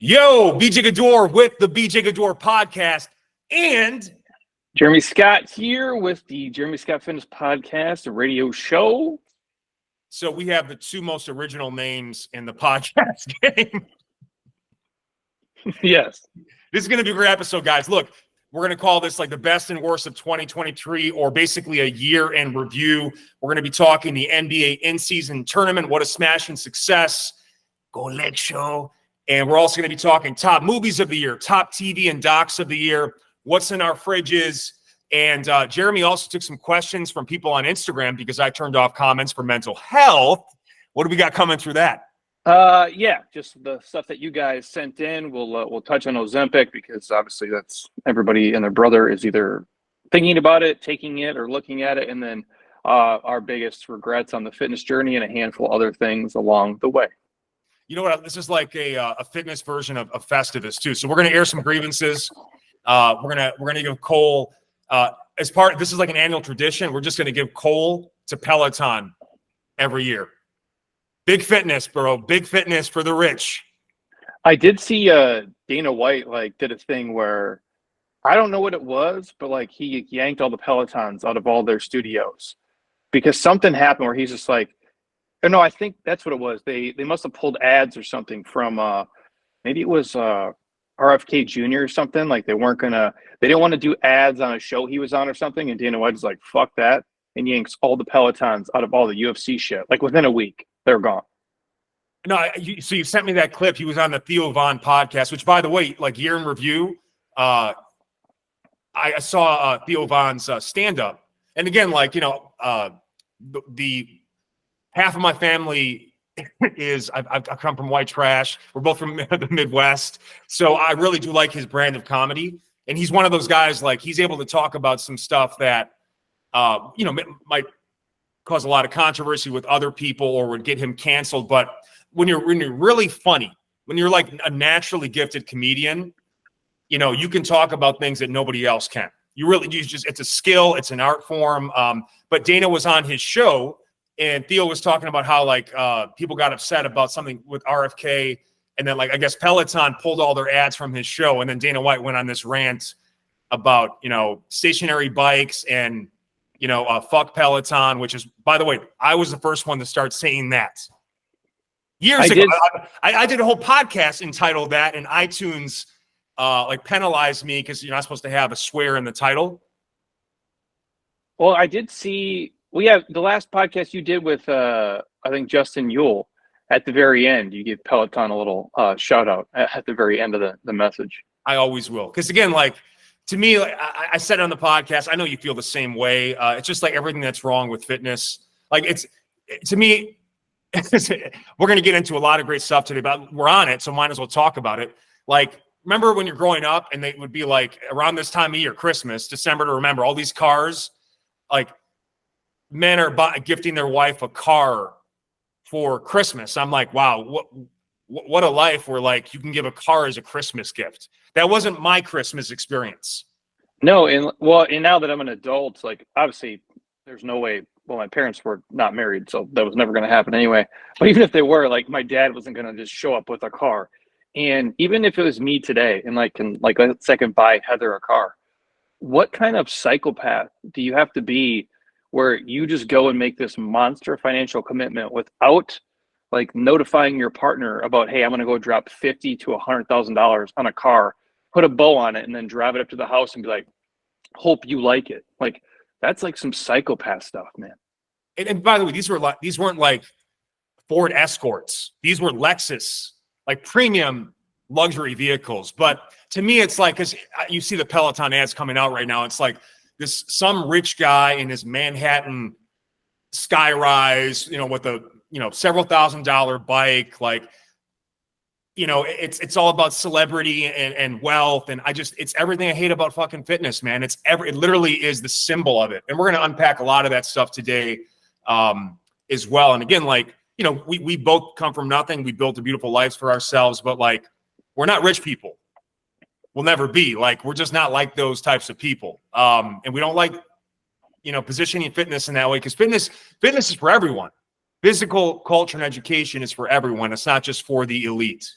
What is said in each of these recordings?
Yo, BJ Gaddour with the BJ Gaddour podcast and Jeremy Scott here with the Jeremy Scott Fitness Podcast, a radio show. So we have the two most original names in the podcast game. Yes. This is going to be a great episode, guys. Look, we're going to call this like the best and worst of 2023, or basically a year in review. We're going to be talking the NBA in-season tournament, what a smashing success, go leg show. And we're also going to be talking top movies of the year, top TV and docs of the year, what's in our fridges. And Jeremy also took some questions from people on Instagram because I turned off comments for mental health. What do we got coming through that? Yeah, just the stuff that you guys sent in. We'll touch on Ozempic because obviously that's everybody and their brother is either thinking about it, taking it, or looking at it. And then our biggest regrets on the fitness journey and a handful of other things along the way. You know what? This is like a fitness version of Festivus too. So we're going to air some grievances. We're gonna give Cole as part. This is like an annual tradition. We're just going to give Cole to Peloton every year. Big fitness, bro. Big fitness for the rich. I did see Dana White did a thing where I don't know what it was, but he yanked all the Pelotons out of all their studios because something happened where he's just like. No, I think that's what it was. They must have pulled ads or something from maybe it was RFK Jr. or something. They didn't want to do ads on a show he was on or something. And Dana White was like, fuck that. And yanks all the Pelotons out of all the UFC shit. Within a week, they're gone. No, so you sent me that clip. He was on the Theo Von podcast, which, by the way, year in review, I saw Theo Von's stand-up. And again, the half of my family is I've come from white trash. We're both from the Midwest. So I really do like his brand of comedy. And he's one of those guys, he's able to talk about some stuff that, might cause a lot of controversy with other people or would get him canceled. But when you're really funny, when you're a naturally gifted comedian, you can talk about things that nobody else can. It's a skill. It's an art form. But Dana was on his show. And Theo was talking about how people got upset about something with RFK, and then I guess Peloton pulled all their ads from his show, and then Dana White went on this rant about stationary bikes and fuck Peloton, which is, by the way, I was the first one to start saying that years ago. I did a whole podcast entitled that, and iTunes penalized me because you're not supposed to have a swear in the title. Well, I did see. Well, yeah, the last podcast you did with, I think, Justin Yule, at the very end, you gave Peloton a little shout out at the very end of the message. I always will. Because again, to me, I said on the podcast, I know you feel the same way. It's just everything that's wrong with fitness. To me, we're going to get into a lot of great stuff today, but we're on it, so might as well talk about it. Remember when you're growing up and they would be around this time of year, Christmas, December to remember, all these cars, men are gifting their wife a car for Christmas. I'm like, wow, what a life where you can give a car as a Christmas gift. That wasn't my Christmas experience. No, and now that I'm an adult, obviously there's no way. Well, my parents were not married, so that was never going to happen anyway. But even if they were, my dad wasn't going to just show up with a car. And even if it was me today, and let's say I can buy Heather a car, what kind of psychopath do you have to be where you just go and make this monster financial commitment without notifying your partner about, hey, I'm going to go drop $50,000 to $100,000 on a car, put a bow on it, and then drive it up to the house and be like, hope you like it. That's some psychopath stuff, man. And by the way, these weren't Ford Escorts. These were Lexus, premium luxury vehicles. But to me, it's because you see the Peloton ads coming out right now. It's some rich guy in his Manhattan skyrise, with a several $1,000 bike, it's all about celebrity and wealth, and it's everything I hate about fucking fitness, man. It literally is the symbol of it, and we're gonna unpack a lot of that stuff today, as well. And again, we both come from nothing. We built a beautiful lives for ourselves, but we're not rich people. We'll never be. We're just not those types of people. And we don't positioning fitness in that way, because fitness is for everyone. Physical culture and education is for everyone. It's not just for the elite.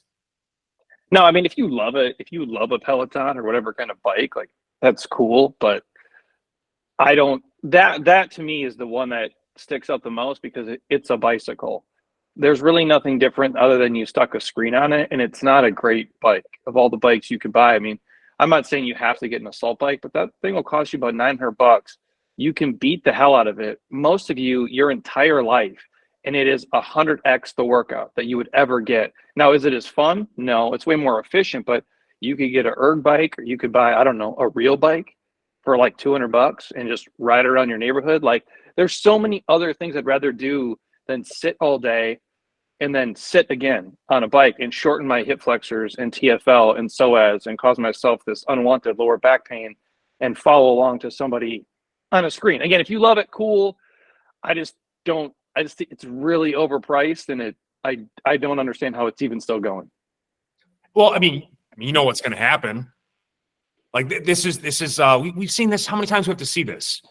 No, I mean, if you love it, if you love a Peloton or whatever kind of bike, like that's cool. But I don't, that to me is the one that sticks out the most because it's a bicycle. There's really nothing different other than you stuck a screen on it, and it's not a great bike. Of all the bikes you could buy, I mean, I'm not saying you have to get an assault bike, but that thing will cost you about $900. You can beat the hell out of it. Most of you, your entire life, and it is 100x the workout that you would ever get. Now, is it as fun? No, it's way more efficient, but you could get an erg bike, or you could buy, I don't know, a real bike for like $200 and just ride around your neighborhood. Like, there's so many other things I'd rather do than sit all day and then sit again on a bike and shorten my hip flexors and TFL and psoas and cause myself this unwanted lower back pain and follow along to somebody on a screen. Again, if you love it, cool. I just think it's really overpriced, and I don't understand how it's even still going. Well, I mean, you know what's going to happen. Like this is we've seen this. How many times do we have to see this?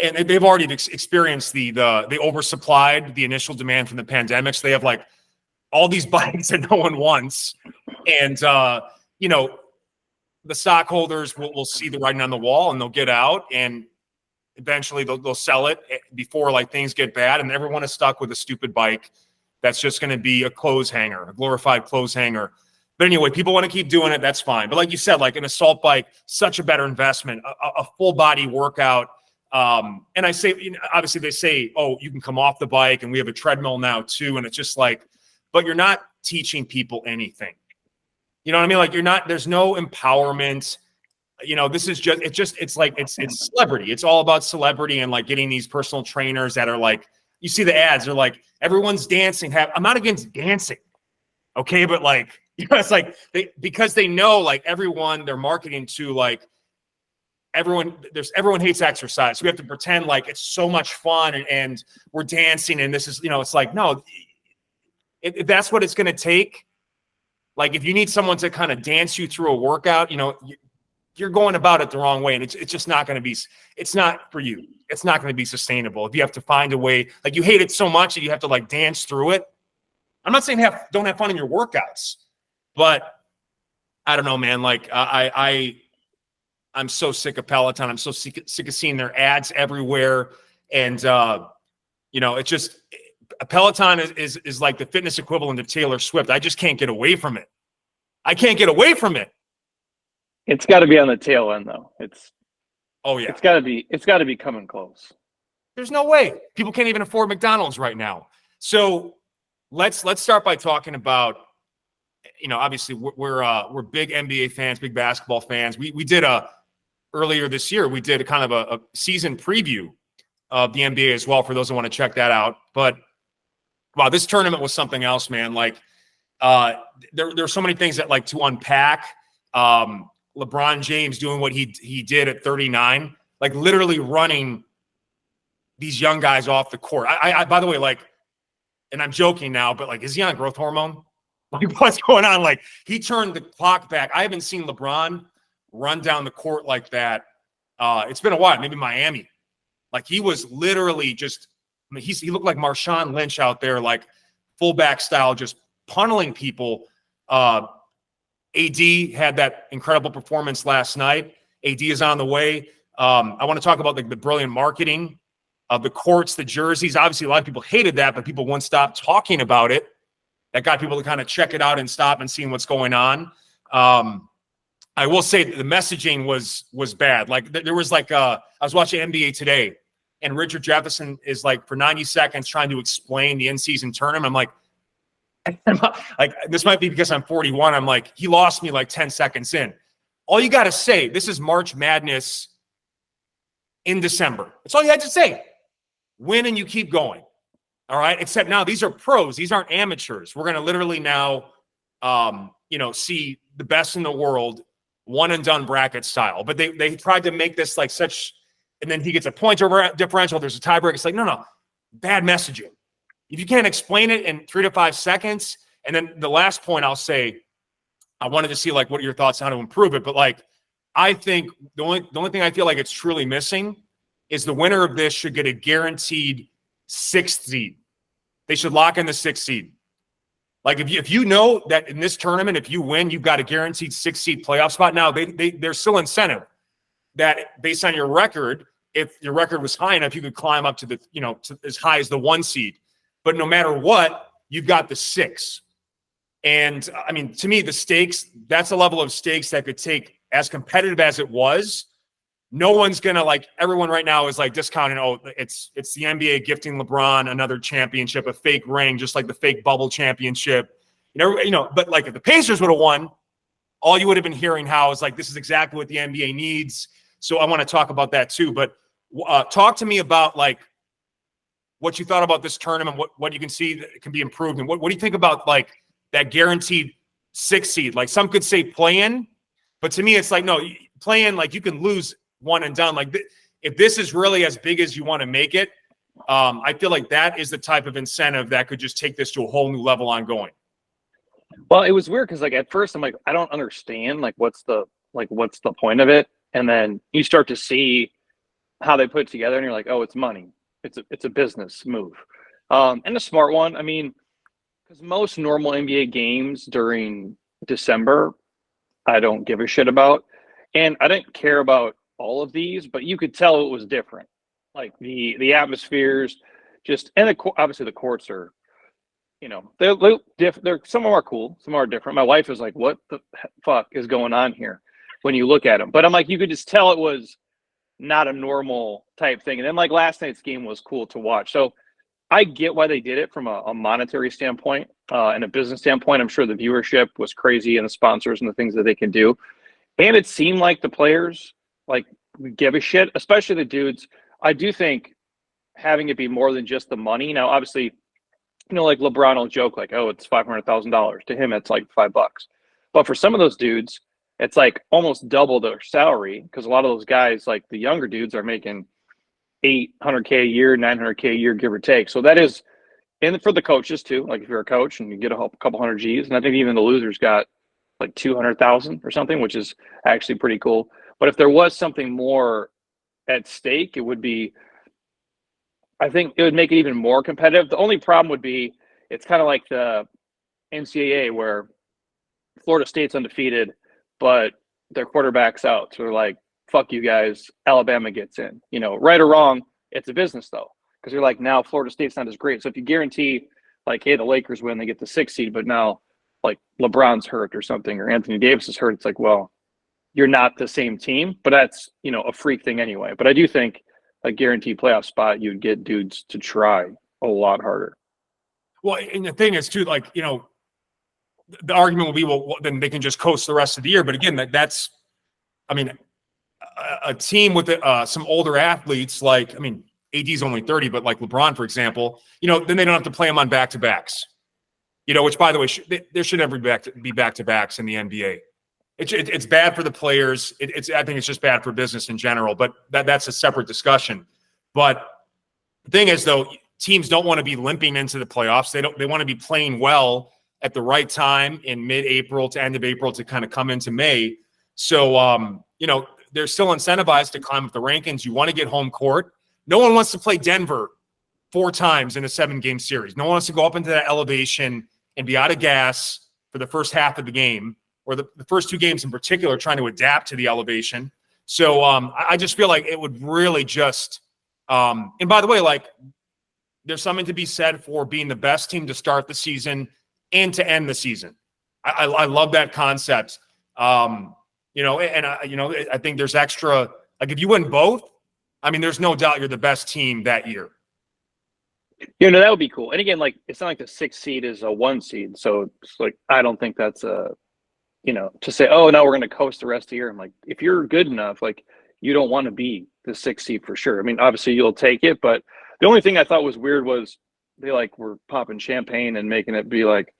And they've already experienced they oversupplied the initial demand from the pandemic. So they have like all these bikes that no one wants. And, you know, the stockholders will see the writing on the wall, and they'll get out, and eventually they'll sell it before like things get bad. And everyone is stuck with a stupid bike that's just going to be a clothes hanger, a glorified clothes hanger. But anyway, people want to keep doing it. That's fine. But like you said, like an assault bike, such a better investment, a full body workout. And I say, you know, obviously they say, oh, you can come off the bike, and we have a treadmill now too. And it's just like, but you're not teaching people anything. You know what I mean? Like there's no empowerment. You know, this is it's celebrity. It's all about celebrity and like getting these personal trainers that are like, you see the ads, they're like, everyone's dancing. I'm not against dancing. Okay. But like, you know, it's like because they know like everyone they're marketing to, like, everyone hates exercise. So we have to pretend like it's so much fun and we're dancing. And this is, you know, it's like, no, if that's what it's going to take. Like if you need someone to kind of dance you through a workout, you know, you're going about it the wrong way. And it's just not going to be, it's not for you. It's not going to be sustainable. If you have to find a way, like you hate it so much that you have to like dance through it. I'm not saying don't have fun in your workouts, but I don't know, man. Like I'm so sick of Peloton. I'm so sick of seeing their ads everywhere. And, you know, it's just a Peloton is like the fitness equivalent of Taylor Swift. I just can't get away from it. I can't get away from it. It's got to be on the tail end, though. Oh yeah. It's got to be coming close. There's no way. People can't even afford McDonald's right now. So let's start by talking about, you know, obviously we're big NBA fans, big basketball fans. We did earlier this year, we did a kind of a season preview of the NBA as well, for those who want to check that out. But wow, this tournament was something else, man. Like there's so many things that like to unpack. LeBron James doing what he did at 39, like literally running these young guys off the court. I by the way, like, and I'm joking now, but like, is he on growth hormone? Like, what's going on? Like, he turned the clock back. I haven't seen LeBron run down the court like that. It's been a while, maybe Miami. Like, he was literally just, I mean, he looked like Marshawn Lynch out there, like fullback style, just punneling people. AD had that incredible performance last night. AD is on the way. I want to talk about the brilliant marketing of the courts, the jerseys. Obviously, a lot of people hated that, but people won't stop talking about it. That got people to kind of check it out and stop and seeing what's going on. I will say that the messaging was bad. Like there was like I was watching NBA Today, and Richard Jefferson is like for 90 seconds trying to explain the in-season tournament. I'm like, this might be because I'm 41. I'm like, he lost me like 10 seconds in. All you got to say, this is March Madness in December. That's all you had to say. Win and you keep going. All right. Except now these are pros. These aren't amateurs. We're going to literally now, see the best in the world, one and done bracket style. But they tried to make this like such, and then he gets a point differential. There's a tiebreak. It's like, no, bad messaging. If you can't explain it in 3 to 5 seconds, and then the last point I'll say, I wanted to see like what are your thoughts on how to improve it. But like, I think the only thing I feel like it's truly missing is the winner of this should get a guaranteed 6th seed. They should lock in the 6th seed. Like if you know that in this tournament, if you win, you've got a guaranteed 6-seed playoff spot. Now there's still incentive that based on your record, if your record was high enough, you could climb up to the, to as high as the 1 seed. But no matter what, you've got the 6. And I mean, to me, the stakes, that's a level of stakes that could take, as competitive as it was. No one's going to, like, everyone right now is like discounting, it's the NBA gifting LeBron another championship, a fake ring, just like the fake bubble championship. But like if the Pacers would have won, all you would have been hearing how is like, this is exactly what the NBA needs. So I want to talk about that too. But talk to me about like what you thought about this tournament, what you can see that can be improved. And what do you think about like that guaranteed 6 seed? Like some could say play-in, but to me, it's like, no, play-in, like you can lose one and done. Like if this is really as big as you want to make it, I feel like that is the type of incentive that could just take this to a whole new level ongoing. Well, it was weird because like at first I'm like, I don't understand what's the point of it, and then you start to see how they put it together, and you're like, oh, it's money. It's a business move, and a smart one. I mean, because most normal NBA games during December, I don't give a shit about, and I didn't care about all of these, but you could tell it was different. Like the atmospheres, and obviously the courts are, they're different. Some of them are cool, some are different. My wife was like, "What the fuck is going on here?" When you look at them, but I'm like, you could just tell it was not a normal type thing. And then like last night's game was cool to watch. So I get why they did it from a monetary standpoint and a business standpoint. I'm sure the viewership was crazy and the sponsors and the things that they can do. And it seemed like the players like give a shit, especially the dudes. I do think having it be more than just the money. Now, obviously, like LeBron will joke like, oh, it's $500,000. To him, it's like $5. But for some of those dudes, it's like almost double their salary because a lot of those guys, like the younger dudes, are making $800K a year, $900K a year, give or take. So that is, and for the coaches too. Like if you're a coach and you get a couple hundred G's, and I think even the losers got like 200,000 or something, which is actually pretty cool. But if there was something more at stake, it would be, I think it would make it even more competitive. The only problem would be it's kind of like the NCAA where Florida State's undefeated, but their quarterback's out. So they're like, fuck you guys, Alabama gets in. Right or wrong, it's a business though. Because you're like, now Florida State's not as great. So if you guarantee like, hey, the Lakers win, they get the 6 seed, but now like LeBron's hurt or something, or Anthony Davis is hurt, it's like, well, you're not the same team, but that's, a freak thing anyway. But I do think a guaranteed playoff spot, you'd get dudes to try a lot harder. Well, and the thing is too, like, the argument will be, well, then they can just coast the rest of the year. But again, that's, I mean, a team with some older athletes, like, I mean, AD's only 30, but like LeBron, for example, then they don't have to play him on back-to-backs, which, by the way, there should never be back-to-backs in the NBA. It's bad for the players. I think it's just bad for business in general, but that's a separate discussion. But the thing is, though, teams don't want to be limping into the playoffs. They want to be playing well at the right time in mid-April to end of April to kind of come into May. So, they're still incentivized to climb up the rankings. You want to get home court. No one wants to play Denver 4 times in a 7-game series. No one wants to go up into that elevation and be out of gas for the first half of the game, or the first 2 games in particular, trying to adapt to the elevation. So I just feel like it would really just and by the way, like, there's something to be said for being the best team to start the season and to end the season. I love that concept. I think there's extra, like if you win both, I mean, there's no doubt you're the best team that year. That would be cool. And again, like, it's not like the 6 seed is a 1 seed. So it's like, I don't think that's to say, oh, now we're going to coast the rest of the year. I'm like, if you're good enough, like, you don't want to be the 6 seed for sure. I mean, obviously you'll take it, but the only thing I thought was weird was they like were popping champagne and making it be like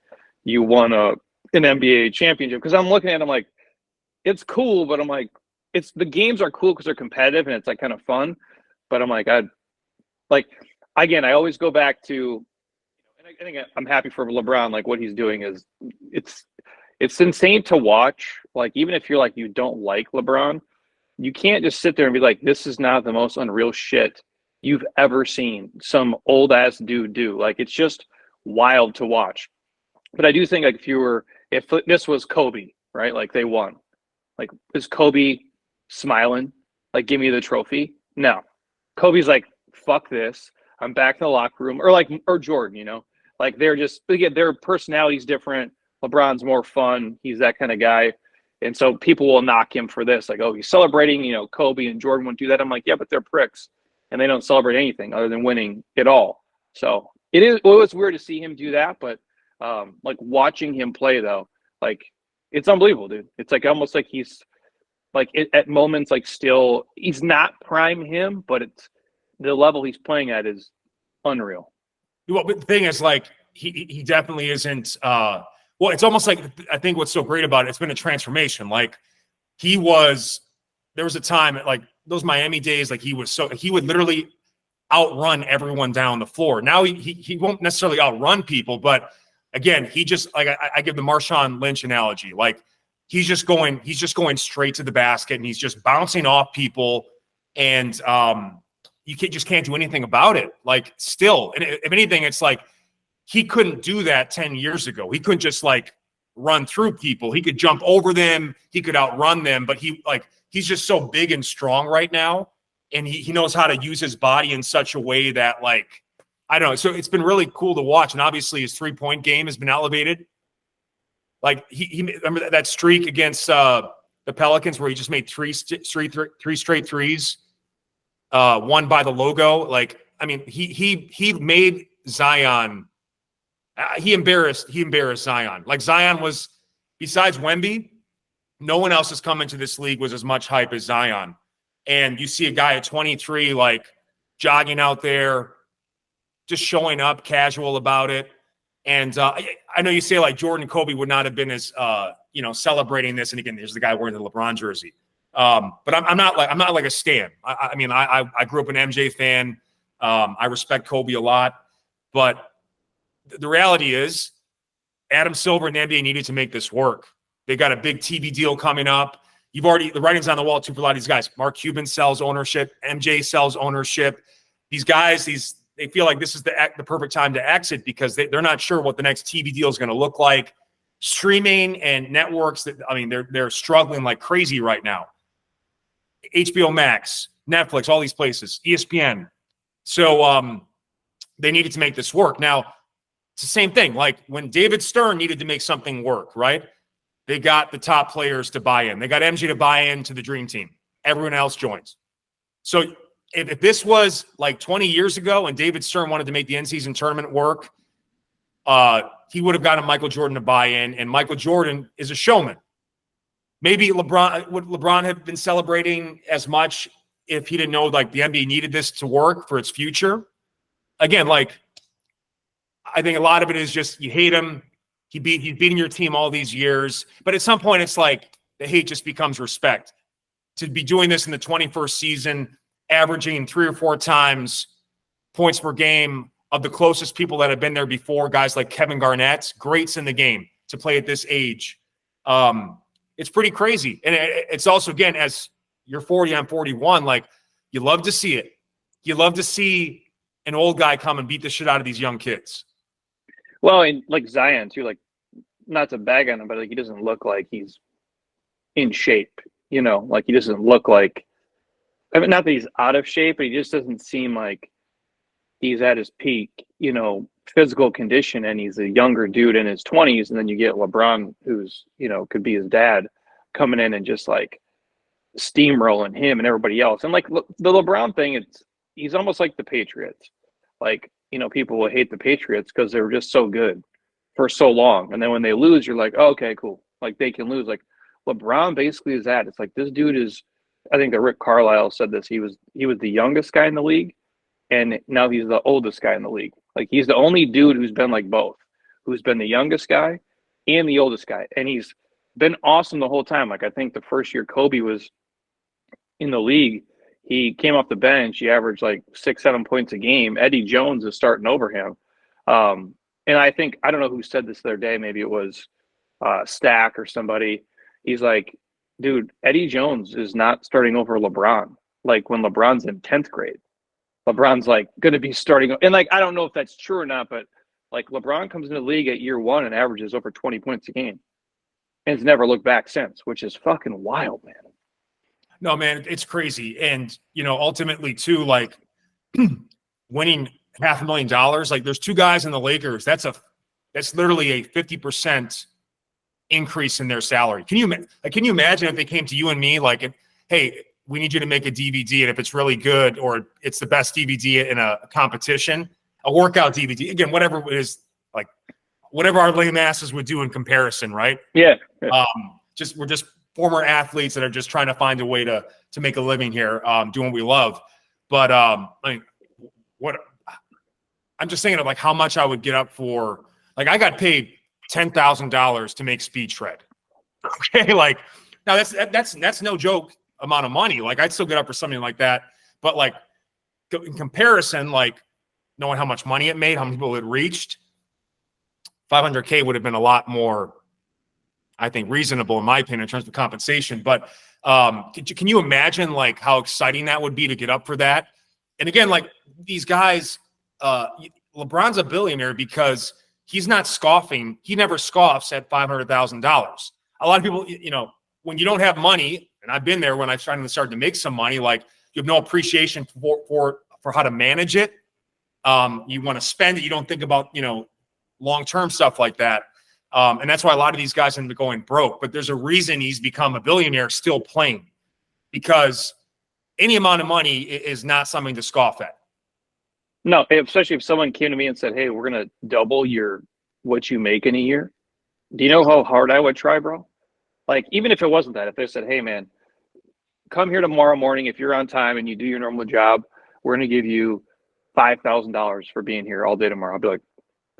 you won an NBA championship. Because I'm looking at it, I'm like, it's cool, but I'm like, the games are cool because they're competitive and it's like kind of fun. But I'm like, I always go back to, and I think I'm happy for LeBron. Like what he's doing is it's insane to watch. Like even if you're like you don't like LeBron, you can't just sit there and be like, this is not the most unreal shit you've ever seen some old ass dude do. Like it's just wild to watch. But I do think like if this was Kobe, right? Like they won. Like, is Kobe smiling? Like, give me the trophy? No. Kobe's like, fuck this. I'm back in the locker room. Or Jordan, you know? Like they're just, again, their personality's different. LeBron's more fun. He's that kind of guy. And so people will knock him for this. Like, oh, he's celebrating, you know, Kobe and Jordan wouldn't do that. I'm like, yeah, but they're pricks. And they don't celebrate anything other than winning it all. So it was weird to see him do that. But like watching him play though, like it's unbelievable, dude. It's like almost like he's like at moments like still he's not prime him, but it's the level he's playing at is unreal. Well, but the thing is, like, he definitely isn't. Well, it's almost like I think what's so great about it, it's been a transformation. Like there was a time at like those Miami days, like he would literally outrun everyone down the floor. Now he won't necessarily outrun people, but again, he just like I give the Marshawn Lynch analogy. Like he's just going straight to the basket and he's just bouncing off people, and you just can't do anything about it. Like still, and if anything, it's like he couldn't do that 10 years ago. He couldn't just like run through people. He could jump over them. He could outrun them, but he's just so big and strong right now. And he knows how to use his body in such a way that like, I don't know. So it's been really cool to watch. And obviously his 3-point game has been elevated. Like he remember that streak against the Pelicans where he just made three straight threes, one by the logo. Like, I mean, he made Zion. He embarrassed Zion. Like Zion was, besides Wemby, no one else has come into this league with as much hype as Zion. And you see a guy at 23, like jogging out there, just showing up casual about it. And I know you say like Jordan and Kobe would not have been as, celebrating this. And again, there's the guy wearing the LeBron jersey. But I'm not like a stan. I mean, I grew up an MJ fan. I respect Kobe a lot, but the reality is Adam Silver and the NBA needed to make this work. They got a big TV deal coming up. The writing's on the wall too for a lot of these guys. Mark Cuban sells ownership. MJ sells ownership. These guys, they feel like this is the perfect time to exit because they're not sure what the next TV deal is going to look like. Streaming and networks, they're struggling like crazy right now. HBO Max, Netflix, all these places, ESPN. So they needed to make this work. Now, it's the same thing. Like when David Stern needed to make something work, right? They got the top players to buy in. They got MJ to buy into the dream team. Everyone else joins. So if this was like 20 years ago and David Stern wanted to make the in-season tournament work, he would have gotten Michael Jordan to buy in, and Michael Jordan is a showman. Maybe would LeBron have been celebrating as much if he didn't know like the NBA needed this to work for its future? Again, like I think a lot of it is just you hate him. He's beating your team all these years. But at some point, it's like the hate just becomes respect. To be doing this in the 21st season, averaging 3 or 4 times points per game of the closest people that have been there before, guys like Kevin Garnett, greats in the game to play at this age. It's pretty crazy. And it's also, again, as you're 40, I'm 41, like you love to see it. You love to see an old guy come and beat the shit out of these young kids. Well, and like Zion too, like not to bag on him, but like he doesn't look like he's in shape, you know, like he doesn't look like, I mean, not that he's out of shape, but he just doesn't seem like he's at his peak, you know, physical condition, and he's a younger dude in his 20s. And then you get LeBron, who's, you know, could be his dad, coming in and just like steamrolling him and everybody else. And like the LeBron thing, he's almost like the Patriots. Like, you know, people will hate the Patriots because they were just so good for so long. And then when they lose, you're like, oh, okay, cool. Like they can lose. Like LeBron basically is that. It's like this dude is, I think that Rick Carlisle said this. He was the youngest guy in the league, and now he's the oldest guy in the league. Like he's the only dude who's been like both, who's been the youngest guy and the oldest guy. And he's been awesome the whole time. Like I think the first year Kobe was in the league, he came off the bench. He averaged like 6-7 points a game. Eddie Jones is starting over him. And I think, I don't know who said this the other day. Maybe it was Stack or somebody. He's like, dude, Eddie Jones is not starting over LeBron. Like when LeBron's in 10th grade, LeBron's like going to be starting. And like, I don't know if that's true or not, but Like LeBron comes into the league at year 1 and averages over 20 points a game, and has never looked back since, which is fucking wild, man. No, man, it's crazy. And, ultimately too, like winning $500,000, like there's two guys in the Lakers. That's literally a 50% increase in their salary. Can you imagine if they came to you and me like, hey, we need you to make a DVD, and if it's really good or it's the best DVD in a competition, a workout DVD, again, whatever it is, like whatever our lame asses would do in comparison, right? Yeah. We're just former athletes that are just trying to find a way to make a living here, doing what we love. But I'm just thinking of like how much I would get up for. Like I got paid $10,000 to make Speed Shred. Okay, like now that's no joke amount of money. Like I'd still get up for something like that. But like in comparison, like knowing how much money it made, how many people it reached, $500K would have been a lot more, I think, reasonable in my opinion in terms of compensation. But can you imagine like how exciting that would be to get up for that? And again, like these guys, LeBron's a billionaire because he's not scoffing. He never scoffs at $500,000. A lot of people, when you don't have money, and I've been there when I finally started to make some money, like you have no appreciation for how to manage it. You want to spend it. You don't think about, long-term stuff like that. And that's why a lot of these guys end up going broke. But there's a reason he's become a billionaire still playing, because any amount of money is not something to scoff at. No, especially if someone came to me and said, hey, we're going to double what you make in a year. Do you know how hard I would try, bro? Like, even if it wasn't that, if they said, hey, man, come here tomorrow morning. If you're on time and you do your normal job, we're going to give you $5,000 for being here all day tomorrow. I'll be like,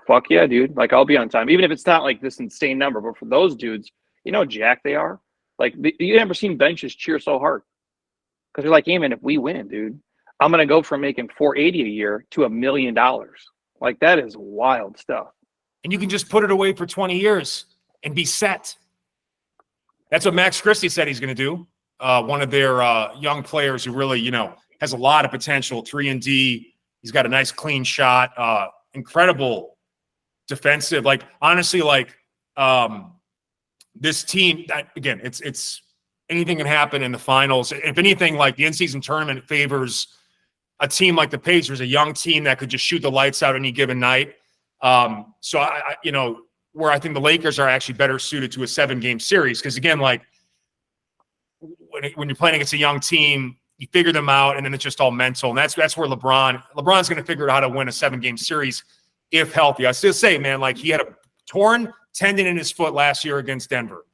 fuck yeah, dude. Like, I'll be on time. Even if it's not like this insane number, but for those dudes, jack they are. Like, you never seen benches cheer so hard. Because they're like, hey, man, if we win, dude, I'm going to go from making $480 a year to $1 million. Like, that is wild stuff. And you can just put it away for 20 years and be set. That's what Max Christie said he's going to do. One of their young players who really, has a lot of potential, 3-and-D. He's got a nice clean shot, incredible defensive. Like, honestly, like this team, again, it's anything can happen in the finals. If anything, like the in-season tournament favors a team like the Pacers, a young team that could just shoot the lights out any given night. So I where I think the Lakers are actually better suited to a 7-game series. Because again, like when you're playing against a young team, you figure them out, and then it's just all mental. And that's where LeBron's going to figure out how to win a 7-game series if healthy. I still say, man, like he had a torn tendon in his foot last year against Denver,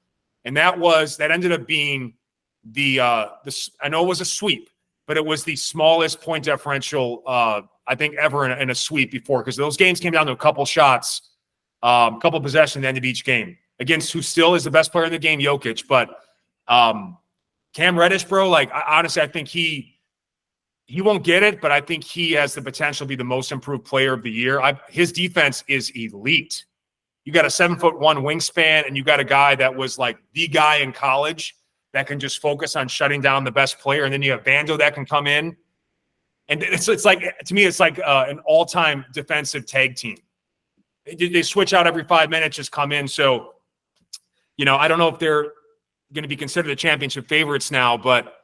and that ended up being I know it was a sweep, but it was the smallest point differential I think ever in a sweep before, because those games came down to a couple shots. Couple possessions at the end of each game against who still is the best player in the game, Jokic. But Cam Reddish, bro, like honestly, I think he won't get it, but I think he has the potential to be the most improved player of the year. His defense is elite. You got a 7'1" wingspan, and you got a guy that was like the guy in college that can just focus on shutting down the best player. And then you have Vando that can come in. And it's like, to me, it's like an all-time defensive tag team. They switch out every 5 minutes, just come in. So, I don't know if they're going to be considered the championship favorites now, but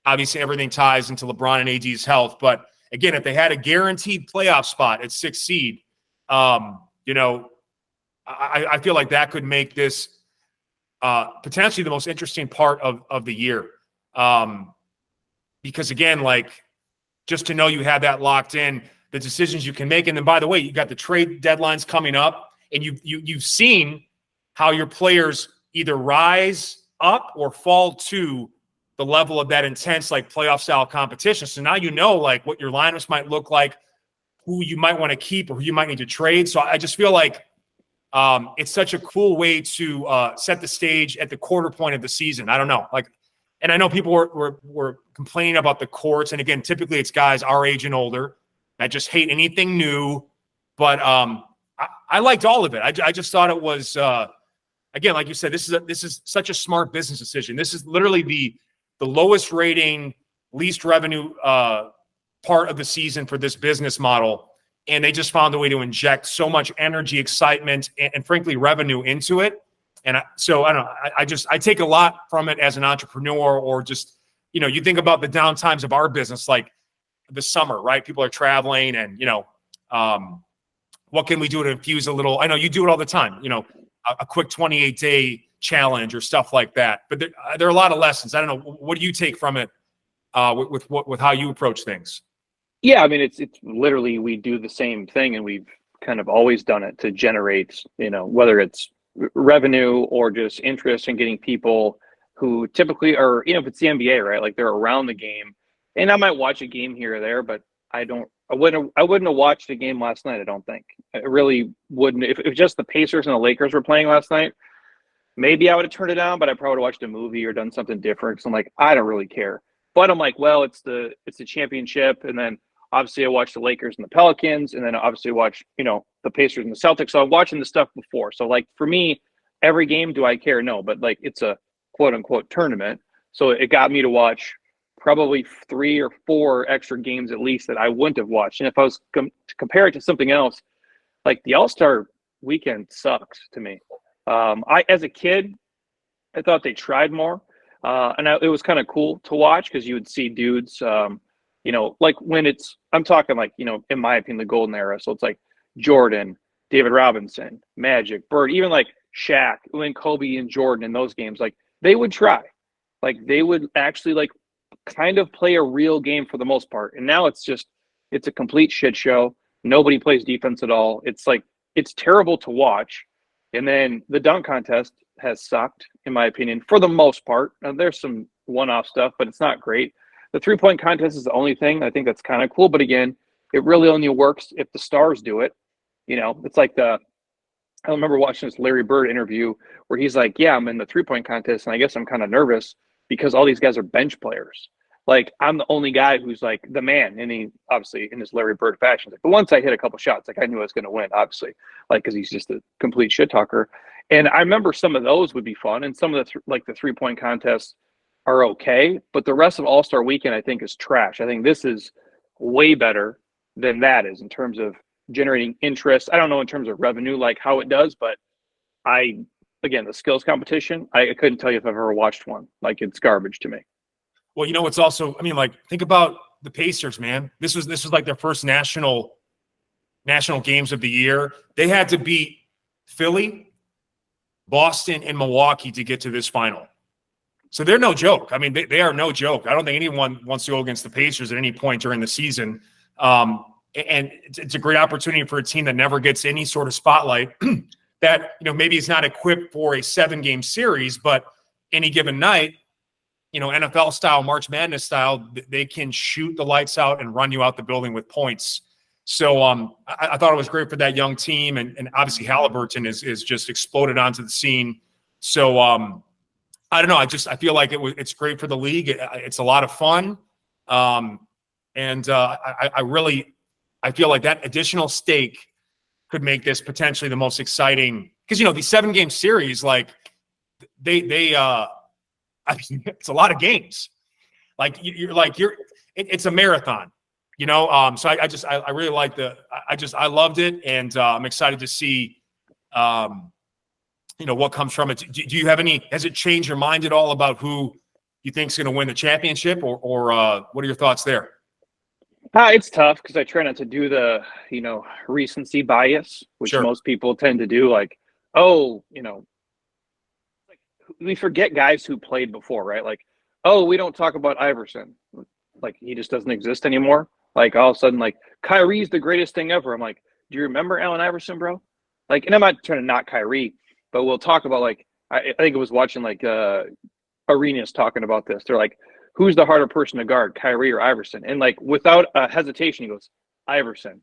obviously everything ties into LeBron and AD's health. But again, if they had a guaranteed playoff spot at 6th seed, I feel like that could make this potentially the most interesting part of the year. Because again, like just to know you have that locked in, the decisions you can make. And then, by the way, you got the trade deadlines coming up, and you've seen how your players either rise up or fall to the level of that intense, like playoff style competition. So now like what your lineups might look like, who you might want to keep or who you might need to trade. So I just feel like it's such a cool way to set the stage at the quarter point of the season. I don't know, and I know people were complaining about the courts, and again, typically it's guys our age and older that just hate anything new. But I liked all of it. I just thought it was, again, like you said, this is such a smart business decision. This is literally the lowest rating, least revenue part of the season for this business model. and they just found a way to inject so much energy, excitement, and frankly, revenue into it. And so I don't know. I take a lot from it as an entrepreneur, or just, you think about the downtimes of our business, like the summer, right? People are traveling, and what can we do to infuse a little? I know you do it all the time. A quick 28-day challenge or stuff like that. But there are a lot of lessons. I don't know. What do you take from it with how you approach things? Yeah, I mean, it's literally, we do the same thing, and we've kind of always done it to generate, whether it's revenue or just interest in getting people who typically are, if it's the NBA, right? Like, they're around the game, and I might watch a game here or there, but I wouldn't have watched a game last night. I don't think I really wouldn't. If it was just the Pacers and the Lakers were playing last night, maybe I would have turned it on, but I probably would have watched a movie or done something different. Because I'm like, I don't really care. But I'm like, well, it's the championship, and then obviously I watched the Lakers and the Pelicans, and then obviously watch, the Pacers and the Celtics. So I'm watching the stuff before. So, like, for me, every game, do I care? No, but like, it's a quote unquote tournament. So it got me to watch probably 3 or 4 extra games at least that I wouldn't have watched. And if I was to compare it to something else, like, the All-Star weekend sucks to me. As a kid, I thought they tried more. It was kind of cool to watch, because you would see dudes, like, when I'm talking like, in my opinion, the golden era. So it's like Jordan, David Robinson, Magic, Bird, even like Shaq, when Kobe and Jordan in those games, like, they would try. Like, they would actually, like, kind of play a real game for the most part. And now it's a complete shit show. Nobody plays defense at all. It's like, it's terrible to watch. And then the dunk contest has sucked, in my opinion, for the most part. Now, there's some one-off stuff, but it's not great. The three-point contest is the only thing I think that's kind of cool. But again, it really only works if the stars do it. It's like I remember watching this Larry Bird interview where he's like, yeah, I'm in the three-point contest, and I guess I'm kind of nervous because all these guys are bench players. Like, I'm the only guy who's like the man. And he, obviously, in his Larry Bird fashion, like, but once I hit a couple shots, like, I knew I was going to win, obviously, like, because he's just a complete shit talker. And I remember some of those would be fun, and some of the three-point contests are okay, but the rest of All-Star Weekend, I think, is trash. I think this is way better than that is in terms of generating interest. I don't know in terms of revenue, like how it does, but again, the skills competition, I couldn't tell you if I've ever watched one. Like, it's garbage to me. Well, it's also, I mean, like, think about the Pacers, man. This was like their first national games of the year. They had to beat Philly, Boston, and Milwaukee to get to this final. So they're no joke. I mean, they are no joke. I don't think anyone wants to go against the Pacers at any point during the season. And it's a great opportunity for a team that never gets any sort of spotlight that, maybe is not equipped for a 7-game series, but any given night, NFL style, March Madness style, they can shoot the lights out and run you out the building with points. So I thought it was great for that young team. And obviously Halliburton is just exploded onto the scene. So I don't know. I feel like it's great for the league. It's a lot of fun. I feel like that additional stake could make this potentially the most exciting, because, these 7-game series, like, it's a lot of games. Like, it's a marathon, So I really like I loved it. And I'm excited to see, what comes from it. Do you have has it changed your mind at all about who you think is going to win the championship, or what are your thoughts there? It's tough because I try not to do the, recency bias, which Sure. most people tend to do. Like, like, we forget guys who played before, right? Like, oh, we don't talk about Iverson. Like, he just doesn't exist anymore. Like, all of a sudden, like, Kyrie's the greatest thing ever. I'm like, do you remember Allen Iverson, bro? Like, and I'm not trying to knock Kyrie, but we'll talk about, like, I think it was watching, like, Arenas talking about this. They're like, who's the harder person to guard, Kyrie or Iverson? And, like, without a hesitation, he goes, Iverson.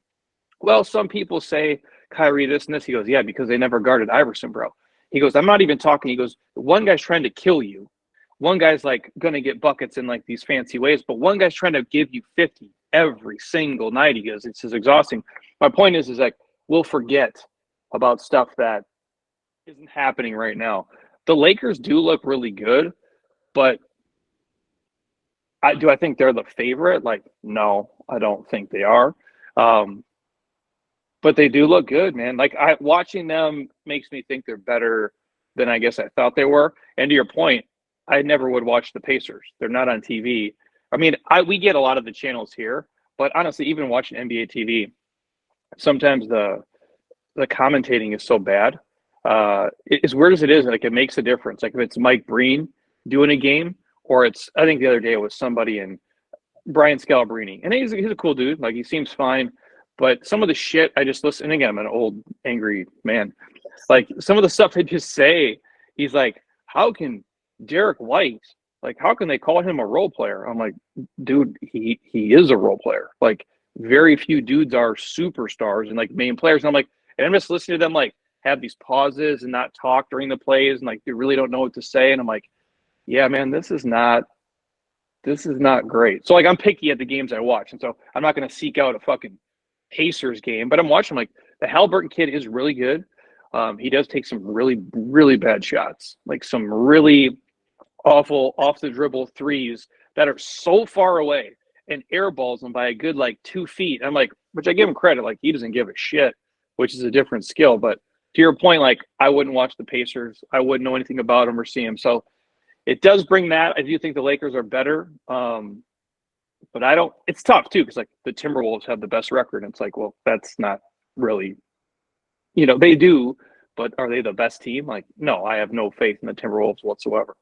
Well, some people say Kyrie this and this. He goes, yeah, because they never guarded Iverson, bro. He goes, I'm not even talking. He goes, one guy's trying to kill you. One guy's, like, going to get buckets in, like, these fancy ways, but one guy's trying to give you 50 every single night. He goes, it's just exhausting. My point is like, we'll forget about stuff that isn't happening right now. The Lakers do look really good, but do I think they're the favorite? Like, no, I don't think they are. but they do look good, man. Like watching them makes me think they're better than I guess I thought they were. And to your point, I never would watch the Pacers. They're not on TV. I mean, we get a lot of the channels here, but honestly, even watching NBA TV, sometimes the commentating is so bad. As weird as it is, like it makes a difference. Like if it's Mike Breen doing a game, or it's, I think the other day it was somebody in Brian Scalabrine, and he's a cool dude. Like he seems fine, but some of the shit I just listen. And again, I'm an old angry man. Like some of the stuff they just say, he's like, how can Derek White, like how can they call him a role player? I'm like, dude, he is a role player. Like very few dudes are superstars and like main players. And I'm like, and I'm just listening to them like have these pauses and not talk during the plays, and like they really don't know what to say. And I'm like, yeah, man, this is not great. So like I'm picky at the games I watch, and so I'm not going to seek out a fucking Pacers game, but I'm watching like the Halliburton kid is really good. He does take some really, really bad shots, like some really awful off the dribble threes that are so far away and airballs them by a good like 2 feet. I'm like, which I give him credit, like he doesn't give a shit, which is a different skill. But to your point, like I wouldn't watch the Pacers. I wouldn't know anything about them or see them. So it does bring that. I do think the Lakers are better. But I don't, it's tough too, because like the Timberwolves have the best record. And it's like, well, that's not really, they do, but are they the best team? Like, no, I have no faith in the Timberwolves whatsoever.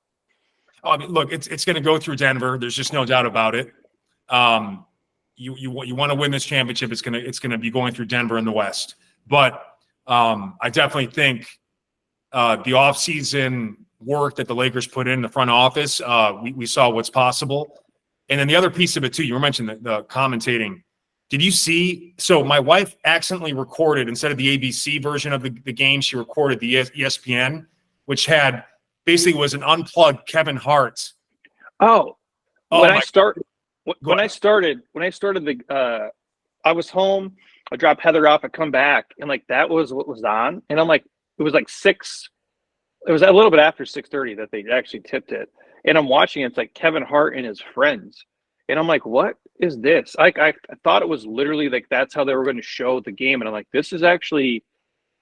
I mean, look, it's going to go through Denver. There's just no doubt about it. You want to win this championship, it's going to be going through Denver in the West. But I definitely think the offseason work that the Lakers put in the front office, we saw what's possible. And then the other piece of it too, you were mentioning the commentating. Did you see? So my wife accidentally recorded, instead of the ABC version of the game, she recorded the ESPN, which had basically was an unplugged Kevin Hart. When I started the, I was home. I dropped Heather off. I come back, and like that was what was on, and I'm like, it was like 6. It was a little bit after 6:30 that they actually tipped it, and I'm watching. It's like Kevin Hart and his friends, and I'm like, what is this? Like I thought it was literally like that's how they were going to show the game, and I'm like, this is actually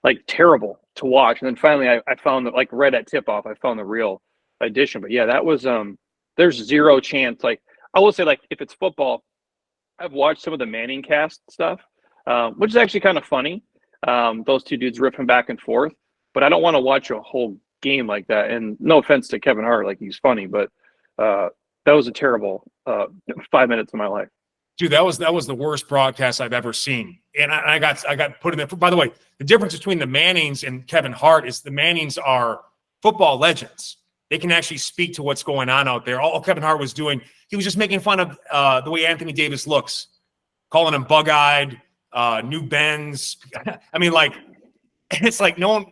like terrible to watch. And then finally, I found that, like right at tip off, I found the real edition. But yeah, that was there's zero chance. Like I will say, like if it's football, I've watched some of the Manning cast stuff, which is actually kind of funny. Those two dudes riffing back and forth, but I don't want to watch a whole game like that. And no offense to Kevin Hart, like he's funny, but that was a terrible 5 minutes of my life. Dude, that was the worst broadcast I've ever seen. And I got put in there. By the way, the difference between the Mannings and Kevin Hart is the Mannings are football legends. They can actually speak to what's going on out there. All Kevin Hart was doing, he was just making fun of the way Anthony Davis looks, calling him bug-eyed, new Benz. I mean, like, it's like no one.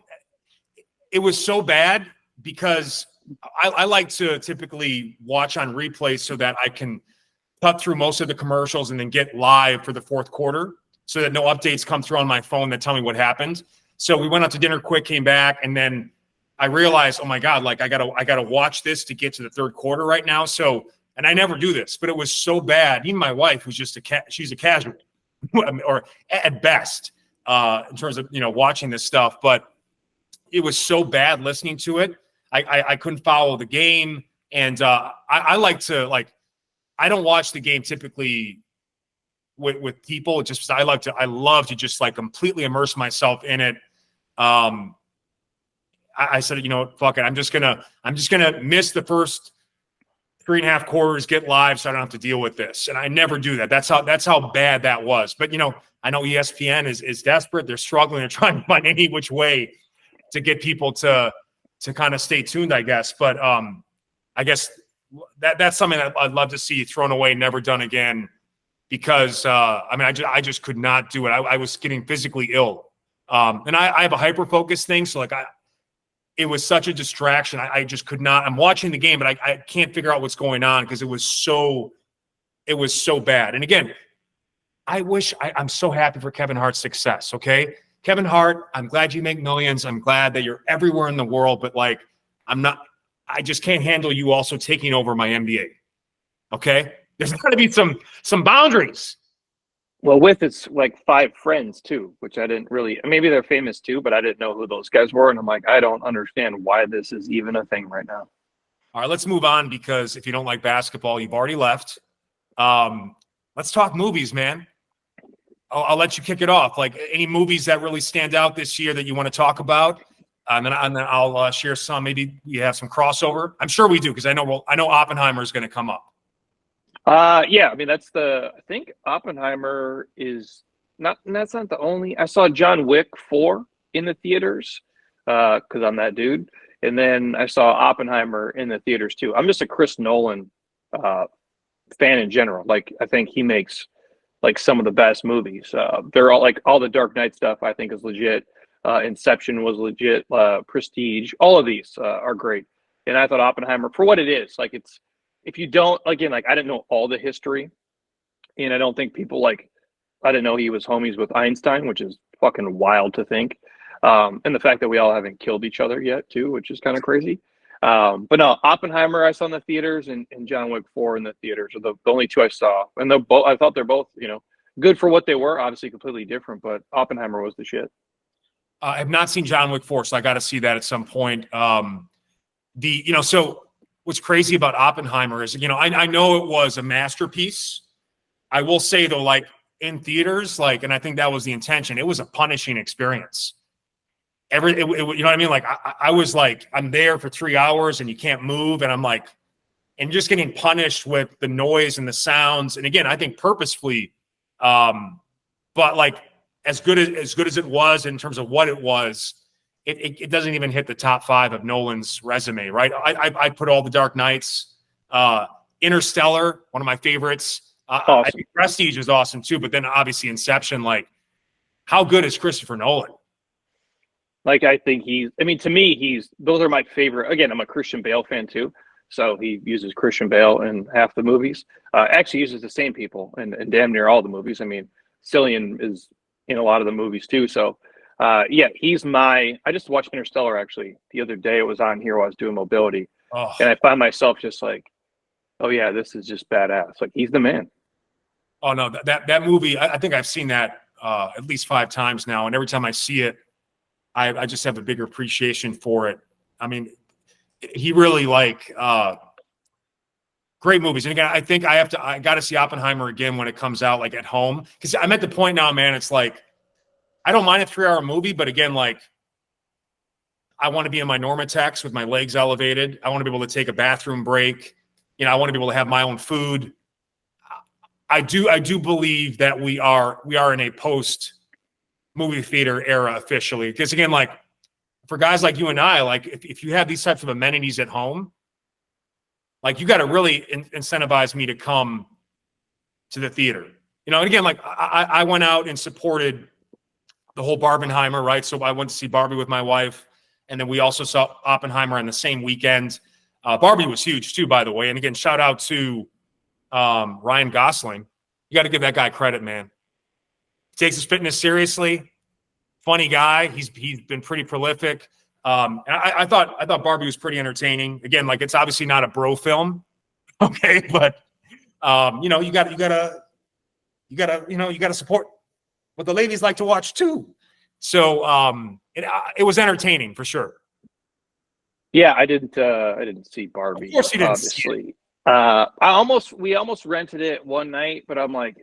It was so bad because I like to typically watch on replay so that I can cut through most of the commercials and then get live for the fourth quarter so that no updates come through on my phone that tell me what happened. So we went out to dinner quick, came back, and then I realized, oh my God, like I gotta watch this to get to the third quarter right now. So, and I never do this, but it was so bad. Even my wife, who's just she's a casual or at best in terms of, watching this stuff, but it was so bad listening to it. I couldn't follow the game. And I like to, like, I don't watch the game typically with people. It's just I love to just like completely immerse myself in it. I said, fuck it. I'm just gonna miss the first 3.5 quarters, get live, so I don't have to deal with this. And I never do that. That's how bad that was. But I know ESPN is desperate. They're struggling. They're trying to find any which way to get people to kind of stay tuned, I guess. But I guess that's something that I'd love to see thrown away, never done again, because I just could not do it. I was getting physically ill, and I have a hyper focus thing, so like it was such a distraction. I just could not. I'm watching the game, but I can't figure out what's going on because it was so bad. And again, I'm so happy for Kevin Hart's success. Okay, Kevin Hart, I'm glad you make millions. I'm glad that you're everywhere in the world, but like I just can't handle you also taking over my NBA. Okay? There's got to be some boundaries. Well, with it's like five friends too, which I didn't really. Maybe they're famous too, but I didn't know who those guys were, and I'm like, I don't understand why this is even a thing right now. All right, let's move on because if you don't like basketball, you've already left. Let's talk movies, man. I'll let you kick it off. Like any movies that really stand out this year that you want to talk about, and then I'll share some. Maybe we have some crossover. I'm sure we do because I know Oppenheimer is going to come up. Yeah, I mean I think Oppenheimer is not. That's not the only. I saw John Wick 4 in the theaters because I'm that dude, and then I saw Oppenheimer in the theaters too. I'm just a Chris Nolan fan in general. Like I think he makes like some of the best movies. They're all like all the Dark Knight stuff. I think is legit. Inception was legit. Prestige. All of these are great, and I thought Oppenheimer for what it is. Like it's. If you don't, again, like I didn't know all the history, and I don't think people I didn't know he was homies with Einstein, which is fucking wild to think. And the fact that we all haven't killed each other yet, too, which is kind of crazy. But no, Oppenheimer I saw in the theaters, and John Wick 4 in the theaters are the only two I saw. And I thought they're both, good for what they were, obviously completely different, but Oppenheimer was the shit. I have not seen John Wick 4, so I got to see that at some point. So what's crazy about Oppenheimer is, I know it was a masterpiece. I will say though, like in theaters, and I think that was the intention. It was a punishing experience. You know what I mean? Like I was like, I'm there for 3 hours and you can't move, and I'm like, and just getting punished with the noise and the sounds. And again, I think purposefully, but like as good as it was in terms of what it was. It doesn't even hit the top 5 of Nolan's resume, right? I put all the Dark Knights, Interstellar, one of my favorites. Awesome. I think Prestige is awesome too, but then obviously Inception. Like, how good is Christopher Nolan? Like I think to me, those are my favorite. Again, I'm a Christian Bale fan too, so he uses Christian Bale in half the movies. Actually uses the same people in damn near all the movies. I mean, Cillian is in a lot of the movies too, so. Yeah, I just watched Interstellar actually the other day. It was on here while I was doing mobility. Oh. And I find myself just like, oh yeah, this is just badass. Like he's the man. Oh no, that movie, I think I've seen that at least 5 times now. And every time I see it, I just have a bigger appreciation for it. I mean, he really great movies. And again, I think I got to see Oppenheimer again when it comes out at home. Because I'm at the point now, man, it's like, I don't mind a 3-hour movie, but again, I want to be in my Normatex with my legs elevated. I want to be able to take a bathroom break. I want to be able to have my own food. I do believe that we are in a post movie theater era officially. Because again, for guys like you and I, if you have these types of amenities at home, you got to really incentivize me to come to the theater. And again, I went out and supported the whole Barbenheimer, right? So I went to see Barbie with my wife, and then we also saw Oppenheimer on the same weekend. Barbie was huge too, by the way. And again, shout out to Ryan Gosling. You got to give that guy credit, man. He takes his fitness seriously. Funny guy. He's been pretty prolific. And I thought Barbie was pretty entertaining. Again, it's obviously not a bro film, okay, but you gotta support what the ladies like to watch too. So it was entertaining for sure. Yeah, I didn't see Barbie. Of course you didn't obviously. We almost rented it one night, but I'm like,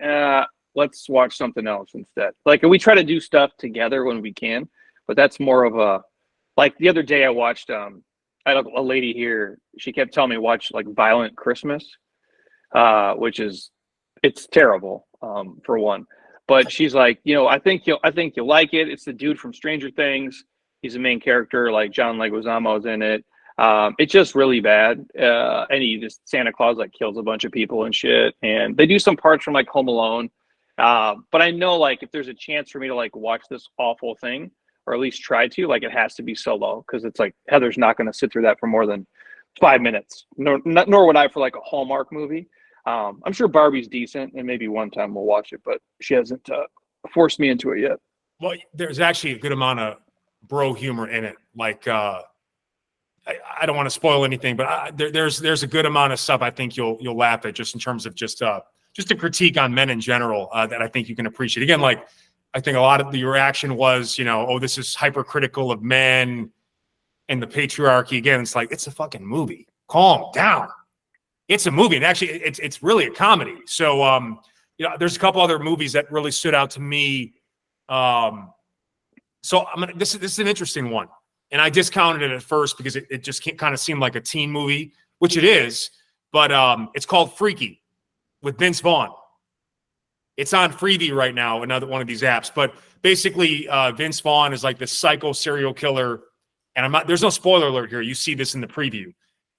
let's watch something else instead. We try to do stuff together when we can, but that's more of a the other day I watched I had a lady here, she kept telling me to watch Violent Christmas, which it's terrible, for one. But she's like, I think you'll like it. It's the dude from Stranger Things. He's the main character. John Leguizamo's in it. It's just really bad. And Santa Claus kills a bunch of people and shit. And they do some parts from Home Alone. But I know if there's a chance for me to watch this awful thing, or at least try to, it has to be solo, because it's Heather's not going to sit through that for more than 5 minutes. Nor would I for a Hallmark movie. I'm sure Barbie's decent, and maybe one time we'll watch it, but she hasn't forced me into it yet. Well, there's actually a good amount of bro humor in it. I don't want to spoil anything, but there's a good amount of stuff I think you'll laugh at, just in terms of just just a critique on men in general that I think you can appreciate. Again, like I think a lot of the reaction was, you know, oh, this is hypercritical of men and the patriarchy. Again, it's like, it's a fucking movie. Calm down. It's a movie, and actually, it's really a comedy. So, you know, there's a couple other movies that really stood out to me. So this is an interesting one, and I discounted it at first because it just kind of seemed like a teen movie, which it is. But it's called Freaky with Vince Vaughn. It's on Freebie right now, another one of these apps. But basically, Vince Vaughn is like this psycho serial killer, and there's no spoiler alert here. You see this in the preview.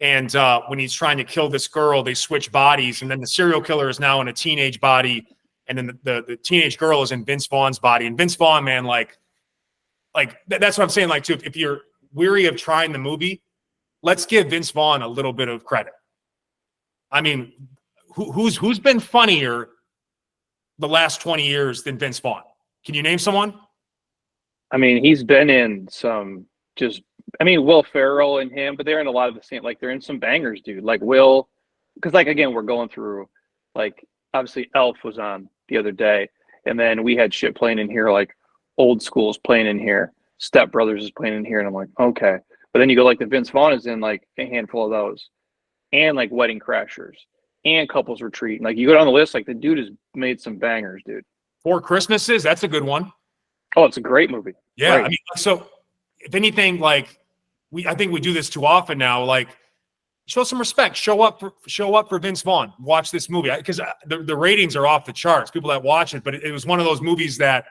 And when he's trying to kill this girl, they switch bodies, and then the serial killer is now in a teenage body, and then the teenage girl is in Vince Vaughn's body. And Vince Vaughn, man, like that's what I'm saying. Like, too, if you're weary of trying the movie, let's give Vince Vaughn a little bit of credit. I mean, who's been funnier the last 20 years than Vince Vaughn? Can you name someone? I mean, he's been in some Will Ferrell and him, but they're in a lot of the same, like they're in some bangers, dude. Like Will, because like, again, we're going through, like, obviously Elf was on the other day, and then we had shit playing in here, like Old School's playing in here, Step Brothers is playing in here, and I'm like, okay. But then you go like the Vince Vaughn is in like a handful of those, and like Wedding Crashers and Couples Retreat. And like you go down the list, like the dude has made some bangers, dude. Four Christmases, that's a good one. Oh, it's a great movie. Yeah, right. I mean, so if anything, like I think we do this too often now. Like, show some respect. Show up for Vince Vaughn. Watch this movie because the ratings are off the charts. People that watch it, but it was one of those movies that,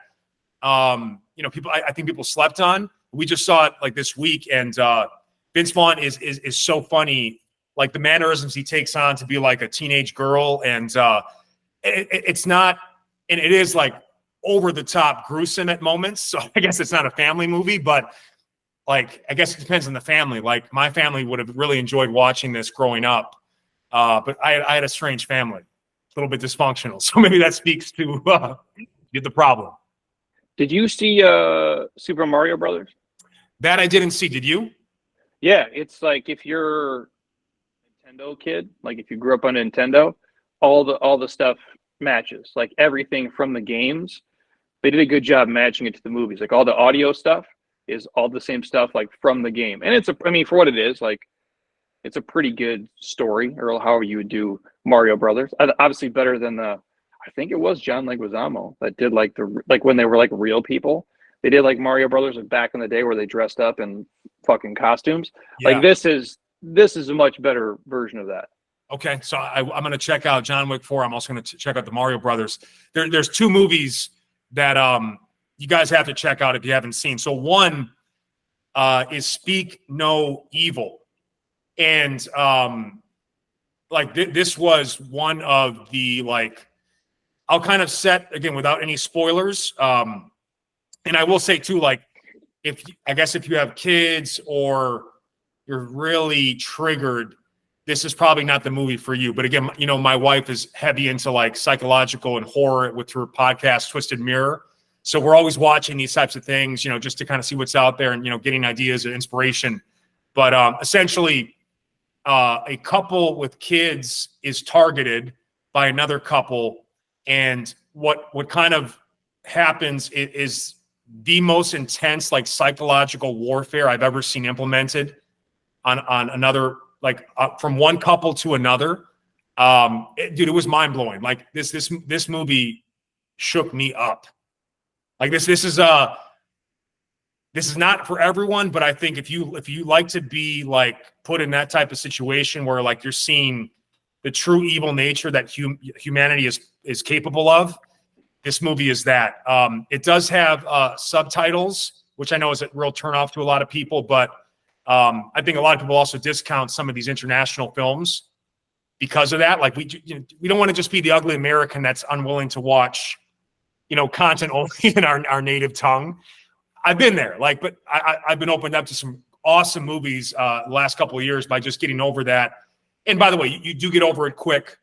you know, people. I think people slept on. We just saw it like this week, and Vince Vaughn is so funny. Like the mannerisms he takes on to be like a teenage girl, and it's not, and it is like over the top gruesome at moments. So I guess it's not a family movie, but like, I guess it depends on the family. Like my family would have really enjoyed watching this growing up. But I had a strange family, a little bit dysfunctional. So maybe that speaks to the problem. Did you see Super Mario Brothers? That I didn't see. Did you? Yeah, it's like if you're a Nintendo kid, like if you grew up on Nintendo, all the stuff matches. Like everything from the games, they did a good job matching it to the movies. Like all the audio stuff is all the same stuff like from the game. And for what it is, like it's a pretty good story, or however you would do Mario Brothers. Obviously better than I think it was John Leguizamo that did like when they were like real people. They did like Mario Brothers back in the day where they dressed up in fucking costumes. Yeah. Like this is a much better version of that. Okay, so I'm going to check out John Wick 4. I'm also going to check out the Mario Brothers. There's two movies that you guys have to check out if you haven't seen. So one is Speak No Evil. And this was one of the, like, I'll kind of set, again, without any spoilers. And I will say too, like, if you have kids or you're really triggered, this is probably not the movie for you. But again, you know, my wife is heavy into like psychological and horror with her podcast, Twisted Mirror. So we're always watching these types of things, you know, just to kind of see what's out there and, you know, getting ideas and inspiration. But essentially, a couple with kids is targeted by another couple. And what kind of happens is the most intense, like, psychological warfare I've ever seen implemented on another, like, from one couple to another. Dude, it was mind blowing. Like this movie shook me up. Like this is not for everyone, but I think if you like to be like put in that type of situation where like you're seeing the true evil nature that humanity is capable of, this movie is that. It does have subtitles, which I know is a real turnoff to a lot of people, but I think a lot of people also discount some of these international films because of that. Like we don't want to just be the ugly American that's unwilling to watch, you know, content only in our native tongue. I've been there, like, but I've been opened up to some awesome movies the last couple of years by just getting over that. And by the way, you do get over it quick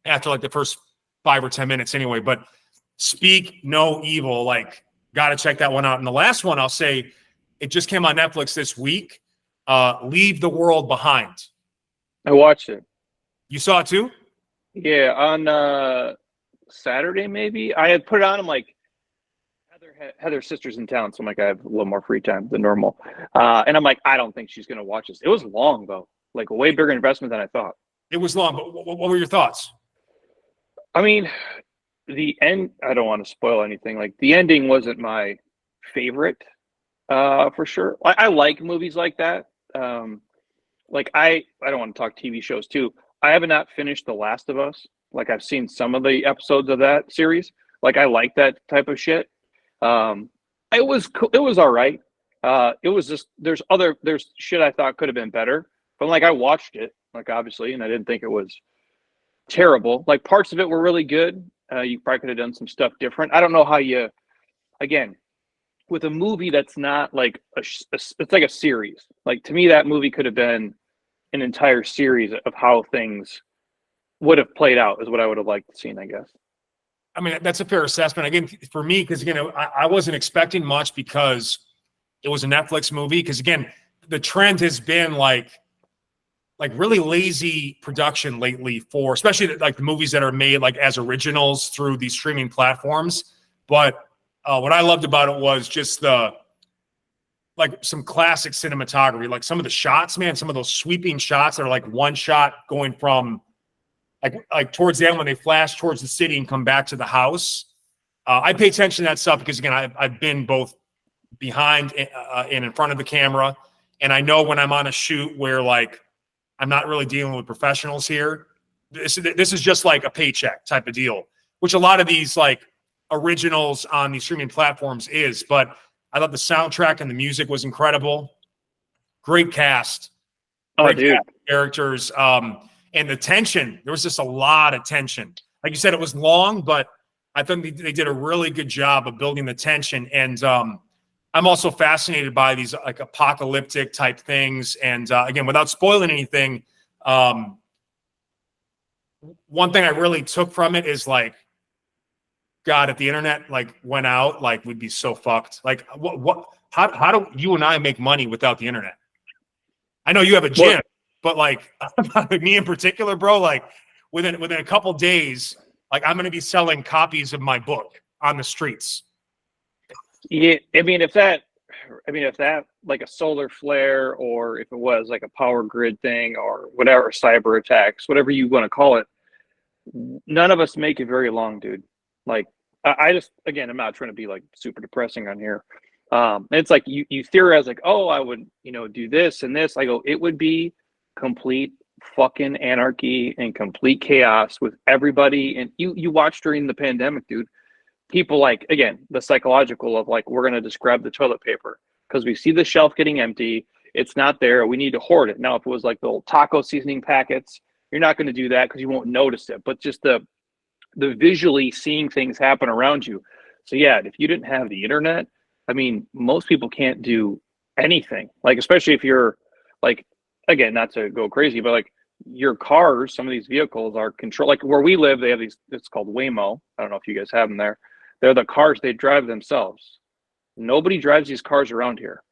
after like the first 5 or 10 minutes anyway. But Speak No Evil, like, got to check that one out. And the last one I'll say, it just came on Netflix this week. Leave the World Behind. I watched it. You saw it too? Yeah, on Saturday maybe. I had put it on. I'm like, Heather's sister's in town, so I'm like, I have a little more free time than normal. And I'm like, I don't think she's gonna watch this. It was long though, like a way bigger investment than I thought. It was long, but what were your thoughts? I mean, the end. I don't want to spoil anything. Like the ending wasn't my favorite, for sure. I like movies like that. Like I don't want to talk TV shows too. I have not finished The Last of Us. Like I've seen some of the episodes of that series. Like I like that type of shit. Um, it was cool. It was all right. It was just there's shit I thought could have been better. But like I watched it, like obviously, and I didn't think it was terrible. Like parts of it were really good. You probably could have done some stuff different. I don't know how you again with a movie that's not like it's like a series. Like to me, that movie could have been an entire series of how things would have played out. Is what I would have liked to see, I guess. I mean, that's a fair assessment. Again, for me, because again, I wasn't expecting much because it was a Netflix movie. Because again, the trend has been like really lazy production lately for especially like the movies that are made like as originals through these streaming platforms. But what I loved about it was just the like some classic cinematography, like some of the shots, man, some of those sweeping shots that are like one shot going from like towards the end when they flash towards the city and come back to the house. I pay attention to that stuff because again, I've been both behind and in front of the camera, and I know when I'm on a shoot where like I'm not really dealing with professionals here. This is just like a paycheck type of deal, which a lot of these like originals on these streaming platforms is. But I thought the soundtrack and the music was incredible. Great cast, Oh, great dude. cast of characters, and the tension. There was just a lot of tension. Like you said, it was long, but I think they did a really good job of building the tension. And I'm also fascinated by these like apocalyptic type things. And again, without spoiling anything, one thing I really took from it is like, God, if the internet like went out, like we'd be so fucked. Like how do you and I make money without the internet? I know you have a gym, but like me in particular, bro, like within a couple days, like I'm going to be selling copies of my book on the streets. Yeah, if that like a solar flare, or if it was like a power grid thing, or whatever, cyber attacks, whatever you want to call it, none of us make it very long, dude. Like I just, again, I'm not trying to be like super depressing on here. It's like you theorize like, oh, I would, do this and this. I go, it would be complete fucking anarchy and complete chaos with everybody. And you watch during the pandemic, dude, people like, again, the psychological of like, we're going to just grab the toilet paper because we see the shelf getting empty. It's not there. We need to hoard it. Now, if it was like the old taco seasoning packets, you're not going to do that because you won't notice it. But just the visually seeing things happen around you. So yeah, if you didn't have the internet, I mean, most people can't do anything. Like, especially if you're like, again, not to go crazy, but like your cars, some of these vehicles are controlled. Like where we live, they have these, it's called Waymo. I don't know if you guys have them there. They're the cars, they drive themselves. Nobody drives these cars around here.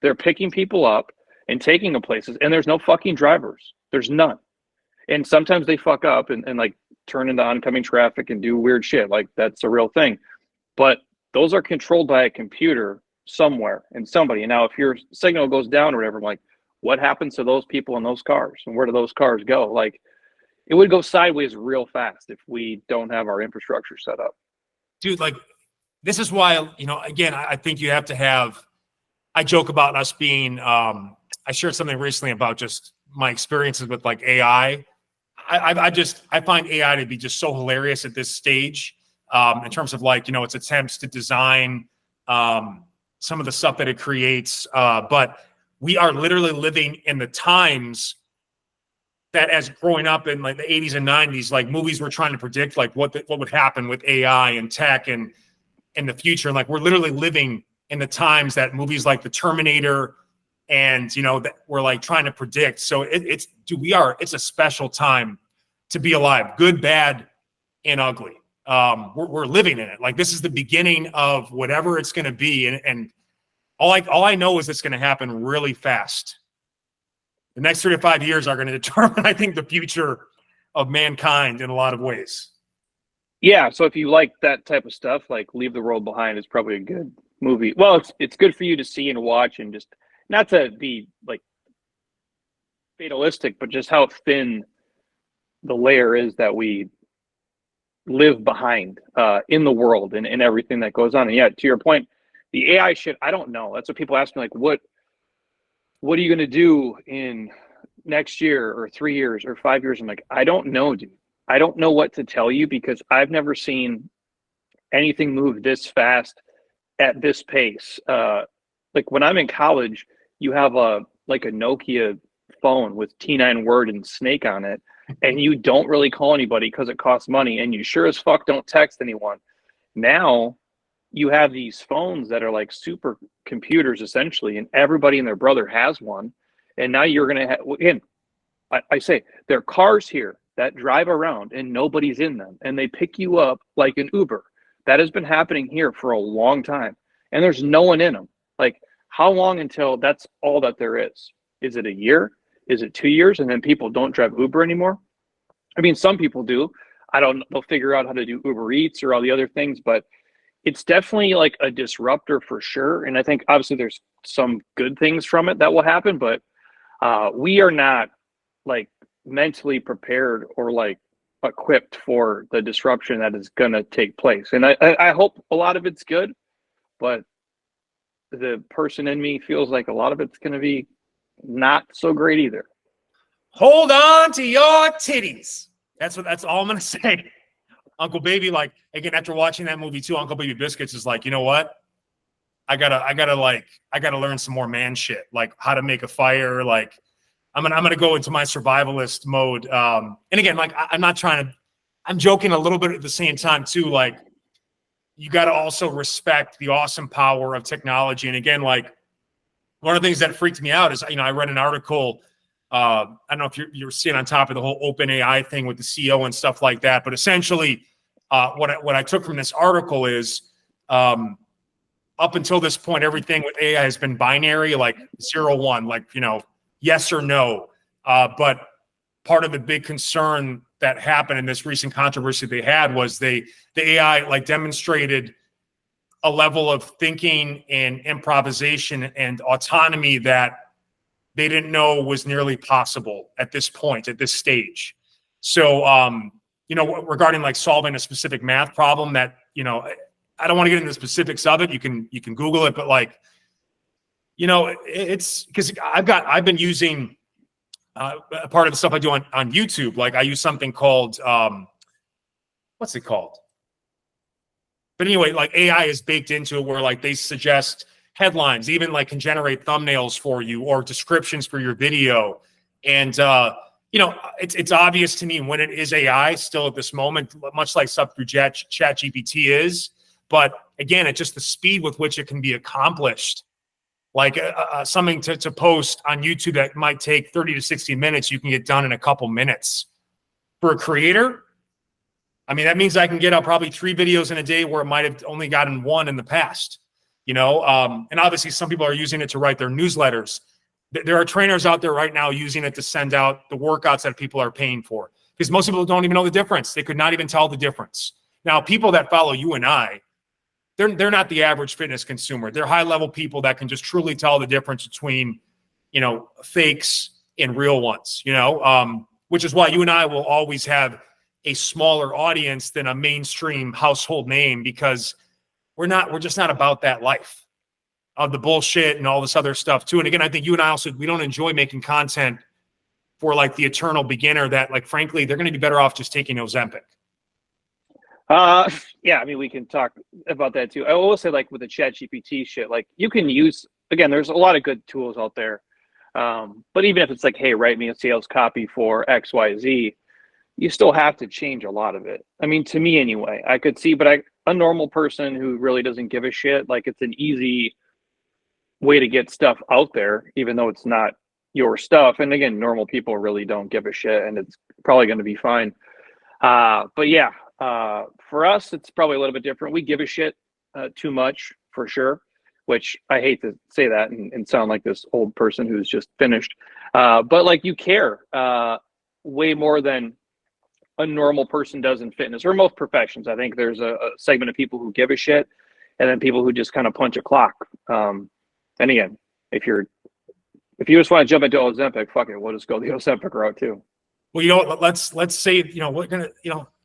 They're picking people up and taking them places, and there's no fucking drivers. There's none. And sometimes they fuck up and like turn into oncoming traffic and do weird shit. Like that's a real thing. But those are controlled by a computer somewhere and somebody. And now if your signal goes down or whatever, I'm like, what happens to those people in those cars? And where do those cars go? Like it would go sideways real fast if we don't have our infrastructure set up. Dude, like this is why, again, I think you have to have, I joke about us being, I shared something recently about just my experiences with like AI. I find AI to be just so hilarious at this stage, in terms of like, its attempts to design some of the stuff that it creates. But we are literally living in the times that as growing up in like the 80s and 90s, like movies were trying to predict like what would happen with AI and tech and in the future. And like we're literally living in the times that movies like The Terminator and that we're like trying to predict. So it's a special time to be alive, good, bad, and ugly. We're living in it. Like this is the beginning of whatever it's going to be, and all I know is it's going to happen really fast. The next 3 to 5 years are going to determine, I think, the future of mankind in a lot of ways. Yeah, so if you like that type of stuff, like Leave the World Behind is probably a good movie. Well, it's good for you to see and watch, and just not to be like fatalistic, but just how thin the layer is that we live behind in the world and everything that goes on. And yeah, to your point, the AI shit, I don't know. That's what people ask me, like, what are you going to do in next year or 3 years or 5 years? I'm like, I don't know, dude. I don't know what to tell you because I've never seen anything move this fast at this pace. Like when I'm in college, you have a Nokia phone with T9 Word and Snake on it, and you don't really call anybody because it costs money, and you sure as fuck don't text anyone. Now you have these phones that are like super computers essentially, and everybody and their brother has one. And now you're going to have, again, I say there are cars here that drive around and nobody's in them, and they pick you up like an Uber. That has been happening here for a long time, and there's no one in them. Like, how long until that's all that there is? Is it a year? Is it 2 years? And then people don't drive Uber anymore? I mean, some people do. I don't know. They'll figure out how to do Uber Eats or all the other things, but it's definitely like a disruptor for sure. And I think obviously there's some good things from it that will happen, but we are not like mentally prepared or like equipped for the disruption that is going to take place. And I hope a lot of it's good, but the person in me feels like a lot of it's going to be not so great either. Hold on to your titties. That's all I'm going to say. Uncle Baby, like, again, after watching that movie too, Uncle Baby Biscuits is like, you know what? I gotta learn some more man shit, like how to make a fire. Like I'm gonna go into my survivalist mode. And again, like I'm joking a little bit at the same time too. Like you got to also respect the awesome power of technology. And again, like one of the things that freaked me out is, I read an article. I don't know if you're seeing on top of the whole open AI thing with the CEO and stuff like that, but essentially what I took from this article is up until this point, everything with AI has been binary, like 0-1, like, yes or no. But part of the big concern that happened in this recent controversy they had was the AI like demonstrated a level of thinking and improvisation and autonomy that they didn't know was nearly possible at this point, at this stage. So, regarding like solving a specific math problem that, I don't want to get into the specifics of it. You can Google it, but like, it's because I've been using part of the stuff I do on YouTube. Like I use something called, what's it called? But anyway, like AI is baked into it where like they suggest headlines, even like can generate thumbnails for you or descriptions for your video. And, it's obvious to me when it is AI still at this moment, much like stuff through ChatGPT is. But again, it's just the speed with which it can be accomplished. Like something to post on YouTube that might take 30 to 60 minutes, you can get done in a couple minutes. For a creator, I mean, that means I can get out probably 3 videos in a day where it might have only gotten 1 in the past, and obviously some people are using it to write their newsletters. There are trainers out there right now using it to send out the workouts that people are paying for because most people don't even know the difference. They could not even tell the difference. Now, people that follow you and I, they're not the average fitness consumer. They're high-level people that can just truly tell the difference between, fakes and real ones, which is why you and I will always have a smaller audience than a mainstream household name because we're just not about that life of the bullshit and all this other stuff too. And again, I think you and I also, we don't enjoy making content for like the eternal beginner that like, frankly, they're going to be better off just taking Ozempic. Yeah, I mean, we can talk about that too. I will say like with the ChatGPT shit, like you can use, again, there's a lot of good tools out there. But even if it's like, hey, write me a sales copy for XYZ, you still have to change a lot of it. I mean, to me anyway, I could see, but a normal person who really doesn't give a shit, like it's an easy way to get stuff out there, even though it's not your stuff. And again, normal people really don't give a shit and it's probably going to be fine. But yeah, for us, it's probably a little bit different. We give a shit too much for sure, which I hate to say that and sound like this old person who's just finished. But like you care way more than a normal person does in fitness or most professions. I think there's a segment of people who give a shit, and then people who just kind of punch a clock. And again, if you just want to jump into Ozempic, fuck it, we'll just go the Ozempic route too. Well, let's say, we're gonna,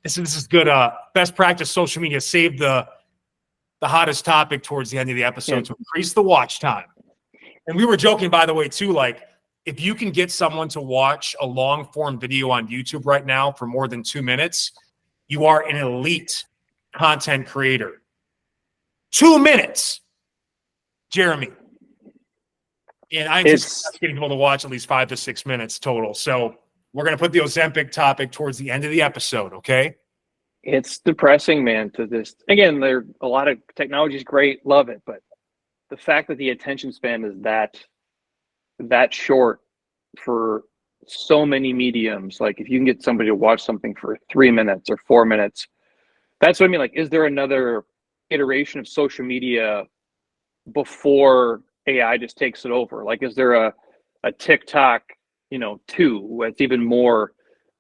this is good. Best practice social media. Save the hottest topic towards the end of the episode to increase the watch time. And we were joking, by the way, too, like, if you can get someone to watch a long form video on YouTube right now for more than 2 minutes, you are an elite content creator. 2 minutes, Jeremy. And I anticipate getting people to watch at least 5 to 6 minutes total. So we're going to put the Ozempic topic towards the end of the episode. Okay. It's depressing, man, to this. Again, there a lot of technology is great. Love it. But the fact that the attention span is that short for so many mediums, like if you can get somebody to watch something for 3 minutes or 4 minutes, that's what I mean. Like, is there another iteration of social media before AI just takes it over? Like, is there a TikTok, 2 that's even more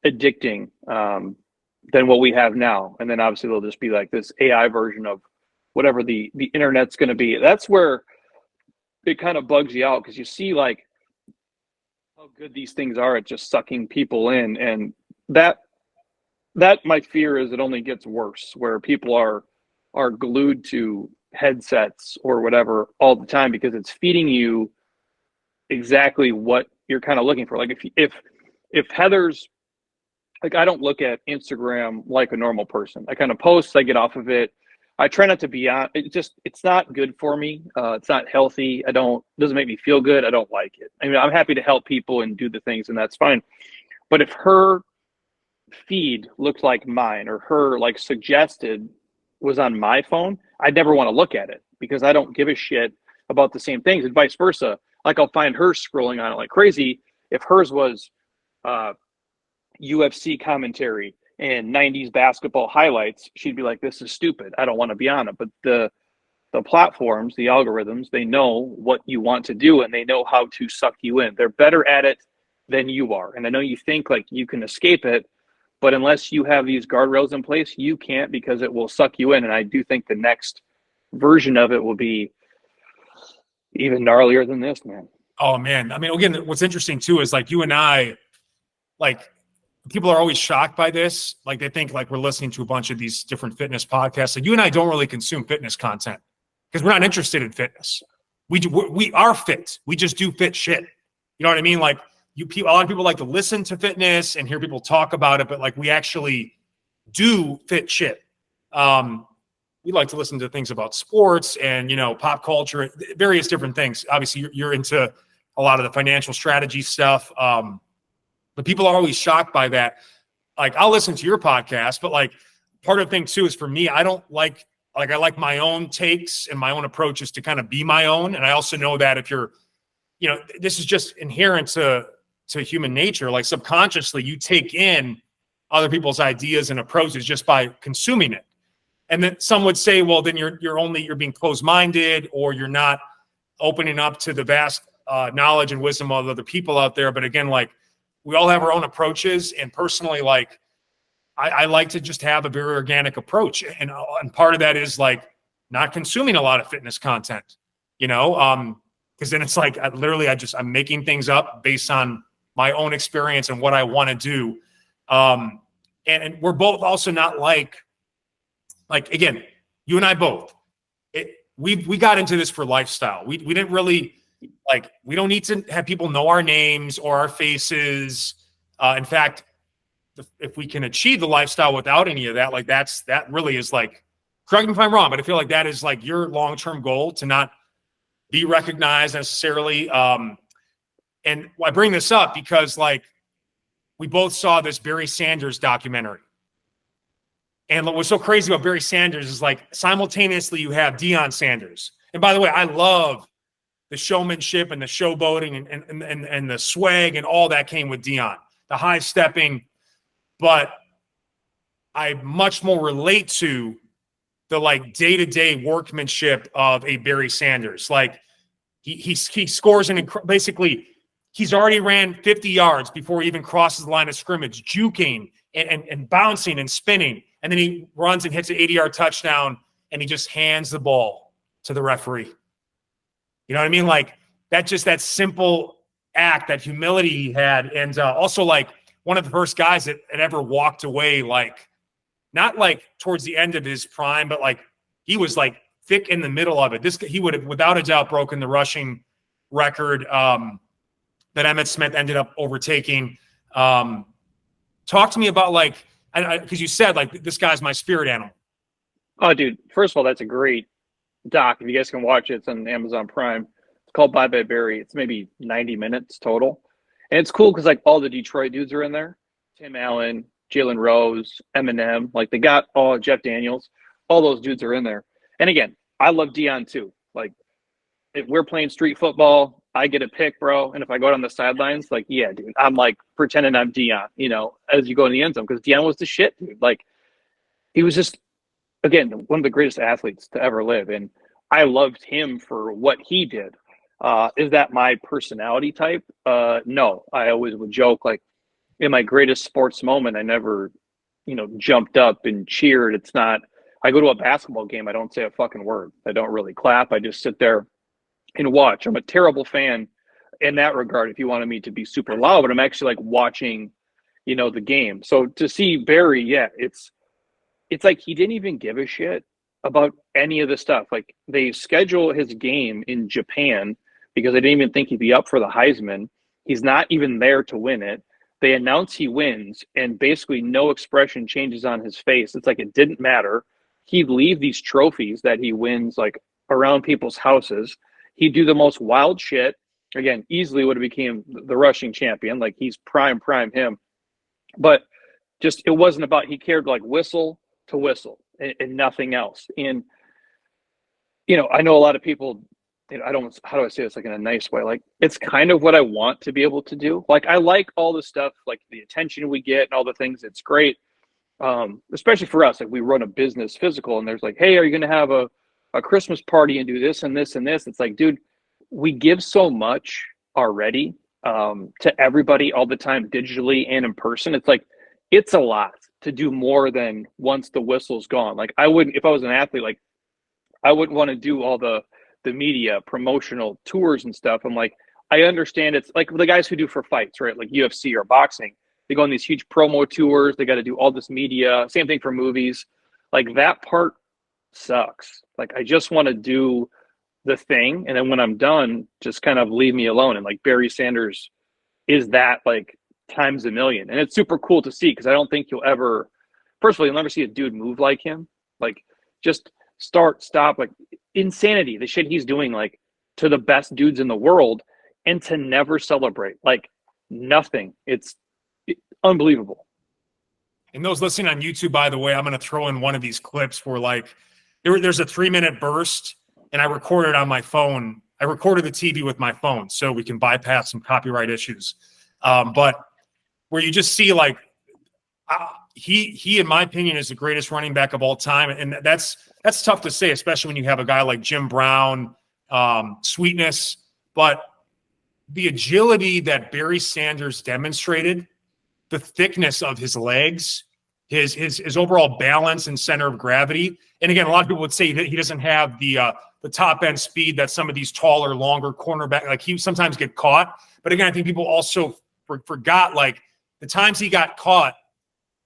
addicting than what we have now? And then obviously they'll just be like this AI version of whatever the internet's going to be. That's where it kind of bugs you out, because you see like how good these things are at just sucking people in, and that my fear is it only gets worse, where people are glued to headsets or whatever all the time because it's feeding you exactly what you're kind of looking for. Like if Heather's, like, I don't look at Instagram like a normal person. I kind of post, I get off of it. I try not to be on it. It's not good for me. It's not healthy. It doesn't make me feel good. I don't like it. I mean, I'm happy to help people and do the things, and that's fine. But if her feed looked like mine, or her like suggested was on my phone, I'd never want to look at it because I don't give a shit about the same things, and vice versa. Like, I'll find her scrolling on it like crazy. If hers was UFC commentary and 90s basketball highlights, she'd be like, this is stupid. I don't want to be on it. But the platforms, the algorithms, they know what you want to do, and they know how to suck you in. They're better at it than you are. And I know you think like you can escape it, but unless you have these guardrails in place, you can't, because it will suck you in. And I do think the next version of it will be even gnarlier than this, man. Oh, man. I mean, again, what's interesting too is like you and I, like, people are always shocked by this. Like, they think like we're listening to a bunch of these different fitness podcasts. Like, you and I don't really consume fitness content because we're not interested in fitness. We are fit. We just do fit shit. You know what I mean? Like, a lot of people like to listen to fitness and hear people talk about it, but like, we actually do fit shit. We like to listen to things about sports and, pop culture, various different things. Obviously you're into a lot of the financial strategy stuff. But people are always shocked by that. Like, I'll listen to your podcast, but like, part of the thing too is for me, I don't like I like my own takes and my own approaches to kind of be my own. And I also know that if you're, this is just inherent to human nature. Like, subconsciously you take in other people's ideas and approaches just by consuming it. And then some would say, well, then you're being closed-minded, or you're not opening up to the vast knowledge and wisdom of other people out there. But again, like, we all have our own approaches. And personally, like, I like to just have a very organic approach. And part of that is like not consuming a lot of fitness content, because then it's like, I'm making things up based on my own experience and what I want to do. And we're both also not like, again, you and I both, we got into this for lifestyle. We didn't really, like, we don't need to have people know our names or our faces. In fact, if we can achieve the lifestyle without any of that, like, that really is like, correct me if I'm wrong, but I feel like that is like your long-term goal, to not be recognized necessarily. And I bring this up because, like, we both saw this Barry Sanders documentary. And what was so crazy about Barry Sanders is, like, simultaneously you have Deion Sanders. And by the way, I love the showmanship and the showboating and the swag and all that came with Deion, the high stepping. But I much more relate to the, like, day-to-day workmanship of a Barry Sanders. Like, he scores basically he's already ran 50 yards before he even crosses the line of scrimmage, juking and bouncing and spinning. And then he runs and hits an 80-yard touchdown, and he just hands the ball to the referee. You know what I mean? Like, that simple act, that humility he had. And also, like, one of the first guys that ever walked away, like, not like towards the end of his prime, but like he was like thick in the middle of it. He would have without a doubt broken the rushing record that Emmitt Smith ended up overtaking. Talk to me about, like, because you said, like, this guy's my spirit animal. Oh, dude, first of all, that's a great doc. If you guys can watch it, it's on Amazon Prime. It's called Bye Bye Barry. It's maybe 90 minutes total. And it's cool because, like, all the Detroit dudes are in there. Tim Allen, Jalen Rose, Eminem. Like, they got all Jeff Daniels. All those dudes are in there. And again, I love Deion too. Like, if we're playing street football, I get a pick, bro. And if I go down the sidelines, like, yeah, dude, I'm like pretending I'm Deion, you know, as you go in the end zone, because Deion was the shit, dude. Like, he was just, again, one of the greatest athletes to ever live. And I loved him for what he did. Is that my personality type? No. I always would joke, like, in my greatest sports moment, I never, you know, jumped up and cheered. It's not, I go to a basketball game, I don't say a fucking word. I don't really clap. I just sit there and watch. I'm a terrible fan in that regard if you wanted me to be super loud, but I'm actually like watching, you know, the game. So to see Barry, yeah, it's like he didn't even give a shit about any of the stuff. Like, they schedule his game in Japan because they didn't even think he'd be up for the Heisman. He's not even there to win it. They announce he wins, and basically no expression changes on his face. It's like it didn't matter. He'd leave these trophies that he wins, like, around people's houses. He'd do the most wild shit. Again, easily would have became the rushing champion. Like, he's prime him. But just, it wasn't about, he cared like whistle to whistle and nothing else. And, you know, I know a lot of people, you know, how do I say this, like, in a nice way? Like, it's kind of what I want to be able to do. Like, I like all the stuff, like the attention we get and all the things. It's great. Especially for us, like, we run a business physical, and there's like, hey, are you going to have a Christmas party and do this and this and this? It's like, dude, we give so much already to everybody all the time, digitally and in person. It's like, it's a lot to do more than once the whistle's gone. Like, I wouldn't, if I was an athlete, like, I wouldn't want to do all the media promotional tours and stuff. I'm like, I understand it's like the guys who do for fights, right? Like UFC or boxing, they go on these huge promo tours. They got to do all this media. Same thing for movies. Like, that part sucks. Like, I just want to do the thing, and then when I'm done, just kind of leave me alone. And like, Barry Sanders is that, like, times a million. And it's super cool to see, because I don't think you'll ever, first of all, you'll never see a dude move like him. Like, just stop, like, insanity, the shit he's doing, like, to the best dudes in the world, and to never celebrate, like, nothing. It's unbelievable. And those listening on YouTube, by the way, I'm going to throw in one of these clips where, like, there's a 3-minute burst, and I recorded it on my phone. I recorded the TV with my phone so we can bypass some copyright issues. But where you just see, like, he, in my opinion, is the greatest running back of all time. And that's tough to say, especially when you have a guy like Jim Brown, Sweetness. But the agility that Barry Sanders demonstrated, the thickness of his legs, his overall balance and center of gravity. And again, a lot of people would say that he doesn't have the top end speed that some of these taller, longer cornerback, like, he sometimes get caught. But again, I think people also forgot, like, the times he got caught,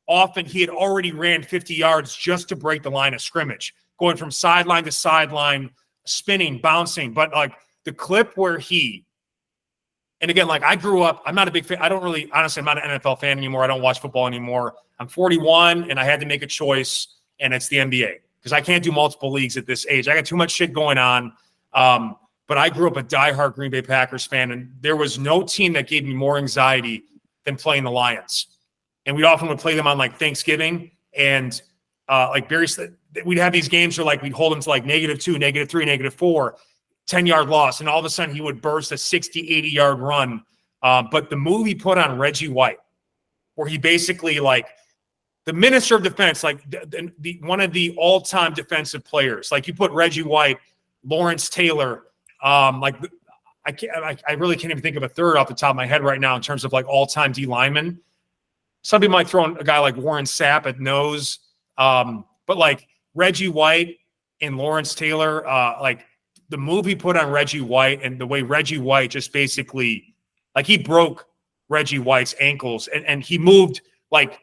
often he had already ran 50 yards just to break the line of scrimmage, going from sideline to sideline, spinning, bouncing. But like, the clip where and again, like, I grew up, I'm not a big fan. I don't really, honestly, I'm not an NFL fan anymore. I don't watch football anymore. I'm 41 and I had to make a choice, and it's the NBA, because I can't do multiple leagues at this age. I got too much shit going on. But I grew up a diehard Green Bay Packers fan, and there was no team that gave me more anxiety than playing the Lions. And we often would play them on, like, Thanksgiving. And like Barry said, we'd have these games where, like, we'd hold them to like -2, -3, -4, 10-yard loss. And all of a sudden he would burst a 60, 80-yard run. But the move he put on Reggie White, where he basically, like, the minister of defense, like one of the all-time defensive players, like, you put Reggie White, Lawrence Taylor, like, I really can't even think of a third off the top of my head right now in terms of like all-time D linemen. Some people might throw in a guy like Warren Sapp at nose. But like Reggie White and Lawrence Taylor, like the move he put on Reggie White and the way Reggie White just basically, like he broke Reggie White's ankles and he moved like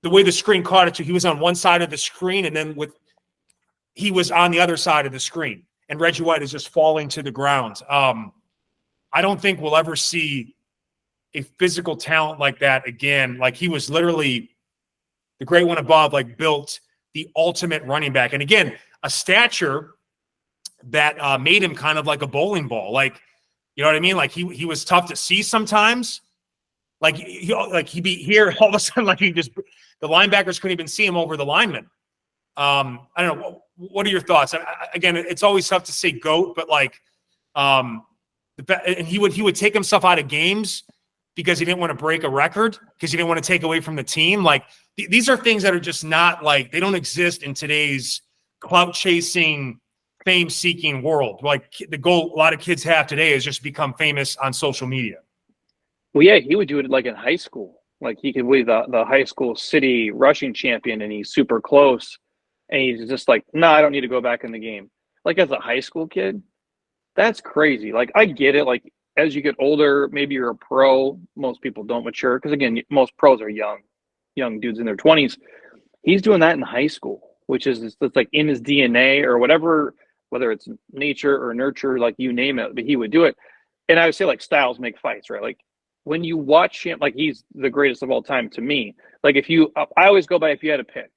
the way the screen caught it to, he was on one side of the screen and then he was on the other side of the screen and Reggie White is just falling to the ground. I don't think we'll ever see a physical talent like that again. Like he was literally the great one above, like built the ultimate running back. And again, a stature that made him kind of like a bowling ball. Like, you know what I mean? Like he was tough to see sometimes. Like he'd be here all of a sudden, like the linebackers couldn't even see him over the linemen. I don't know. What are your thoughts? Again, it's always tough to say GOAT, but like, and he would take himself out of games because he didn't want to break a record, because he didn't want to take away from the team. Like these are things that are just not like, they don't exist in today's clout chasing, fame seeking world. Like the goal a lot of kids have today is just become famous on social media. Well, yeah, he would do it like in high school. Like he could be the high school city rushing champion and he's super close. And he's just like, no, I don't need to go back in the game. Like as a high school kid, that's crazy. Like I get it. Like as you get older, maybe you're a pro. Most people don't mature because again, most pros are young dudes in their 20s. He's doing that in high school, which is it's like in his DNA or whatever, whether it's nature or nurture, like you name it, but he would do it. And I would say like styles make fights, right? Like when you watch him, like he's the greatest of all time to me. Like I always go by if you had a pick,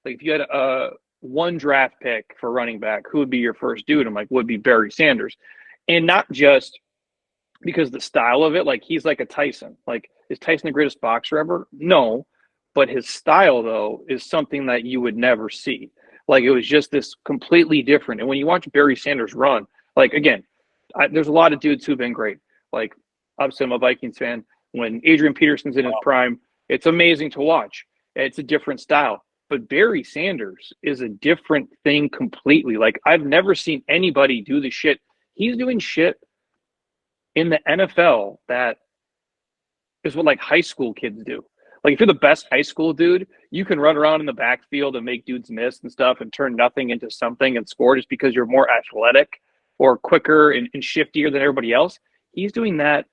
like if you had a one draft pick for running back, who would be your first dude? I'm like, would be Barry Sanders. And not just because the style of it, like he's like a Tyson. Like is Tyson the greatest boxer ever? No, but his style though is something that you would never see. Like it was just this completely different. And when you watch Barry Sanders run, like again, there's a lot of dudes who've been great. Like obviously I'm a Vikings fan. When Adrian Peterson's in his prime, it's amazing to watch. It's a different style. But Barry Sanders is a different thing completely. Like I've never seen anybody do the shit. He's doing shit in the NFL that is what like high school kids do. Like if you're the best high school dude, you can run around in the backfield and make dudes miss and stuff and turn nothing into something and score just because you're more athletic or quicker and shiftier than everybody else. He's doing that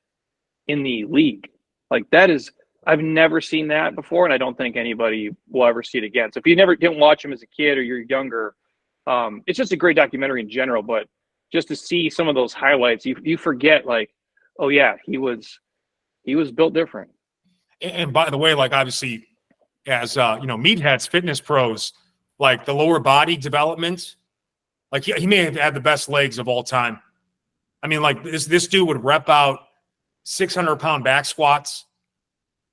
in the league. Like that is, I've never seen that before, and I don't think anybody will ever see it again. So if you didn't watch him as a kid or you're younger, it's just a great documentary in general, but just to see some of those highlights, you forget like, oh yeah, he was built different. And by the way, like obviously as meatheads, fitness pros, like the lower body development, like he may have had the best legs of all time. I mean, like this dude would rep out 600-pound back squats.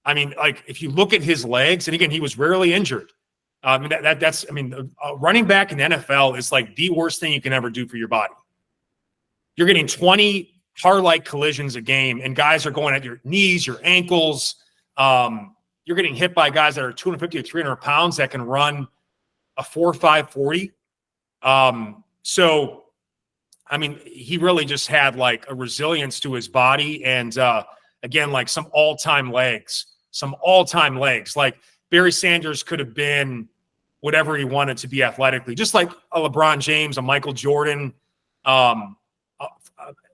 I mean, like if you look at his legs, and again, he was rarely injured. That's running back in the NFL is like the worst thing you can ever do for your body. You're getting 20 car-like collisions a game, and guys are going at your knees, your ankles. You're getting hit by guys that are 250 or 300 pounds that can run a 4.5 40. So, I mean, he really just had like a resilience to his body, and again, like some all-time legs. Like Barry Sanders could have been whatever he wanted to be athletically, just like a LeBron James, a Michael Jordan,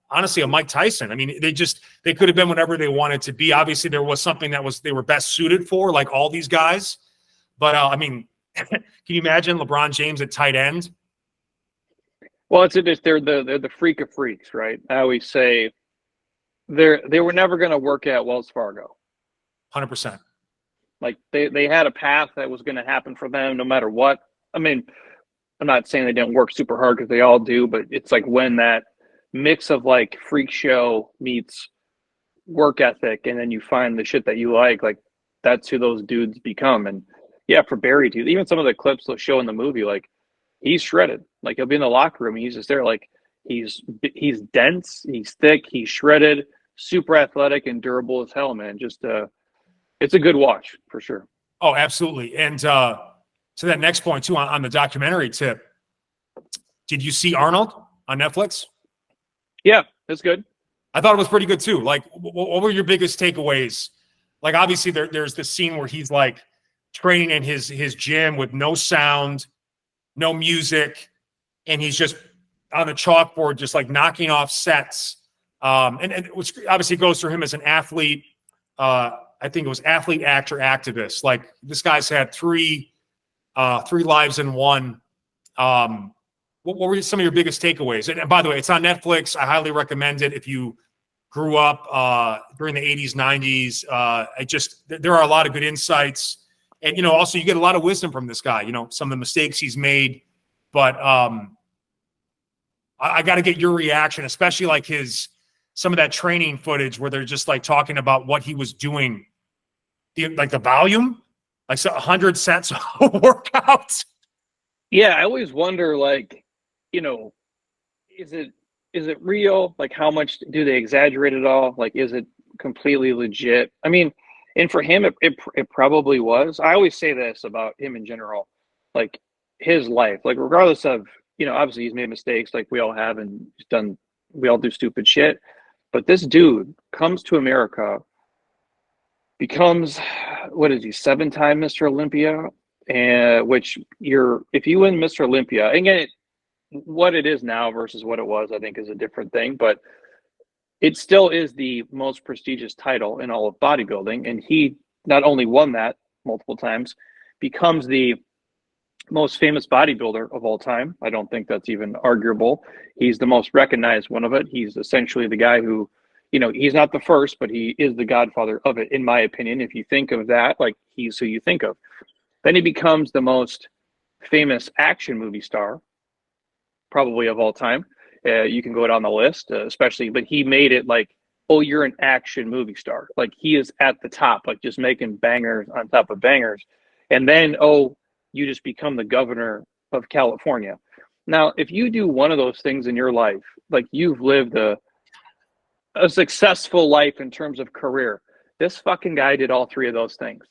honestly, a Mike Tyson. I mean, they could have been whatever they wanted to be. Obviously, there was something they were best suited for, like all these guys. But I mean, can you imagine LeBron James at tight end? Well, they're the freak of freaks, right? I always say they were never going to work at Wells Fargo. 100%. Like they had a path that was going to happen for them no matter what. I mean, I'm not saying they didn't work super hard because they all do, but it's like when that mix of like freak show meets work ethic, and then you find the shit that you like that's who those dudes become. And yeah, for Barry too, even some of the clips they'll show in the movie, like he's shredded. Like he'll be in the locker room, he's just there, like he's dense, he's thick, he's shredded, super athletic and durable as hell, man. Just it's a good watch for sure. Oh, absolutely. And to that next point too, on the documentary tip, did you see Arnold on Netflix? Yeah, that's good. I thought it was pretty good too. Like, what were your biggest takeaways? Like, obviously there's this scene where he's like training in his gym with no sound, no music, and he's just on the chalkboard, just like knocking off sets. And which obviously goes through him as an athlete. I think it was athlete, actor, activist. Like, this guy's had three lives in one. What were some of your biggest takeaways? And by the way, it's on Netflix. I highly recommend it if you grew up during the 80s, 90s. There are a lot of good insights. And, also you get a lot of wisdom from this guy, some of the mistakes he's made. But I got to get your reaction, especially like some of that training footage where they're just like talking about what he was doing, like the volume, like 100 sets of workouts. Yeah, I always wonder, like, is it real? Like, how much do they exaggerate it all? Like, is it completely legit? I mean, and for him, it probably was. I always say this about him in general, like his life, like regardless of, obviously he's made mistakes like we all have, and we all do stupid shit. But this dude comes to America, becomes, what is he, 7-time Mr. Olympia? Which if you win Mr. Olympia, again, what it is now versus what it was, I think is a different thing, but it still is the most prestigious title in all of bodybuilding. And he not only won that multiple times, becomes the most famous bodybuilder of all time. I don't think that's even arguable. He's the most recognized one of it. He's essentially the guy who, he's not the first, but he is the godfather of it, in my opinion. If you think of that, like, he's who you think of. Then he becomes the most famous action movie star, probably of all time. You can go down the list, especially, but he made it like, oh, you're an action movie star. Like, he is at the top, like just making bangers on top of bangers. And then, oh, you just become the governor of California. Now, if you do one of those things in your life, like, you've lived a successful life in terms of career. This fucking guy did all three of those things.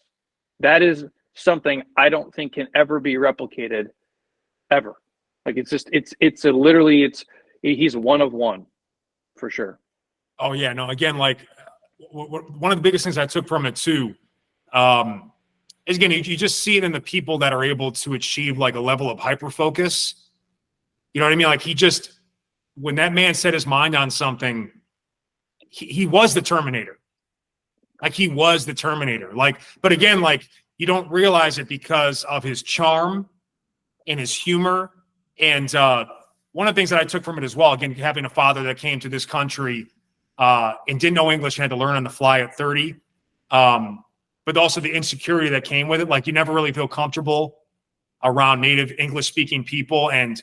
That is something I don't think can ever be replicated, ever. Like, he's one of one, for sure. Oh yeah, no. Again, like, one of the biggest things I took from it too, is, again, you just see it in the people that are able to achieve like a level of hyper focus. You know what I mean? Like, when that man set his mind on something, he was the Terminator. Like, he was the Terminator. Like, but again, like, you don't realize it because of his charm and his humor. And one of the things that I took from it as well, again, having a father that came to this country and didn't know English and had to learn on the fly at 30, but also the insecurity that came with it. Like, you never really feel comfortable around native English-speaking people. And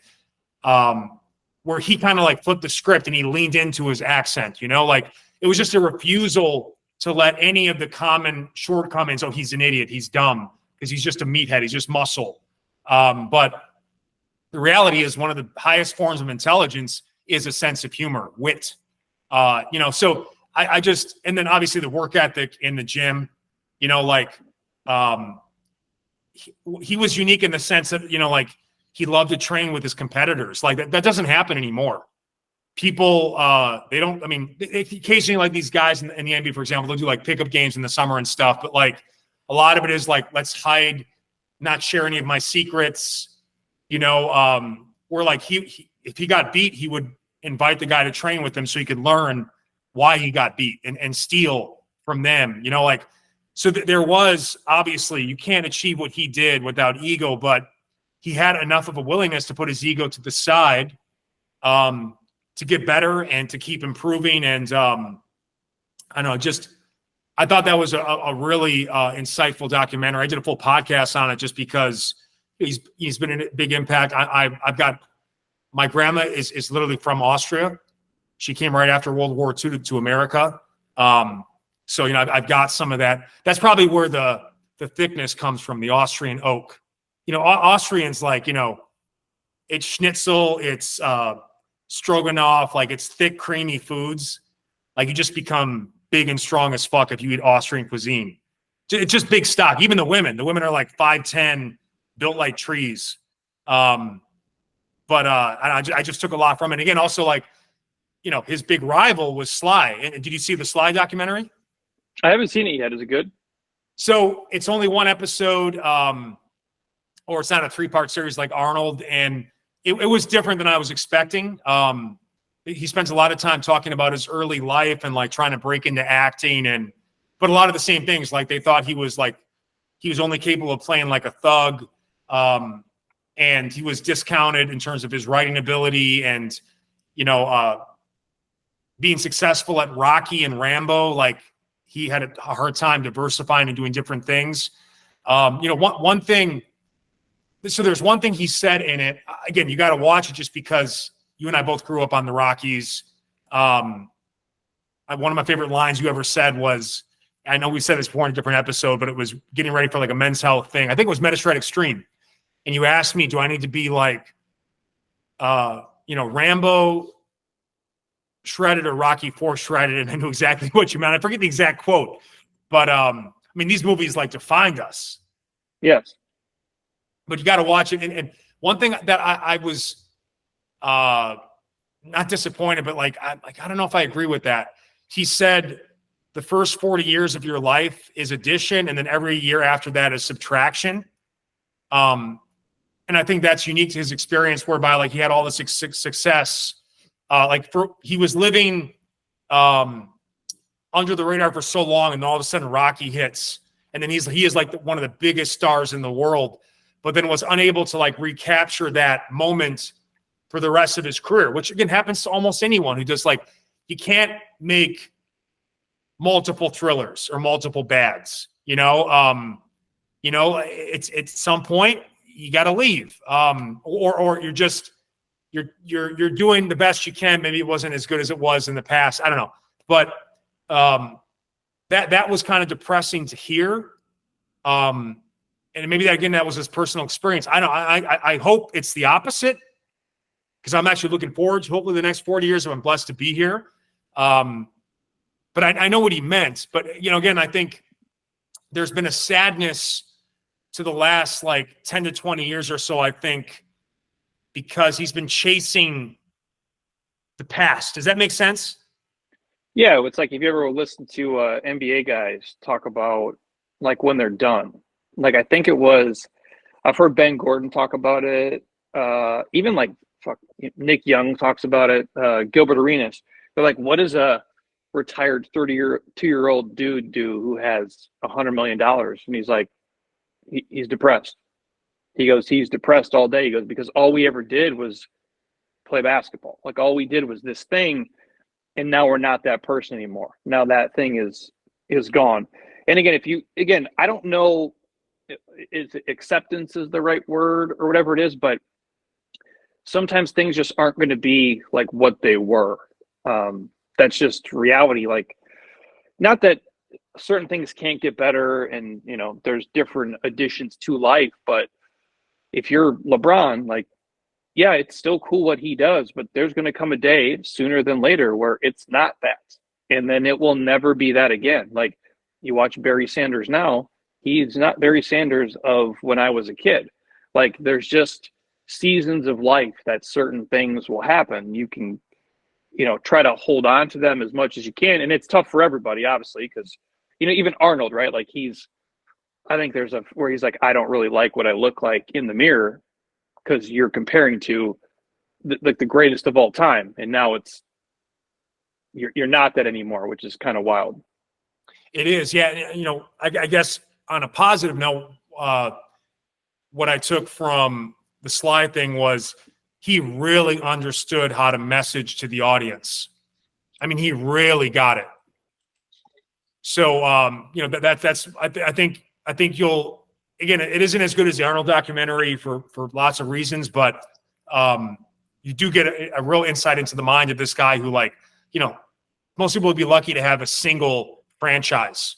where he kind of like flipped the script and he leaned into his accent, like, it was just a refusal to let any of the common shortcomings, oh, he's an idiot, he's dumb, because he's just a meathead, he's just muscle. But the reality is, one of the highest forms of intelligence is a sense of humor, wit. So I just, and then obviously the work ethic in the gym, like, he was unique in the sense that, like, he loved to train with his competitors. Like, that doesn't happen anymore. People, they don't, I mean, occasionally, like, these guys in the NBA, for example, they'll do like pickup games in the summer and stuff, but like, a lot of it is like, let's hide, not share any of my secrets, where like if he got beat, he would invite the guy to train with him so he could learn why he got beat and steal from them, like, so there was, obviously, you can't achieve what he did without ego, but he had enough of a willingness to put his ego to the side, to get better and to keep improving. And I thought that was a really insightful documentary. I did a full podcast on it just because he's been a big impact. I've got, my grandma is literally from Austria. She came right after World War II to America. So, I've got some of that. That's probably where the thickness comes from, the Austrian oak. Austrians, like, it's schnitzel, it's stroganoff, like, it's thick, creamy foods. Like, you just become big and strong as fuck if you eat Austrian cuisine. It's just big stock. Even the women are like 5'10", built like trees. But I just took a lot from it. Again, also, like, his big rival was Sly. And did you see the Sly documentary? I haven't seen it yet. Is it good? So it's only one episode, or it's not a 3-part series like Arnold. And it was different than I was expecting. He spends a lot of time talking about his early life and like trying to break into acting, but a lot of the same things, like they thought he was only capable of playing like a thug. And he was discounted in terms of his writing ability and, being successful at Rocky and Rambo. Like he had a hard time diversifying and doing different things. One thing, so there's one thing he said in it, again, you got to watch it just because you and I both grew up on the Rockies. One of my favorite lines you ever said was, I know we said this before in a different episode, but it was getting ready for like a Men's Health thing. I think it was Meta-Shred Extreme. And you asked me, do I need to be like, Rambo shredded or Rocky 4 shredded? And I knew exactly what you meant. I forget the exact quote, but these movies like defined us. Yes. But you got to watch it. And one thing that I was not disappointed, but I don't know if I agree with that. He said the first 40 years of your life is addition, and then every year after that is subtraction. And I think that's unique to his experience, whereby he had all this success. He was living under the radar for so long, and all of a sudden Rocky hits, and then he is like one of the biggest stars in the world, but then was unable to recapture that moment for the rest of his career, which again happens to almost anyone who does. You can't make multiple thrillers or multiple bads. It's at some point you got to leave, or you're doing the best you can. Maybe it wasn't as good as it was in the past. I don't know, but that was kind of depressing to hear. And maybe that was his personal experience. I don't know. I hope it's the opposite, because I'm actually looking forward to hopefully the next 40 years if I'm blessed to be here. But I know what he meant. But, again, I think there's been a sadness to the last 10 to 20 years or so, I think, because he's been chasing the past. Does that make sense? Yeah, it's like if you ever listen to NBA guys talk about when they're done. I think I've heard Ben Gordon talk about it. Even Nick Young talks about it. Gilbert Arenas. They're like, what does a retired 32-year-old dude do who has $100 million? And he's like, he's depressed. He goes, he's depressed all day. He goes, because all we ever did was play basketball. All we did was this thing, and now we're not that person anymore. Now that thing is gone. And again, I don't know if acceptance is the right word or whatever it is, but sometimes things just aren't going to be what they were. That's just reality. Not that certain things can't get better and, there's different additions to life, but if you're LeBron, yeah, it's still cool what he does, but there's going to come a day sooner than later where it's not that. And then it will never be that again. You watch Barry Sanders now, he's not Barry Sanders of when I was a kid. There's just seasons of life that certain things will happen. You can, try to hold on to them as much as you can. And it's tough for everybody, obviously, because, even Arnold, right? I think there's where he's like, I don't really like what I look like in the mirror, because you're comparing to the greatest of all time. And now you're not that anymore, which is kind of wild. It is. Yeah. I guess on a positive note, what I took from the Sly thing was he really understood how to message to the audience. He really got it. So, that's, I think you'll, again, it isn't as good as the Arnold documentary for lots of reasons, but you do get a real insight into the mind of this guy who, most people would be lucky to have a single franchise,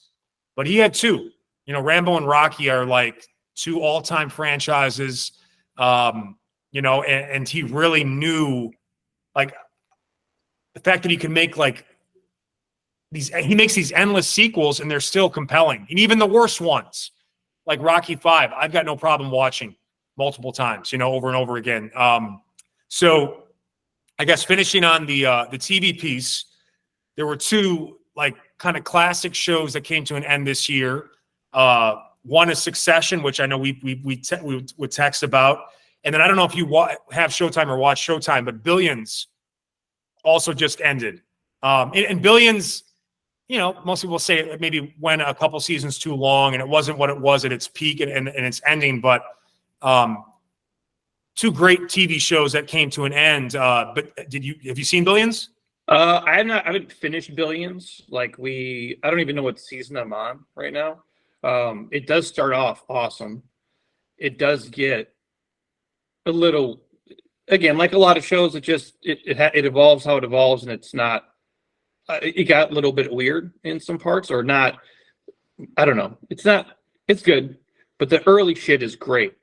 but he had two. Rambo and Rocky are two all-time franchises, and he really knew, the fact that he can make he makes these endless sequels and they're still compelling. And even the worst ones, like Rocky 5, I've got no problem watching multiple times, over and over again. So I guess finishing on the TV piece, there were two like kind of classic shows that came to an end this year. One is Succession, which I know we would text about, and then I don't know if you have Showtime or watch Showtime, but Billions also just ended. And Billions, you know, most people say it maybe went a couple seasons too long, and it wasn't what it was at its peak and its ending, but two great TV shows that came to an end. But have you seen Billions? I haven't finished Billions. Like I don't even know what season I'm on right now. It does start off awesome. It does get a little, again, like a lot of shows, it evolves how it evolves, and it's not. It got a little bit weird in some parts, or not. I don't know. It's not. It's good, but the early shit is great.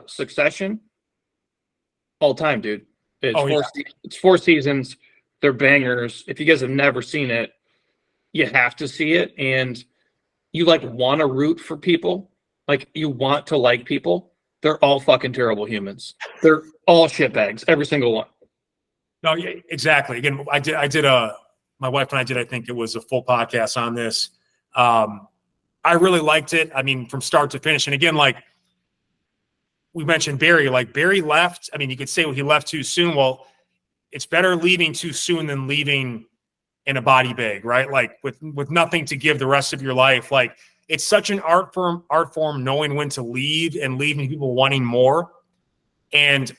Succession, all time, dude. It's 4 seasons. They're bangers. If you guys have never seen it, you have to see it. And you like want to root for people. Like you want to like people. They're all fucking terrible humans. They're all shitbags, every single one. No, yeah, exactly. Again, I did my wife and I did, I think it was a full podcast on this. I really liked it. I mean, from start to finish. And again, like we mentioned Barry, like Barry left. I mean, you could say, well, he left too soon. Well, it's better leaving too soon than leaving in a body bag, right? Like with nothing to give the rest of your life. Like it's such an art form, knowing when to leave and leaving people wanting more. And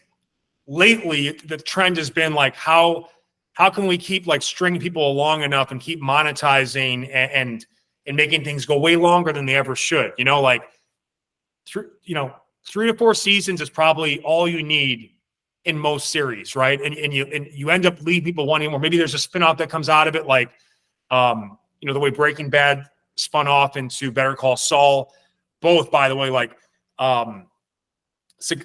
lately the trend has been like, how can we keep like stringing people along enough and keep monetizing and making things go way longer than they ever should, you know, like 3 to 4 seasons is probably all you need in most series, right? And you end up leaving people wanting more. Maybe there's a spinoff that comes out of it, like the way Breaking Bad spun off into Better Call Saul. Both, by the way, like top 5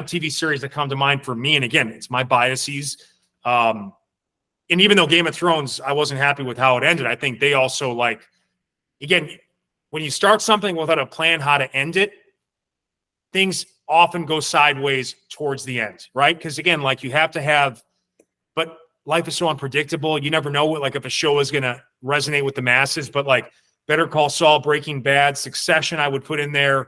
TV series that come to mind for me. And again, it's my biases. And even though Game of Thrones, I wasn't happy with how it ended, I think they also like, again, when you start something without a plan how to end it, things often go sideways towards the end, right? Because again, like you have to have, but life is so unpredictable. You never know what, like if a show is going to resonate with the masses, but like Better Call Saul, Breaking Bad, Succession, I would put in there.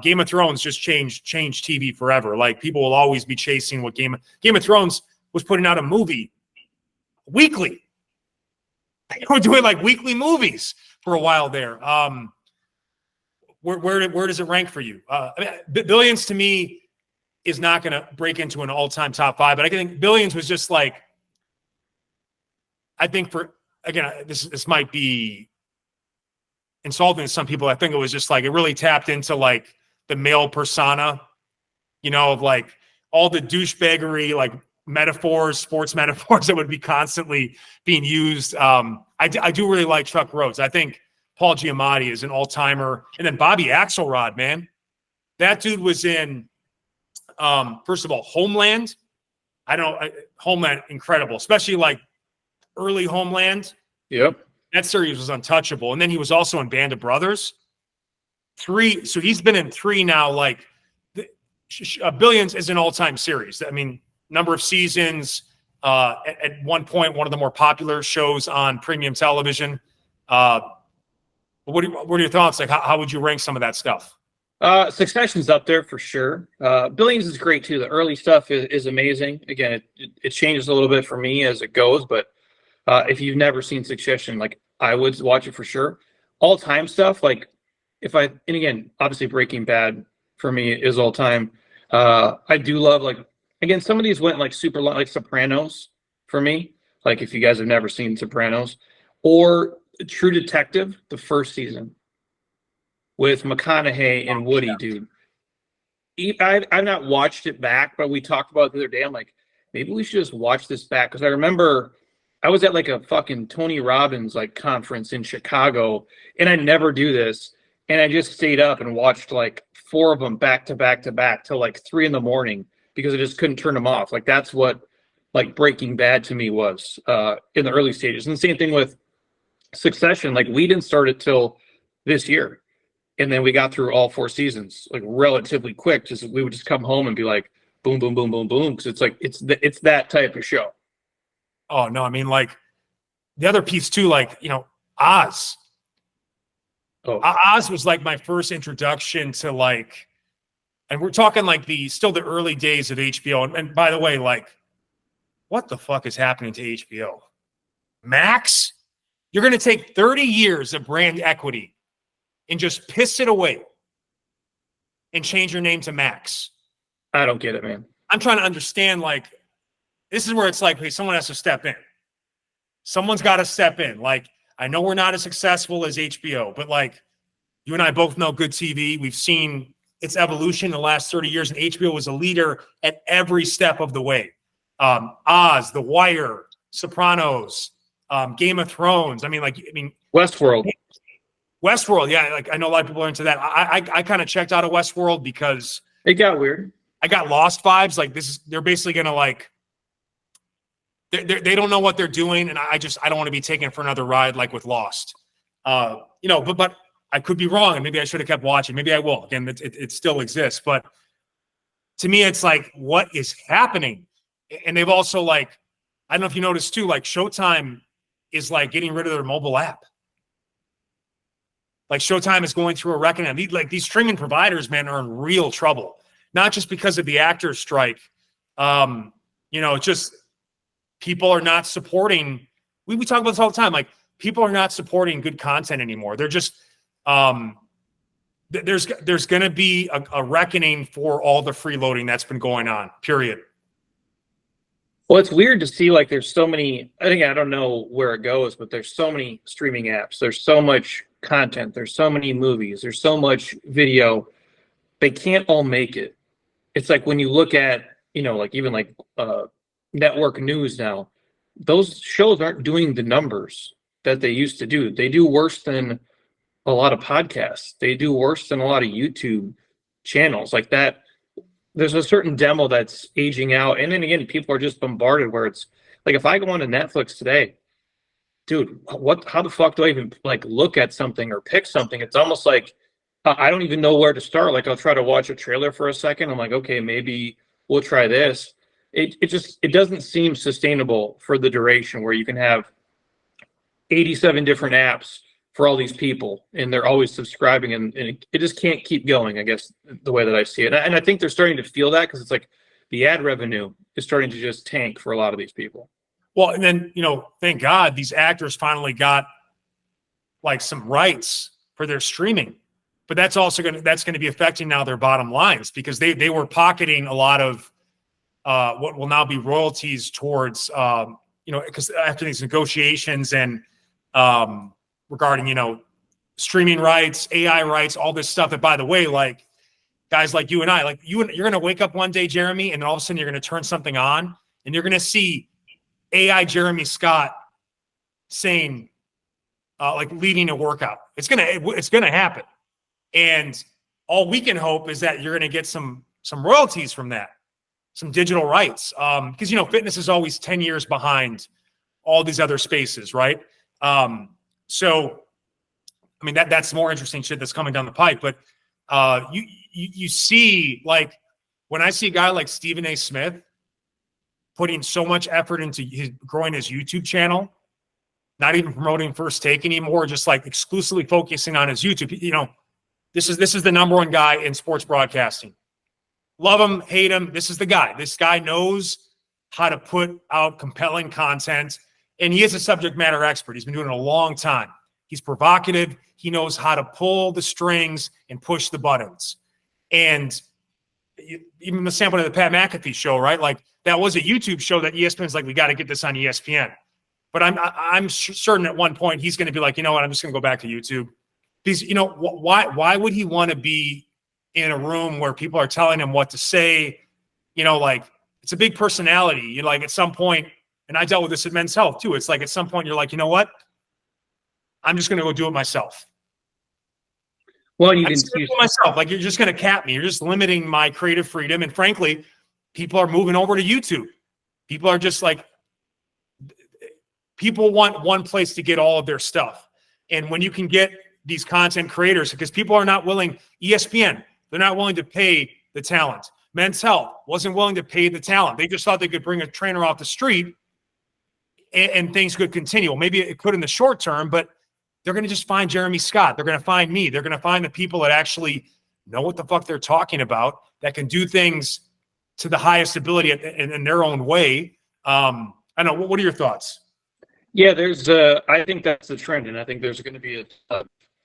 Game of Thrones just changed TV forever. Like people will always be chasing what Game of Thrones was putting out a movie weekly. They were doing like weekly movies for a while there. Where does it rank for you? Billions to me is not going to break into an all-time top 5, but I think Billions was just like, I think this might be insulting to some people. I think it was just like, it really tapped into like the male persona, of like all the douchebaggery, like metaphors, sports metaphors that would be constantly being used. I do really like Chuck Rhoades. I think Paul Giamatti is an all-timer. And then Bobby Axelrod, man. That dude was in, first of all, Homeland. Homeland, incredible, especially like early Homeland. Yep. That series was untouchable. And then he was also in Band of Brothers. 3, so he's been in 3 now. Like, Billions is an all-time series. I mean, number of seasons. At one point, one of the more popular shows on premium television. What are your thoughts? Like, how would you rank some of that stuff? Succession's up there for sure. Billions is great too. The early stuff is amazing. Again, it changes a little bit for me as it goes, but if you've never seen Succession, like I would watch it for sure. All time stuff, like and again, obviously Breaking Bad for me is all time. I do love, like, again, some of these went like super long, like Sopranos for me. Like if you guys have never seen Sopranos, or True Detective, the first season with McConaughey and Woody, dude. I've not watched it back, but we talked about it the other day. I'm like, maybe we should just watch this back, because I remember I was at like a fucking Tony Robbins like conference in Chicago, and I never do this, and I just stayed up and watched like 4 of them back to back to back till like 3 a.m. because I just couldn't turn them off. Like that's what like Breaking Bad to me was in the early stages. And the same thing with Succession. Like we didn't start it till this year, and then we got through all 4 seasons like relatively quick. Just we would just come home and be like, boom, boom, boom, boom, boom. Because it's like it's that type of show. Oh no, I mean, like the other piece too, like, Oz. Oh, Oz was like my first introduction to like, and we're talking like still the early days of HBO. And by the way, like, what the fuck is happening to HBO? Max? You're going to take 30 years of brand equity and just piss it away and change your name to Max. I don't get it, man. I'm trying to understand, like, this is where it's like, hey, someone has to step in. Someone's got to step in. Like, I know we're not as successful as HBO, but like, you and I both know good TV. We've seen its evolution in the last 30 years, and HBO was a leader at every step of the way. Oz, The Wire, Sopranos, Game of Thrones. Westworld. Westworld, yeah. Like, I know a lot of people are into that. I kind of checked out of Westworld because It got weird. I got Lost vibes. Like, they're basically gonna like, they don't know what they're doing, and I don't want to be taken for another ride like with Lost. But I could be wrong, and maybe I should have kept watching. Maybe I will. Again, it still exists, but to me, it's like, what is happening? And they've also, like, I don't know if you noticed too, like Showtime is like getting rid of their mobile app. Like, Showtime is going through a reckoning. These streaming providers, man, are in real trouble. Not just because of the actors' strike. Just people are not supporting. We talk about this all the time. Like, people are not supporting good content anymore. They're just there's going to be a reckoning for all the freeloading that's been going on. Period. Well, it's weird to see, like, there's so many. I don't know where it goes, but there's so many streaming apps. There's so much content. There's so many movies. There's so much video. They can't all make it. It's like when you look at, like even like network news now, those shows aren't doing the numbers that they used to do. They do worse than a lot of podcasts. They do worse than a lot of YouTube channels like that. There's a certain demo that's aging out. And then again, people are just bombarded where it's like, if I go on to Netflix today, dude, how the fuck do I even like look at something or pick something? It's almost like I don't even know where to start. Like, I'll try to watch a trailer for a second. I'm like, okay, maybe we'll try this. It doesn't seem sustainable for the duration where you can have 87 different apps for all these people and they're always subscribing, and it just can't keep going, I guess, the way that I see it. And I think they're starting to feel that because it's like the ad revenue is starting to just tank for a lot of these people. Well, and then, thank God these actors finally got like some rights for their streaming, but that's also going to be affecting now their bottom lines because they were pocketing a lot of what will now be royalties towards, because after these negotiations and regarding, streaming rights, AI rights, all this stuff that, by the way, like guys like you and I, like you're going to wake up one day, Jeremy, and then all of a sudden you're going to turn something on and you're going to see AI Jeremy Scott saying, like leading a workout. It's going to happen. And all we can hope is that you're going to get some royalties from that, some digital rights. Because, fitness is always 10 years behind all these other spaces, right? So, I mean, that's more interesting shit that's coming down the pipe. But you see, like, when I see a guy like Stephen A. Smith putting so much effort into growing his YouTube channel, not even promoting First Take anymore, just like exclusively focusing on his YouTube. This is the number one guy in sports broadcasting. Love him, hate him. This is the guy. This guy knows how to put out compelling content, and he is a subject matter expert. He's been doing it a long time. He's provocative. He knows how to pull the strings and push the buttons. And even the sample of the Pat McAfee show, right? Like, that was a YouTube show that ESPN's like, we got to get this on ESPN. But I'm certain at one point he's going to be like, you know what? I'm just going to go back to YouTube. Because, why would he want to be in a room where people are telling him what to say? Like, it's a big personality. Like, at some point, and I dealt with this at Men's Health too. It's like, at some point you're like, you know what? I'm just going to go do it myself. Well, do it myself. Like, you're just going to cap me. You're just limiting my creative freedom. And frankly, people are moving over to YouTube. People are just like, people want one place to get all of their stuff. And when you can get these content creators, because people are not willing, ESPN, they're not willing to pay the talent. Men's Health wasn't willing to pay the talent. They just thought they could bring a trainer off the street and things could continue. Well, maybe it could in the short term, but they're going to just find Jeremy Scott. They're going to find me. They're going to find the people that actually know what the fuck they're talking about, that can do things to the highest ability in their own way. I don't know. What are your thoughts? Yeah, I think that's the trend. And I think there's going to be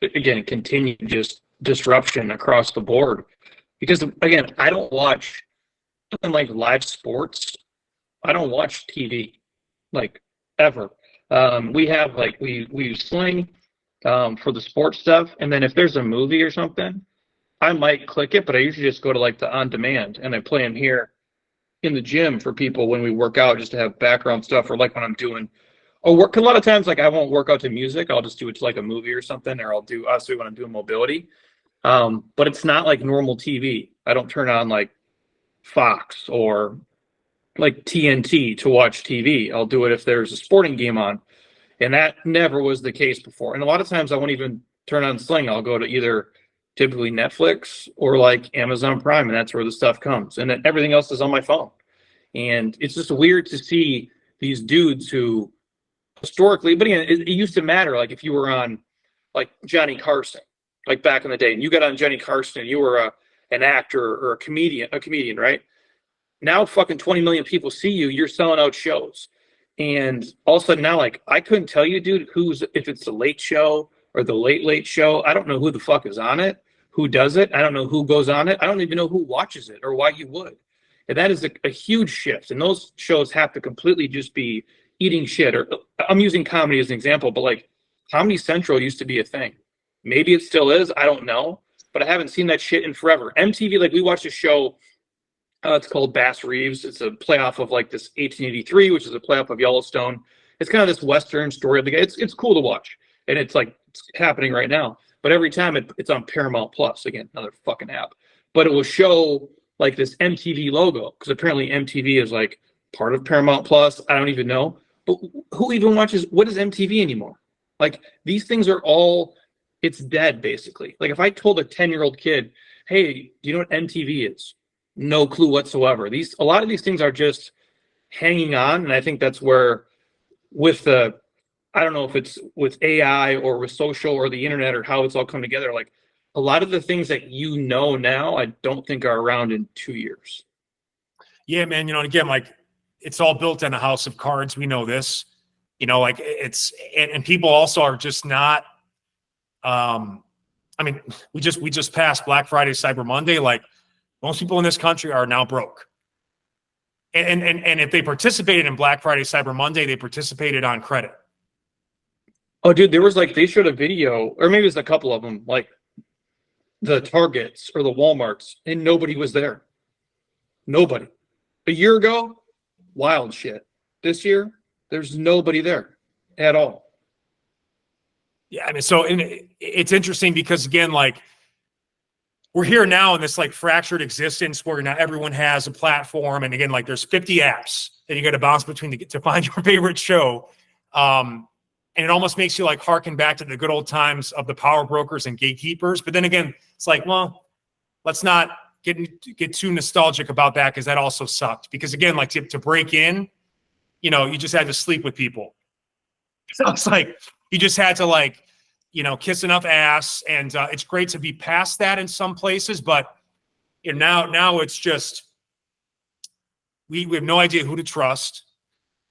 again, continued just disruption across the board. Because again, I don't watch something like live sports. I don't watch TV like ever. We have we use Sling for the sports stuff, and then if there's a movie or something, I might click it, but I usually just go to like the on demand, and I play them here in the gym for people when we work out, just to have background stuff, or like when I'm doing work. A lot of times, like I won't work out to music. I'll just do it to like a movie or something, or I'll do obviously when I'm doing mobility. But it's not like normal TV. I don't turn on like Fox or like TNT to watch TV. I'll do it if there's a sporting game on. And that never was the case before. And a lot of times I won't even turn on Sling. I'll go to either typically Netflix or like Amazon Prime, and that's where the stuff comes. And then everything else is on my phone. And it's just weird to see these dudes who historically, but again, it used to matter. Like if you were on like Johnny Carson, like back in the day, and you got on Johnny Carson, and you were an actor or a comedian, right? Now fucking 20 million people see you, you're selling out shows. And all of a sudden now, like, I couldn't tell you, dude, if it's the Late Show or the Late Show. I don't know who the fuck is on it, who does it. I don't know who goes on it. I don't even know who watches it or why you would. And that is a huge shift. And those shows have to completely just be eating shit. Or I'm using comedy as an example, but like Comedy Central used to be a thing. Maybe it still is. I don't know. But I haven't seen that shit in forever. MTV, like we watched a show, it's called Bass Reeves. It's a playoff of like this 1883, which is a playoff of Yellowstone. It's kind of this Western story of the guy. It's cool to watch. And it's like it's happening right now. But every time it's on Paramount Plus. Again, another fucking app. But it will show like this MTV logo, because apparently MTV is like part of Paramount Plus. I don't even know. But who even watches, what is MTV anymore? Like these things are all, it's dead basically. Like if I told a 10-year-old kid, hey, do you know what MTV is? No clue whatsoever. A lot of these things are just hanging on. And I think that's where with I don't know if it's with AI or with social or the internet or how it's all come together. Like a lot of the things that you know now, I don't think are around in 2 years. Yeah, man. You know, again, like it's all built on a house of cards. We know this, you know, like and people also are just not, I mean, we just passed Black Friday, Cyber Monday. Like most people in this country are now broke. And if they participated in Black Friday, Cyber Monday, they participated on credit. Oh, dude, there was like, they showed a video, or maybe it was a couple of them, like the Targets or the Walmarts, and nobody was there. Nobody. A year ago, wild shit. This year, there's nobody there at all. Yeah, I mean, so it's interesting because, again, like, we're here now in this, like, fractured existence where now everyone has a platform. And, again, like, there's 50 apps that you got to bounce between to find your favorite show. And it almost makes you, like, harken back to the good old times of the power brokers and gatekeepers. But then, again, it's like, well, let's not get too nostalgic about that because that also sucked. Because, again, like, to break in, you know, you just had to sleep with people. So it's like you just had to, like, you know, kiss enough ass. And it's great to be past that in some places. But you know, now it's just we have no idea who to trust.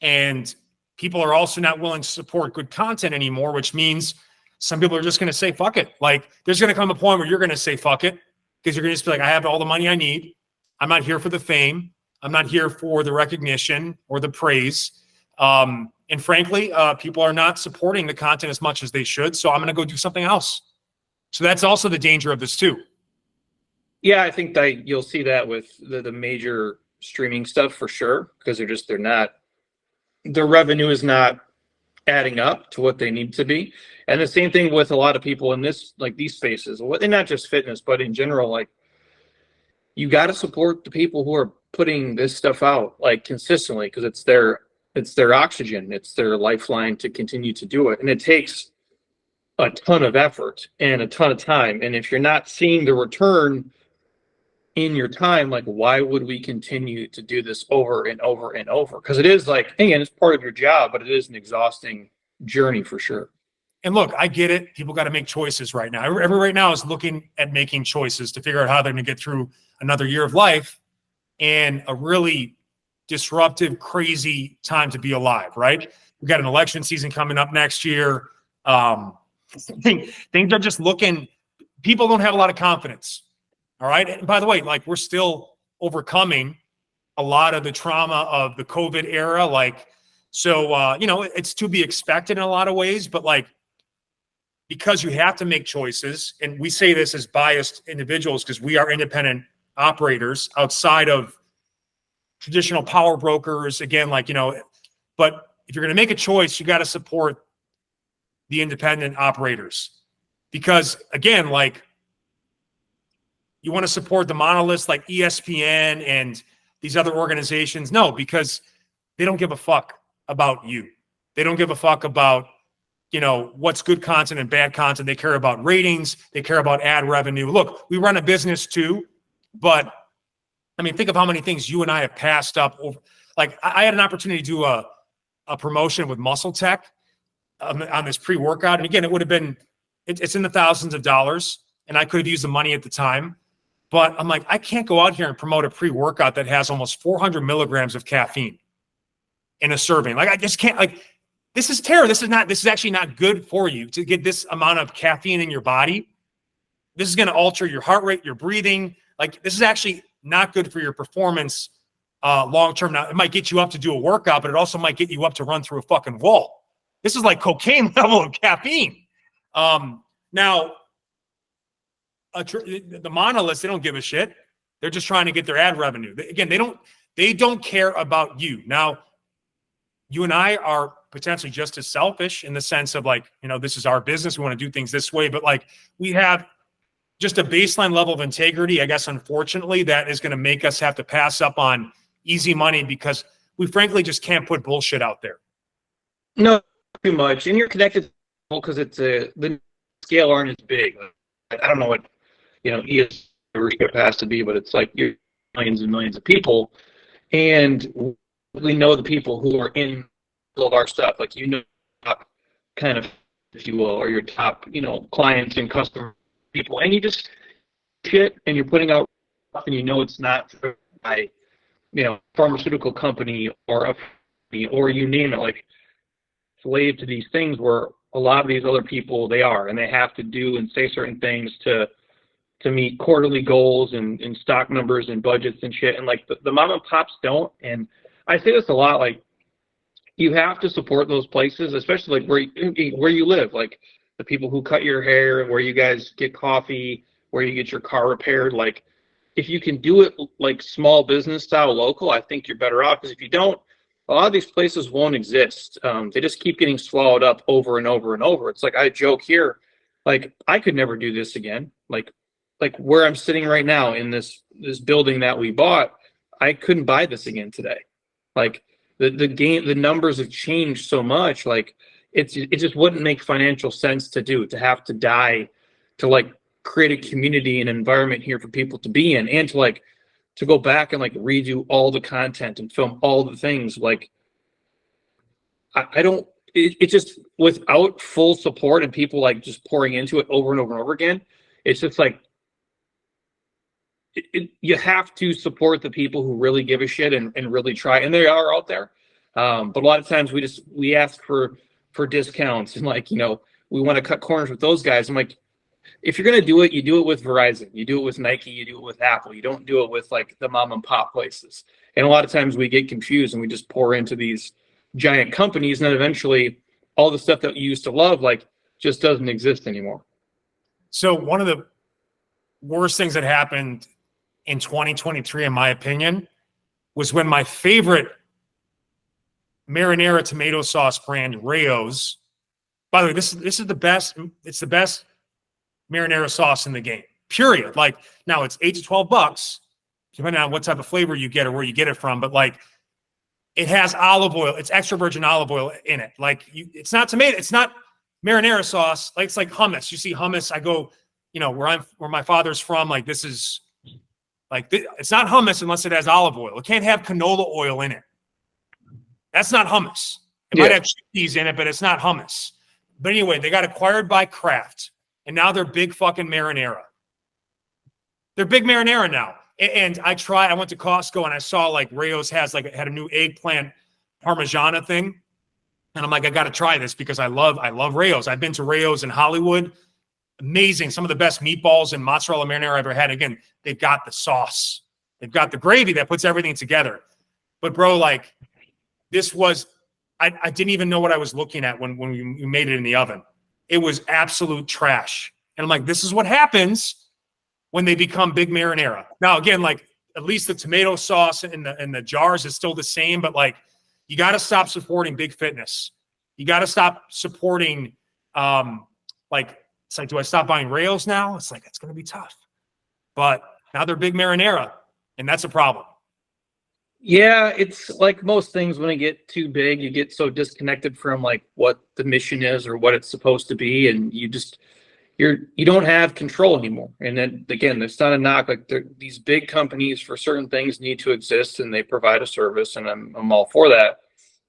And people are also not willing to support good content anymore, which means some people are just going to say, fuck it. Like, there's going to come a point where you're going to say, fuck it, because you're going to just be like, I have all the money I need. I'm not here for the fame. I'm not here for the recognition or the praise. And frankly, people are not supporting the content as much as they should. So I'm going to go do something else. So that's also the danger of this too. Yeah, I think that you'll see that with the major streaming stuff for sure, because their revenue is not adding up to what they need to be. And the same thing with a lot of people in this, like these spaces, and not just fitness, but in general, like you got to support the people who are putting this stuff out like consistently, because it's their oxygen, it's their lifeline to continue to do it. And it takes a ton of effort and a ton of time. And if you're not seeing the return in your time, like, why would we continue to do this over and over and over? Because it is like, again, it's part of your job, but it is an exhausting journey for sure. And look, I get it. People got to make choices right now. Everyone right now is looking at making choices to figure out how they're going to get through another year of life and a really disruptive, crazy time to be alive, right? We got an election season coming up next year. Things are just looking, people don't have a lot of confidence. All right. And by the way, like, we're still overcoming a lot of the trauma of the COVID era. Like, so, you know, it's to be expected in a lot of ways, but like, because you have to make choices, and we say this as biased individuals because we are independent operators outside of traditional power brokers, again, like, you know, but if you're going to make a choice, you got to support the independent operators because, again, like, you want to support the monoliths like ESPN and these other organizations. No, because they don't give a fuck about you. They don't give a fuck about, you know, what's good content and bad content. They care about ratings. They care about ad revenue. Look, we run a business too, but I mean, think of how many things you and I have passed up over. Like, I had an opportunity to do a promotion with Muscle Tech on this pre-workout. And again, it would have been, it's in the thousands of dollars, and I could have used the money at the time. But I'm like, I can't go out here and promote a pre-workout that has almost 400 milligrams of caffeine in a serving. Like, I just can't, like, this is terrible. This is actually not good for you to get this amount of caffeine in your body. This is going to alter your heart rate, your breathing. Like, this is actually not good for your performance long-term. Now, it might get you up to do a workout, but it also might get you up to run through a fucking wall. This is like cocaine level of caffeine. Now, the monoliths, they don't give a shit. They're just trying to get their ad revenue. Again, they don't care about you. Now, you and I are potentially just as selfish in the sense of, like, you know, this is our business. We want to do things this way, but like, we have just a baseline level of integrity, I guess, unfortunately, that is going to make us have to pass up on easy money because we frankly just can't put bullshit out there. No, too much. And you're connected because the scale aren't as big. I don't know what, you know, ESG has to be, but it's like you're millions and millions of people. And we know the people who are in all of our stuff, like, you know, kind of, if you will, or your top, you know, clients and customer people, and you just shit, and you're putting out stuff, and you know it's not by, you know, pharmaceutical company or a company, or you name it, like, slave to these things where a lot of these other people, they are, and they have to do and say certain things to meet quarterly goals and stock numbers and budgets and shit, and like the mom and pops don't. And I say this a lot, like, you have to support those places, especially like where you live, like the people who cut your hair, where you guys get coffee, where you get your car repaired. Like, if you can do it like small business style local, I think you're better off, because if you don't, a lot of these places won't exist. They just keep getting swallowed up over and over and over. It's like, I joke here, like, I could never do this again. Like where I'm sitting right now in this building that we bought, I couldn't buy this again today. Like, the numbers have changed so much. Like, it just wouldn't make financial sense to have to die to like create a community and environment here for people to be in, and to go back and like redo all the content and film all the things. Like, I don't, it just, without full support and people like just pouring into it over and over and over again, it's just like, you have to support the people who really give a shit and really try, and they are out there. But a lot of times we ask for discounts, and like, you know, we want to cut corners with those guys. I'm like, if you're going to do it, you do it with Verizon, you do it with Nike, you do it with Apple. You don't do it with like the mom and pop places. And a lot of times we get confused and we just pour into these giant companies, and then eventually all the stuff that you used to love, like, just doesn't exist anymore. So one of the worst things that happened in 2023, in my opinion, was when my favorite marinara tomato sauce brand, Rayo's. By the way, this is the best. It's the best marinara sauce in the game, period. Like, now it's $8 to $12, depending on what type of flavor you get or where you get it from. But like, it has olive oil. It's extra virgin olive oil in it. Like, it's not tomato. It's not marinara sauce. Like, it's like hummus. You see hummus. I go, you know, where my father's from. Like, this is Like it's not hummus unless it has olive oil. It can't have canola oil in it. That's not hummus. It might have chickpeas in it, but it's not hummus. But anyway, they got acquired by Kraft, and now they're big fucking marinara. They're big marinara now. And I went to Costco and I saw like Rayo's had a new eggplant Parmigiana thing. And I'm like, I got to try this because I love Rayo's. I've been to Rayo's in Hollywood. Amazing. Some of the best meatballs and mozzarella marinara I've ever had. Again, they've got the sauce. They've got the gravy that puts everything together. But bro, like this was, I didn't even know what I was looking at when we made it in the oven. It was absolute trash. And I'm like, this is what happens when they become big marinara. Now, again, like at least the tomato sauce in the jars is still the same, but like you got to stop supporting big fitness. You got to stop supporting, it's like, do I stop buying Rails now? It's like, it's going to be tough. But now they're big marinara, and that's a problem. Yeah, it's like most things when they get too big, you get so disconnected from like what the mission is or what it's supposed to be, and you don't have control anymore. And then again, it's not a knock. Like these big companies for certain things need to exist, and they provide a service, and I'm all for that.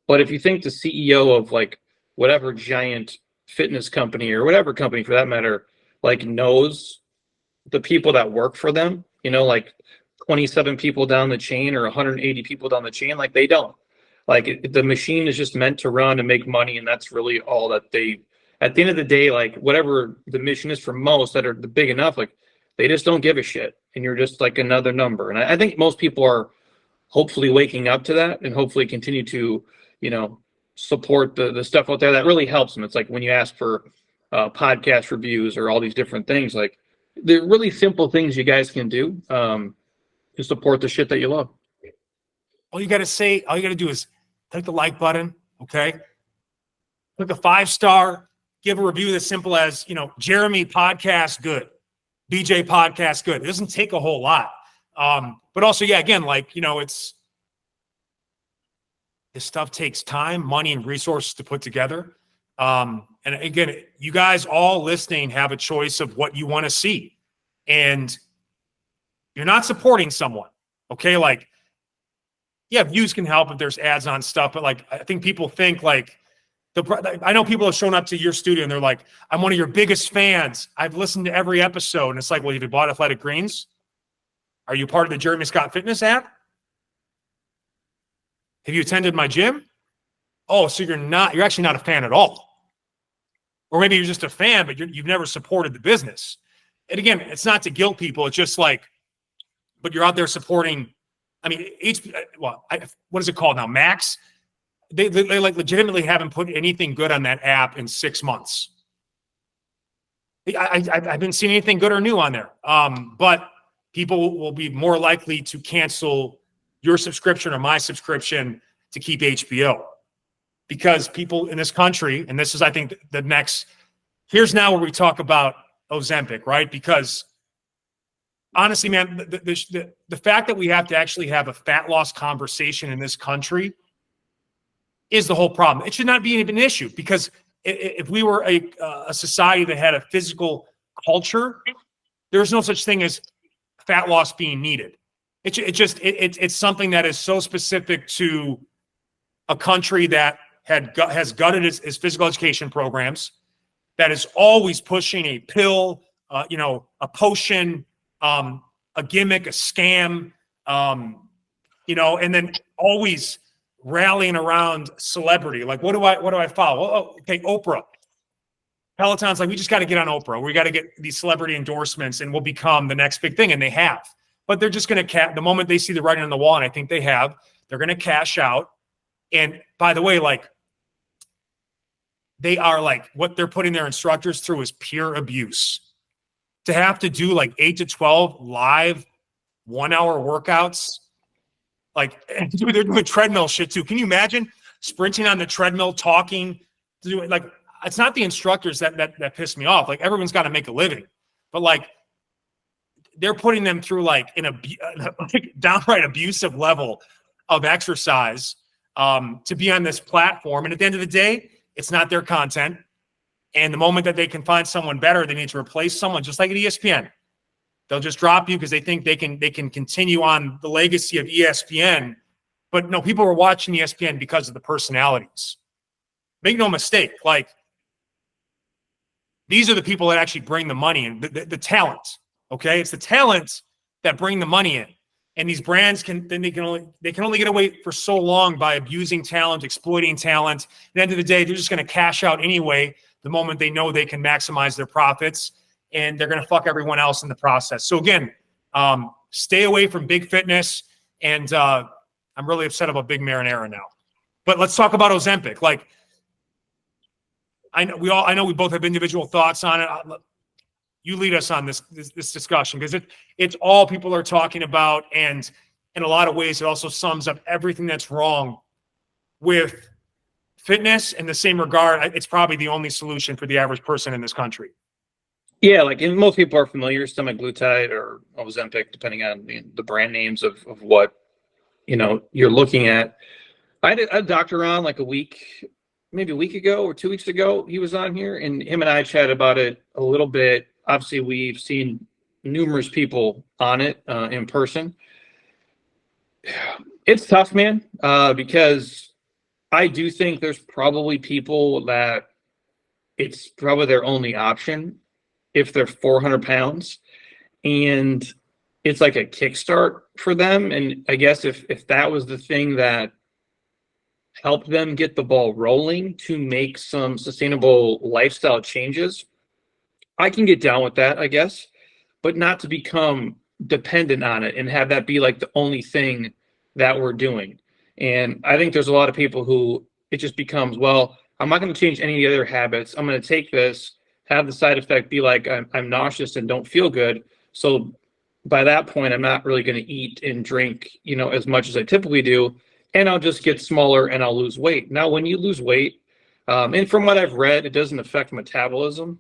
But if you think the CEO of like whatever giant fitness company or whatever company for that matter, like knows the people that work for them, like 27 people down the chain or 180 people down the chain, like they don't. Like the machine is just meant to run and make money, and that's really all that they. At the end of the day, like whatever the mission is for most that are big enough, like they just don't give a shit, and you're just like another number. And I think most people are hopefully waking up to that, and hopefully continue to, support the stuff out there that really helps them. It's like when you ask for podcast reviews or all these different things, like they're really simple things you guys can do to support the shit that you love. All you got to do is click the like button, okay? Click a 5-star, give a review as simple as, Jeremy podcast good, BJ podcast good. It doesn't take a whole lot. But also, yeah, again, like, this stuff takes time, money, and resources to put together. And again, you guys all listening have a choice of what you want to see. And you're not supporting someone, okay? Like, yeah, views can help if there's ads on stuff, but like, I think people think like, I know people have shown up to your studio and they're like, I'm one of your biggest fans. I've listened to every episode. And it's like, well, have you bought Athletic Greens? Are you part of the Jeremy Scott Fitness app? Have you attended my gym? Oh, so you're actually not a fan at all. Or maybe you're just a fan, but you've never supported the business. And again, it's not to guilt people. It's just like, but you're out there supporting. I mean, what is it called now? Max? They like legitimately haven't put anything good on that app in 6 months. I haven't seen anything good or new on there. But people will be more likely to cancel your subscription or my subscription to keep HBO. Because people in this country, and this is, I think, the next, here's now where we talk about Ozempic, right? Because honestly, man, the fact that we have to actually have a fat loss conversation in this country is the whole problem. It should not be even an issue, because if we were a society that had a physical culture, there's no such thing as fat loss being needed. It's something that is so specific to a country that has gutted its physical education programs, that is always pushing a pill, a potion, a gimmick, a scam, and then always rallying around celebrity. Like, what do I follow? Oh, okay, Oprah. Peloton's like, we just got to get on Oprah. We got to get these celebrity endorsements and we'll become the next big thing. And they have. But they're just going to the moment they see the writing on the wall, and I think they have, they're going to cash out. And by the way, like, they are like, what they're putting their instructors through is pure abuse. To have to do like 8 to 12 live 1-hour workouts, like, dude, they're doing treadmill shit too. Can you imagine sprinting on the treadmill, talking, doing, like, it's not the instructors that piss me off. Like, everyone's got to make a living, but like, they're putting them through like like downright abusive level of exercise to be on this platform. And at the end of the day, it's not their content. And the moment that they can find someone better, they need to replace someone, just like at ESPN. They'll just drop you because they think they can continue on the legacy of ESPN. But no, people are watching ESPN because of the personalities. Make no mistake, like, these are the people that actually bring the money in, the talent. Okay, it's the talent that bring the money in, and these brands can only get away for so long by abusing talent, exploiting talent. At the end of the day, they're just going to cash out anyway the moment they know they can maximize their profits, and they're going to fuck everyone else in the process. So again, stay away from big fitness, and I'm really upset about big marinara now. But let's talk about Ozempic. Like, I know we both have individual thoughts on it. You lead us on this discussion, because it's all people are talking about, and in a lot of ways it also sums up everything that's wrong with fitness. In the same regard, it's probably the only solution for the average person in this country. Yeah, like, and most people are familiar, semaglutide or Ozempic, depending on the brand names of what you're looking at. I had a doctor on like maybe a week ago or 2 weeks ago. He was on here, and him and I chatted about it a little bit. Obviously, we've seen numerous people on it in person. It's tough, man, because I do think there's probably people that it's probably their only option if they're 400 pounds, and it's like a kickstart for them. And I guess if that was the thing that helped them get the ball rolling to make some sustainable lifestyle changes, I can get down with that, I guess, but not to become dependent on it and have that be like the only thing that we're doing. And I think there's a lot of people who it just becomes, well, I'm not going to change any of the other habits. I'm going to take this, have the side effect be like I'm nauseous and don't feel good. So by that point, I'm not really going to eat and drink, as much as I typically do. And I'll just get smaller and I'll lose weight. Now, when you lose weight, and from what I've read, it doesn't affect metabolism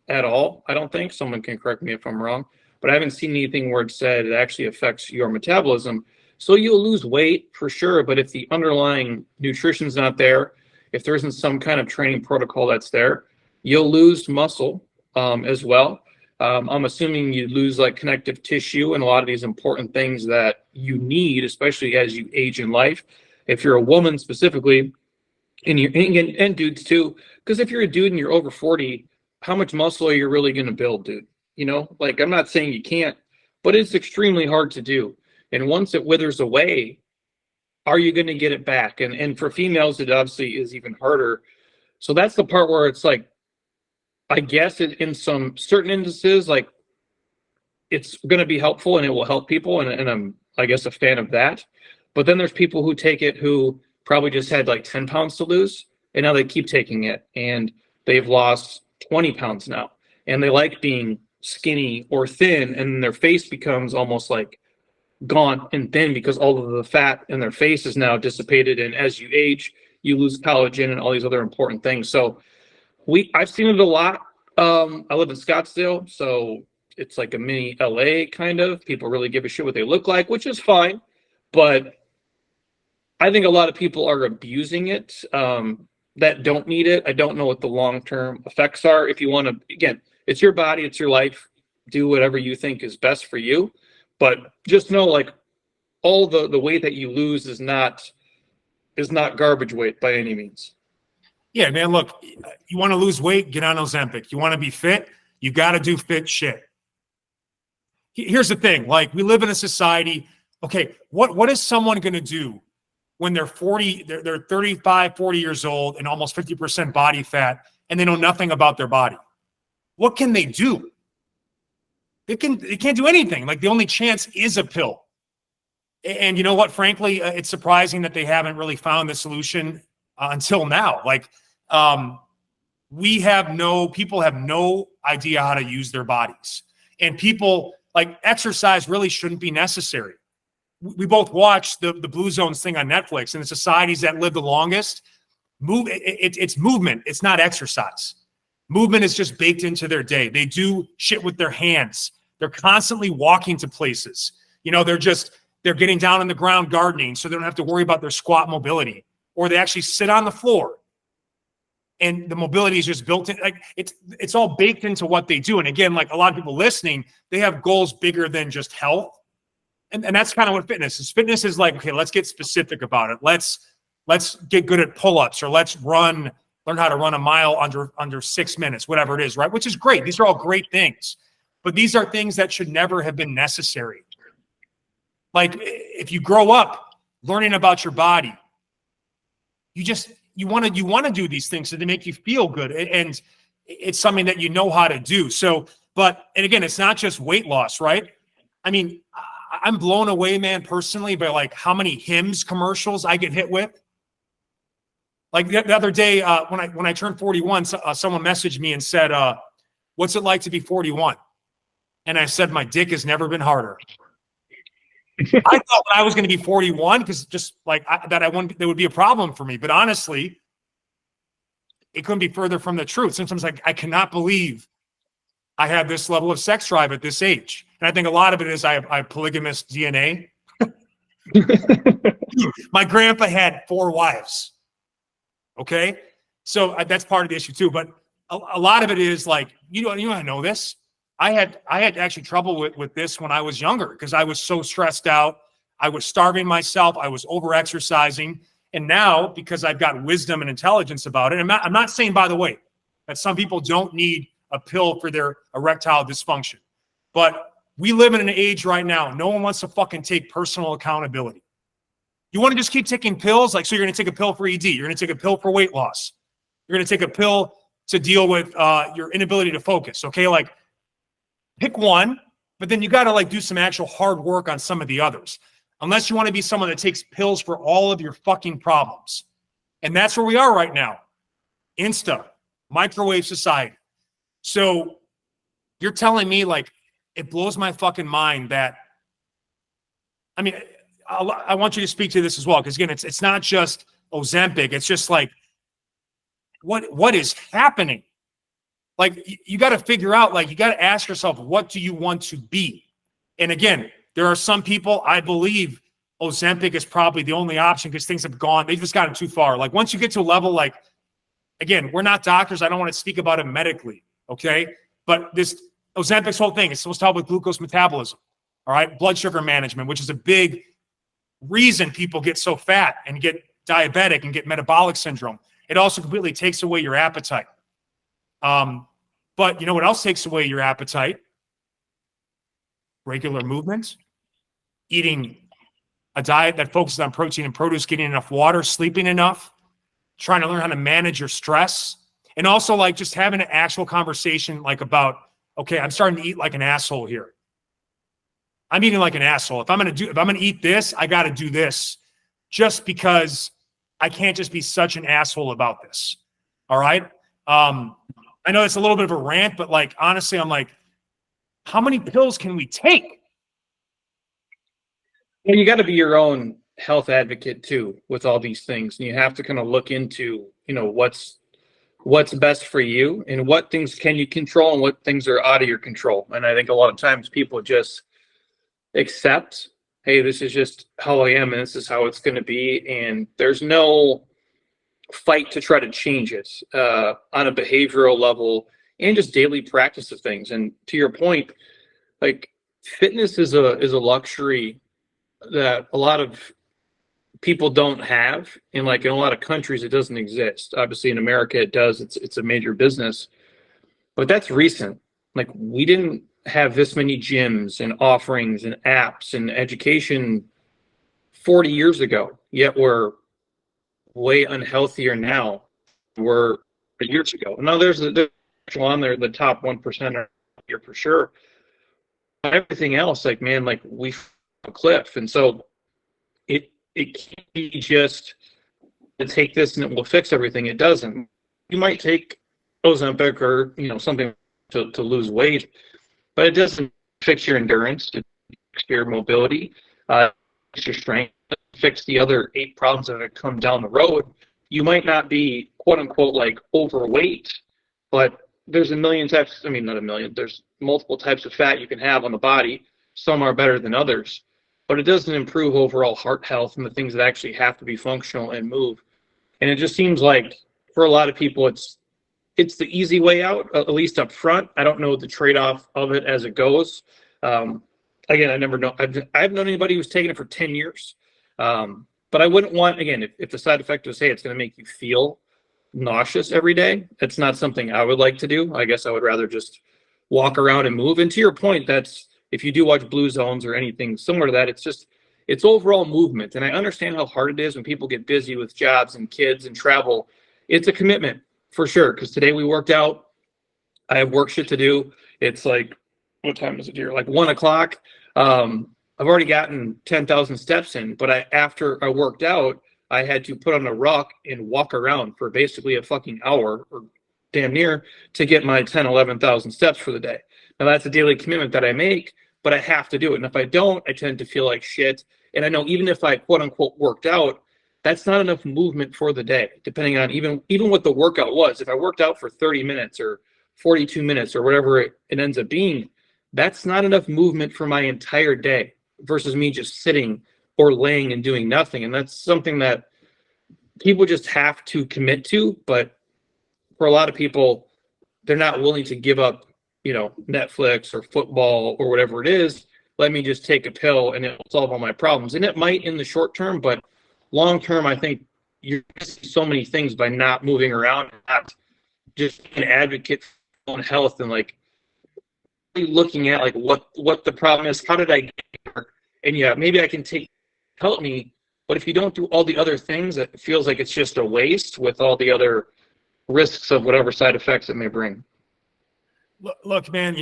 at all. I don't think. Someone can correct me if I'm wrong, but I haven't seen anything where it said it actually affects your metabolism. So you'll lose weight for sure. But if the underlying nutrition's not there, if there isn't some kind of training protocol that's there, you'll lose muscle as well. I'm assuming you lose like connective tissue and a lot of these important things that you need, especially as you age in life. If you're a woman specifically, and dudes too, because if you're a dude and you're over 40, how much muscle are you really going to build, dude? Like, I'm not saying you can't, but it's extremely hard to do. And once it withers away, are you going to get it back? And for females, it obviously is even harder. So that's the part where it's like, I guess in some certain instances, like, it's going to be helpful and it will help people. And I'm, I guess, a fan of that. But then there's people who take it who probably just had like 10 pounds to lose, and now they keep taking it and they've lost 20 pounds now. And they like being skinny or thin, and their face becomes almost like gaunt and thin because all of the fat in their face is now dissipated. And as you age, you lose collagen and all these other important things. So I've seen it a lot. I live in Scottsdale, so it's like a mini LA kind of. People really give a shit what they look like, which is fine. But I think a lot of people are abusing it that don't need it. I don't know what the long-term effects are. If you want to, again, it's your body, it's your life. Do whatever you think is best for you. But just know, like, all the weight that you lose is not garbage weight by any means. Yeah, man, look, you want to lose weight, get on Ozempic. You want to be fit, you got to do fit shit. Here's the thing. Like, we live in a society, okay, what is someone going to do when they're 40, they're 35, 40 years old and almost 50% body fat, and they know nothing about their body? What can they do? They can't do anything. Like, the only chance is a pill. And you know what? Frankly, it's surprising that they haven't really found the solution until now. Like, people have no idea how to use their bodies. And people, like, exercise really shouldn't be necessary. We both watched the Blue Zones thing on Netflix, and the societies that live the longest, it's movement. It's not exercise. Movement is just baked into their day. They do shit with their hands. They're constantly walking to places. They're getting down on the ground gardening, so they don't have to worry about their squat mobility. Or they actually sit on the floor and the mobility is just built in. Like it's all baked into what they do. And again, like a lot of people listening, they have goals bigger than just health. And that's kind of what fitness is. Fitness is like, okay, let's get specific about it. Let's get good at pull-ups, or let's learn how to run a mile under 6 minutes, whatever it is, right? Which is great. These are all great things. But these are things that should never have been necessary. Like if you grow up learning about your body, you want to do these things so they make you feel good, and it's something that you know how to do. So, and again, it's not just weight loss, right? I mean, I'm blown away, man, personally, by like how many Hims commercials I get hit with. Like the other day, when I turned 41, someone messaged me and said, "What's it like to be 41?" And I said, "My dick has never been harder." I thought I was going to be 41 because just like there would be a problem for me. But honestly, it couldn't be further from the truth. Sometimes I cannot believe I have this level of sex drive at this age. And I think a lot of it is I have polygamous DNA. My grandpa had 4 wives. Okay. So that's part of the issue too. But a lot of it is like, I know this. I had actually trouble with this when I was younger because I was so stressed out. I was starving myself. I was over-exercising. And now, because I've got wisdom and intelligence about it, I'm not saying, by the way, that some people don't need a pill for their erectile dysfunction. But we live in an age right now, no one wants to fucking take personal accountability. You want to just keep taking pills? Like, so you're going to take a pill for ED. You're going to take a pill for weight loss. You're going to take a pill to deal with your inability to focus. Okay, like, pick one, but then you got to like do some actual hard work on some of the others. Unless you want to be someone that takes pills for all of your fucking problems. And that's where we are right now. Microwave society. So you're telling me, like, it blows my fucking mind that, I mean, I want you to speak to this as well. Because again, it's not just Ozempic. It's just like, what is happening? Like, you got to figure out, like, you got to ask yourself, what do you want to be? And again, there are some people, I believe Ozempic is probably the only option because things have they've just gotten too far. Like, once you get to a level, like, again, we're not doctors. I don't want to speak about it medically, okay? But this Ozempic's whole thing is supposed to help with glucose metabolism, all right? Blood sugar management, which is a big reason people get so fat and get diabetic and get metabolic syndrome. It also completely takes away your appetite. But you know what else takes away your appetite? Regular movement, eating a diet that focuses on protein and produce, getting enough water, sleeping enough, trying to learn how to manage your stress, and also like just having an actual conversation like about, okay, I'm starting to eat like an asshole here. I'm eating like an asshole. If I'm going to eat this, I got to do this just because I can't just be such an asshole about this. All right. I know it's a little bit of a rant, but like, honestly, I'm like, how many pills can we take? Well, you got to be your own health advocate too with all these things. And you have to kind of look into, what's best for you and what things can you control and what things are out of your control. And I think a lot of times people just accept, hey, this is just how I am and this is how it's going to be. And there's no fight to try to change it on a behavioral level and just daily practice of things. And to your point, like, fitness is a luxury that a lot of people don't have. And like in a lot of countries, it doesn't exist. Obviously in America, it does. It's a major business, but that's recent. Like, we didn't have this many gyms and offerings and apps and education 40 years ago, yet we're way unhealthier now were years ago. Now there's on there, the top 1% are here for sure. Everything else, like, man, like, we a cliff. And so it can't be just to take this and it will fix everything. It doesn't. You might take Ozempic or something to lose weight, but it doesn't fix your endurance, it fix your mobility, fix your strength, fix the other 8 problems that have come down the road. You might not be quote unquote like overweight, but there's a million types. I mean, not a million. There's multiple types of fat you can have on the body. Some are better than others, but it doesn't improve overall heart health and the things that actually have to be functional and move. And it just seems like for a lot of people, it's the easy way out, at least up front. I don't know the trade-off of it as it goes. Again, I never know. I've known anybody who's taken it for 10 years. But I wouldn't want, again, if the side effect was, hey, it's going to make you feel nauseous every day, it's not something I would like to do. I guess I would rather just walk around and move. And to your point, that's, if you do watch Blue Zones or anything similar to that, it's overall movement. And I understand how hard it is when people get busy with jobs and kids and travel. It's a commitment for sure. Because today we worked out. I have work shit to do. It's like, what time is it here? Like 1 o'clock. I've already gotten 10,000 steps in, but after I worked out, I had to put on a ruck and walk around for basically a fucking hour or damn near to get my 10, 11,000 steps for the day. Now that's a daily commitment that I make, but I have to do it. And if I don't, I tend to feel like shit. And I know even if I quote unquote worked out, that's not enough movement for the day, depending on even what the workout was. If I worked out for 30 minutes or 42 minutes or whatever it ends up being, that's not enough movement for my entire day versus me just sitting or laying and doing nothing. And that's something that people just have to commit to. But for a lot of people, they're not willing to give up, Netflix or football or whatever it is. Let me just take a pill and it'll solve all my problems. And it might in the short term, but long term, I think you're missing so many things by not moving around, not just an advocate for own health and like looking at like what the problem is. How did I get here? And yeah, maybe I can help me. But if you don't do all the other things, it feels like it's just a waste with all the other risks of whatever side effects it may bring. Look, man,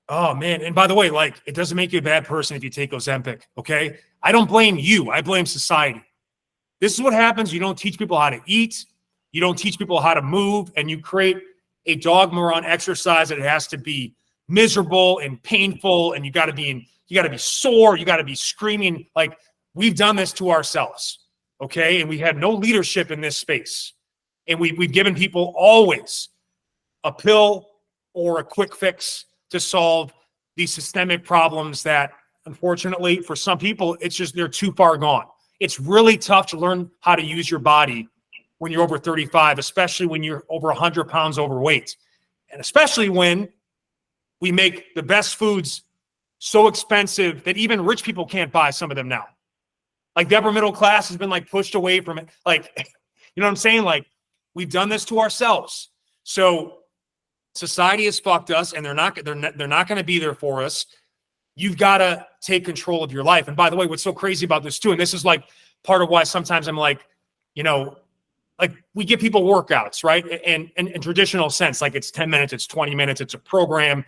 oh man. And by the way, like, it doesn't make you a bad person if you take Ozempic. Okay. I don't blame you. I blame society. This is what happens. You don't teach people how to eat. You don't teach people how to move, and you create a dogma around exercise that it has to be miserable and painful. And you got to be sore. You got to be screaming. Like, we've done this to ourselves. Okay. And we had no leadership in this space. And we've given people always a pill or a quick fix to solve these systemic problems that, unfortunately, for some people, it's just they're too far gone. It's really tough to learn how to use your body when you're over 35, especially when you're over 100 pounds overweight. And especially when we make the best foods so expensive that even rich people can't buy some of them now. Like, the upper middle class has been like pushed away from it. Like, you know what I'm saying? Like, we've done this to ourselves. So society has fucked us, and they're not going to be there for us. You've got to take control of your life. And by the way, what's so crazy about this too, and this is like part of why sometimes I'm like, like, we give people workouts, right? And in traditional sense, like, it's 10 minutes, it's 20 minutes, it's a program.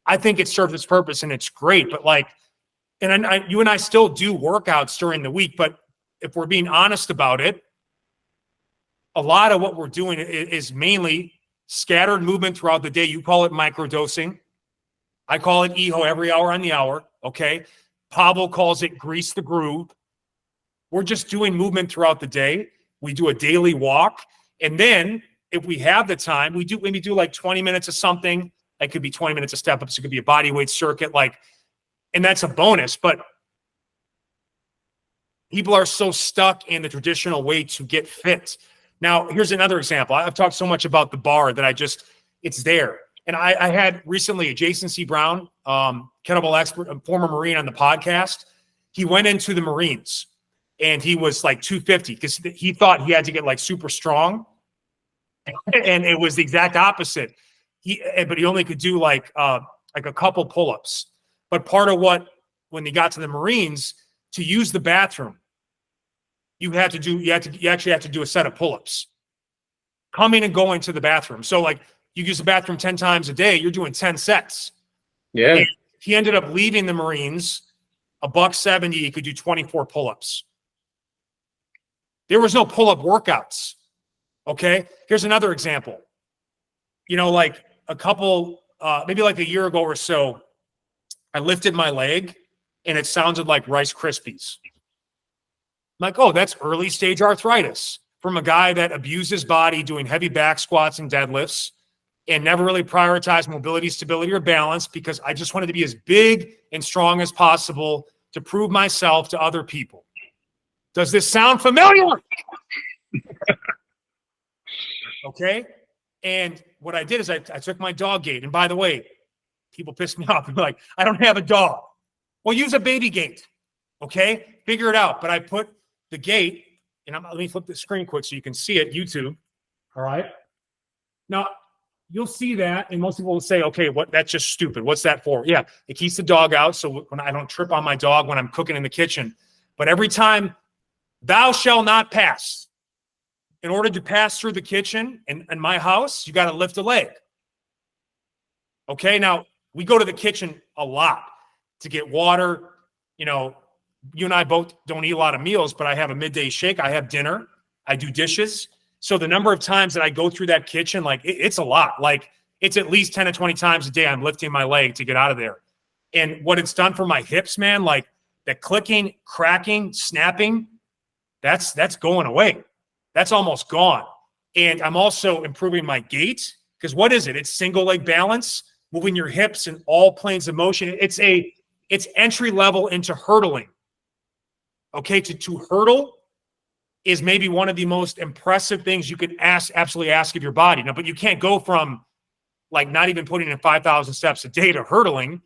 I think it serves its purpose and it's great. But like, and you and I still do workouts during the week, but if we're being honest about it, a lot of what we're doing is mainly scattered movement throughout the day. You call it microdosing. I call it EHO, every hour on the hour. Okay. Pablo calls it grease the groove. We're just doing movement throughout the day. We do a daily walk. And then if we have the time, we maybe do like 20 minutes of something. It could be 20 minutes of step-ups. It could be a body weight circuit. And that's a bonus. But people are so stuck in the traditional way to get fit. Now, here's another example. I've talked so much about the bar that it's there. And I had recently Jason C. Brown, kettlebell expert, a former Marine, on the podcast. He went into the Marines and he was like 250 because he thought he had to get like super strong. And it was the exact opposite. But he only could do like a couple pull-ups. But part of when he got to the Marines, to use the bathroom, you actually have to do a set of pull-ups coming and going to the bathroom. So like, you use the bathroom 10 times a day, you're doing 10 sets. Yeah. And he ended up leaving the Marines $170. He could do 24 pull-ups. There was no pull-up workouts. Okay. Here's another example. Like maybe like a year ago or so, I lifted my leg and it sounded like Rice Krispies. I'm like, oh, that's early stage arthritis from a guy that abused his body doing heavy back squats and deadlifts and never really prioritized mobility, stability, or balance because I just wanted to be as big and strong as possible to prove myself to other people. Does this sound familiar? Okay. And what I did is I took my dog gate. And by the way, people piss me off. They're like, I don't have a dog. Well, use a baby gate. Okay. Figure it out. But I put the gate, and let me flip the screen quick so you can see it, YouTube. All right. Now, you'll see that, and most people will say, okay, that's just stupid. What's that for? Yeah, it keeps the dog out so when I don't trip on my dog when I'm cooking in the kitchen. But every time, thou shall not pass. In order to pass through the kitchen in my house, you got to lift a leg. Okay, now, we go to the kitchen a lot to get water. You know, you and I both don't eat a lot of meals, but I have a midday shake. I have dinner. I do dishes. So the number of times that I go through that kitchen, like it's a lot. Like it's at least 10 to 20 times a day I'm lifting my leg to get out of there. And what it's done for my hips, man, like that clicking, cracking, snapping, that's going away. That's almost gone. And I'm also improving my gait because what is it? It's single leg balance, moving your hips in all planes of motion. It's entry level into hurdling. Okay, to hurdle is maybe one of the most impressive things you could absolutely ask of your body. Now, but you can't go from like not even putting in 5,000 steps a day to hurdling.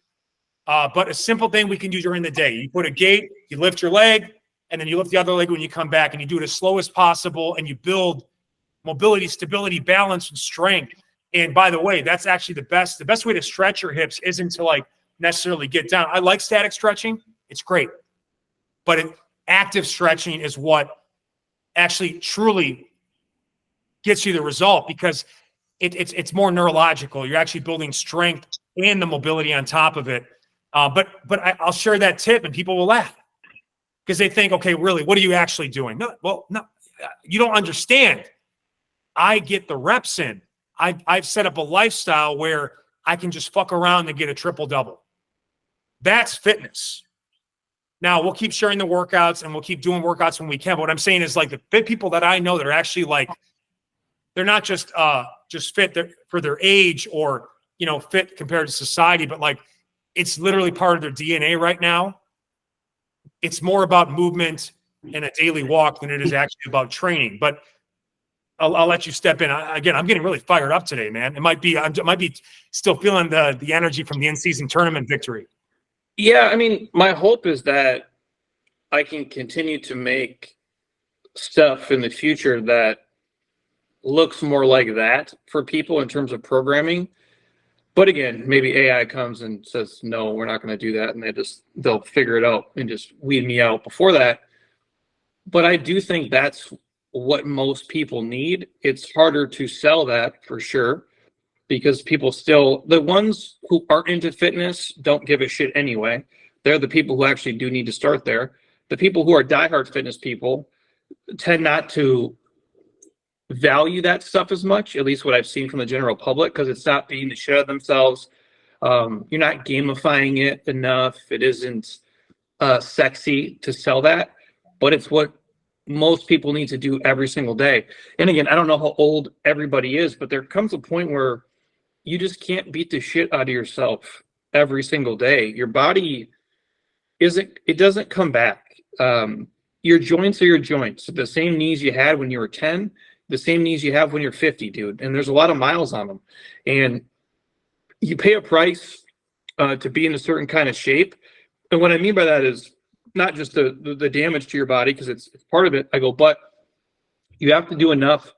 But a simple thing we can do during the day. You put a gate, you lift your leg, and then you lift the other leg when you come back, and you do it as slow as possible, and you build mobility, stability, balance, and strength. And by the way, that's actually the best. The best way to stretch your hips isn't to like necessarily get down. I like static stretching. It's great. But active stretching is what actually truly gets you the result because it's more neurological. You're actually building strength and the mobility on top of it. But I'll share that tip and people will laugh because they think, okay, really, what are you actually doing? No, you don't understand. I get the reps in. I've set up a lifestyle where I can just fuck around and get a triple double. That's fitness. Now, we'll keep sharing the workouts and we'll keep doing workouts when we can. But what I'm saying is like the fit people that I know that are actually like, they're not just fit for their age or, fit compared to society, but like it's literally part of their DNA right now. It's more about movement and a daily walk than it is actually about training. But I'll let you step in. Again, I'm getting really fired up today, man. I might be still feeling the energy from the in-season tournament victory. Yeah, I mean, my hope is that I can continue to make stuff in the future that looks more like that for people in terms of programming. But again, maybe AI comes and says, no, we're not going to do that. And they'll figure it out and just weed me out before that. But I do think that's what most people need. It's harder to sell that for sure. Because people still, the ones who aren't into fitness don't give a shit anyway. They're the people who actually do need to start there. The people who are diehard fitness people tend not to value that stuff as much, at least what I've seen from the general public, because it's not beating the shit out of themselves. You're not gamifying it enough. It isn't sexy to sell that, but it's what most people need to do every single day. And again, I don't know how old everybody is, but there comes a point where you just can't beat the shit out of yourself every single day. Your body doesn't come back. Your joints are your joints. The same knees you had when you were 10, the same knees you have when you're 50, dude. And there's a lot of miles on them. And you pay a price to be in a certain kind of shape. And what I mean by that is not just the damage to your body, because it's part of it. But you have to do enough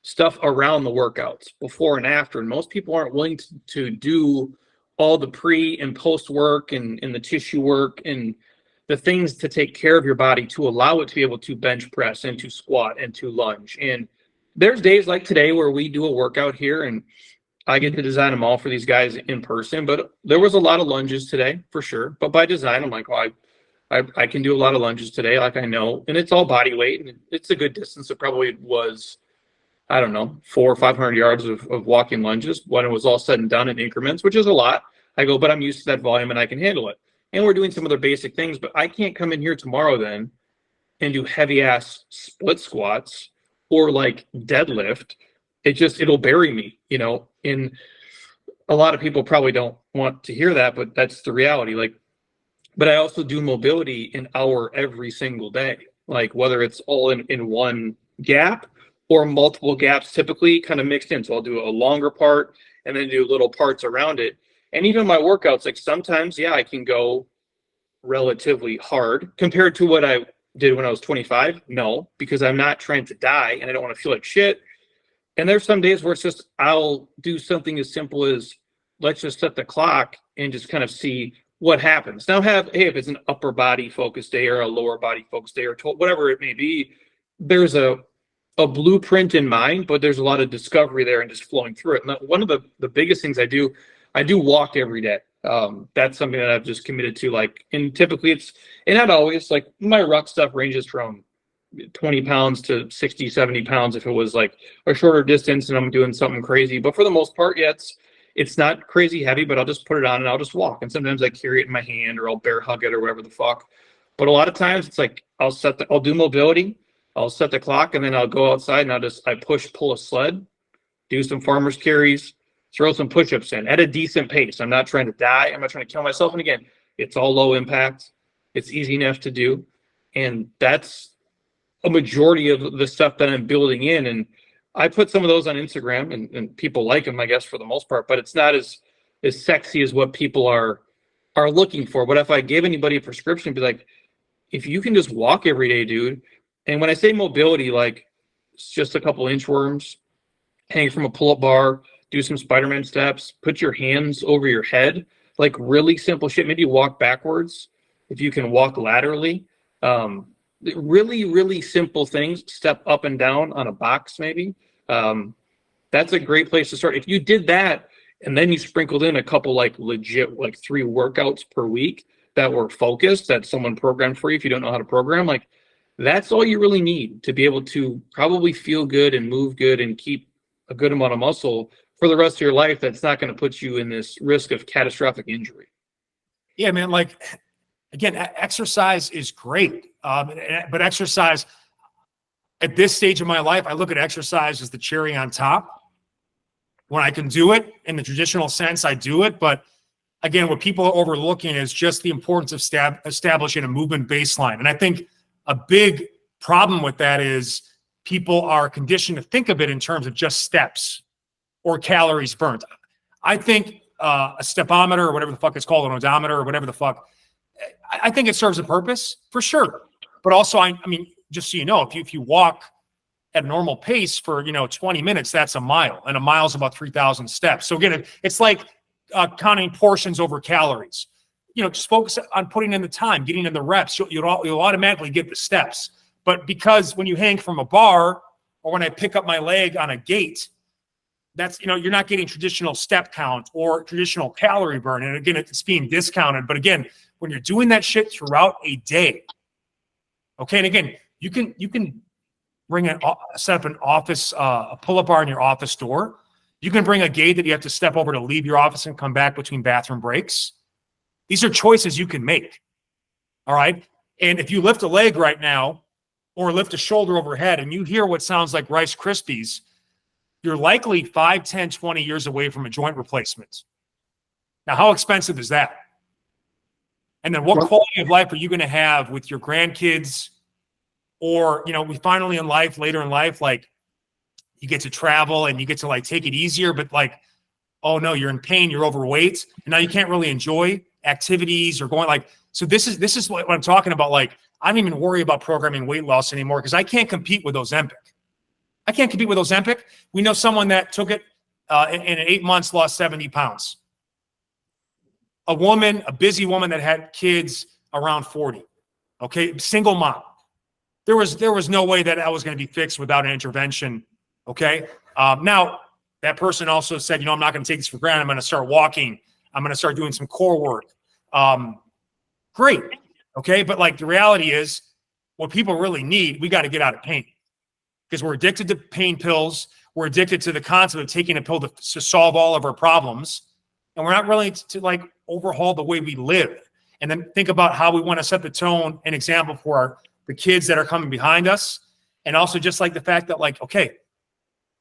stuff around the workouts before and after. And most people aren't willing to do all the pre and post work and the tissue work and the things to take care of your body to allow it to be able to bench press and to squat and to lunge. And there's days like today where we do a workout here and I get to design them all for these guys in person, but there was a lot of lunges today for sure. But by design, I'm like, well, I can do a lot of lunges today, like I know, and it's all body weight and it's a good distance. It probably was, I don't know, 400 or 500 yards of walking lunges when it was all said and done in increments, which is a lot. But I'm used to that volume and I can handle it. And we're doing some other basic things, but I can't come in here tomorrow then and do heavy ass split squats or like deadlift. It'll bury me, and a lot of people probably don't want to hear that, but that's the reality. But I also do mobility an hour every single day, like whether it's all in one gap or multiple gaps, typically kind of mixed in. So I'll do a longer part and then do little parts around it. And even my workouts, like sometimes, yeah, I can go relatively hard compared to what I did when I was 25. No, because I'm not trying to die and I don't want to feel like shit. And there's some days where it's just, I'll do something as simple as, let's just set the clock and just kind of see what happens. Now hey, if it's an upper body focused day or a lower body focused day or whatever it may be, there's a blueprint in mind, but there's a lot of discovery there and just flowing through it. And one of the biggest things I do walk every day. That's something that I've just committed to, like, and typically and not always, like my ruck stuff ranges from 20 pounds to 60, 70 pounds if it was like a shorter distance and I'm doing something crazy. But for the most part, yeah, it's not crazy heavy, but I'll just put it on and I'll just walk. And sometimes I carry it in my hand or I'll bear hug it or whatever the fuck. But a lot of times it's like I'll do mobility, I'll set the clock, and then I'll go outside and I pull a sled, do some farmer's carries, throw some push-ups in at a decent pace. I'm not trying to die. I'm not trying to kill myself. And again, it's all low impact. It's easy enough to do. And that's a majority of the stuff that I'm building in. And I put some of those on Instagram and people like them, I guess, for the most part, but it's not as sexy as what people are looking for. But if I gave anybody a prescription, it'd be like, if you can just walk every day, dude. And when I say mobility, like it's just a couple inchworms, hang from a pull-up bar, do some Spider-Man steps, put your hands over your head, like really simple shit. Maybe walk backwards if you can walk laterally. Really, really simple things. Step up and down on a box, maybe. That's a great place to start. If you did that and then you sprinkled in a couple like legit, like 3 workouts per week that were focused, that someone programmed for you if you don't know how to program, like that's all you really need to be able to probably feel good and move good and keep a good amount of muscle for the rest of your life. That's not going to put you in this risk of catastrophic injury. Yeah, man. Like, again, exercise is great. But exercise at this stage of my life, I look at exercise as the cherry on top. When I can do it in the traditional sense, I do it. But again, what people are overlooking is just the importance of establishing a movement baseline. And I think a big problem with that is people are conditioned to think of it in terms of just steps or calories burnt. I think a stepometer or whatever the fuck it's called, an odometer or whatever the fuck, I think it serves a purpose for sure. But also, I mean, just so you know, if you walk at a normal pace for 20 minutes, that's a mile, and a mile is about 3,000 steps. So again, it's like counting portions over calories. Just focus on putting in the time, getting in the reps. You'll automatically get the steps. But because when you hang from a bar or when I pick up my leg on a gate, that's, you're not getting traditional step count or traditional calorie burn. And again, it's being discounted. But again, when you're doing that shit throughout a day, okay, and again, you can bring set up an office, a pull-up bar in your office door. You can bring a gate that you have to step over to leave your office and come back between bathroom breaks. These are choices you can make, all right? And if you lift a leg right now or lift a shoulder overhead and you hear what sounds like Rice Krispies, you're likely 5, 10, 20 years away from a joint replacement. Now, how expensive is that? And then what quality of life are you going to have with your grandkids? Or, we finally later in life, like you get to travel and you get to like take it easier, but like, oh no, you're in pain, you're overweight, and now you can't really enjoy activities or going like, so this is what I'm talking about. Like, I don't even worry about programming weight loss anymore because I can't compete with Ozempic. I can't compete with Ozempic. We know someone that took it in 8 months, lost 70 pounds. A busy woman that had kids around 40. Okay. Single mom. There was no way that was going to be fixed without an intervention. Okay. Now that person also said, I'm not going to take this for granted. I'm going to start walking. I'm going to start doing some core work. Great. Okay. But like the reality is what people really need, we got to get out of pain because we're addicted to pain pills. We're addicted to the concept of taking a pill to solve all of our problems. And we're not really to like overhaul the way we live. And then think about how we want to set the tone and example for the kids that are coming behind us. And also just like the fact that like, okay,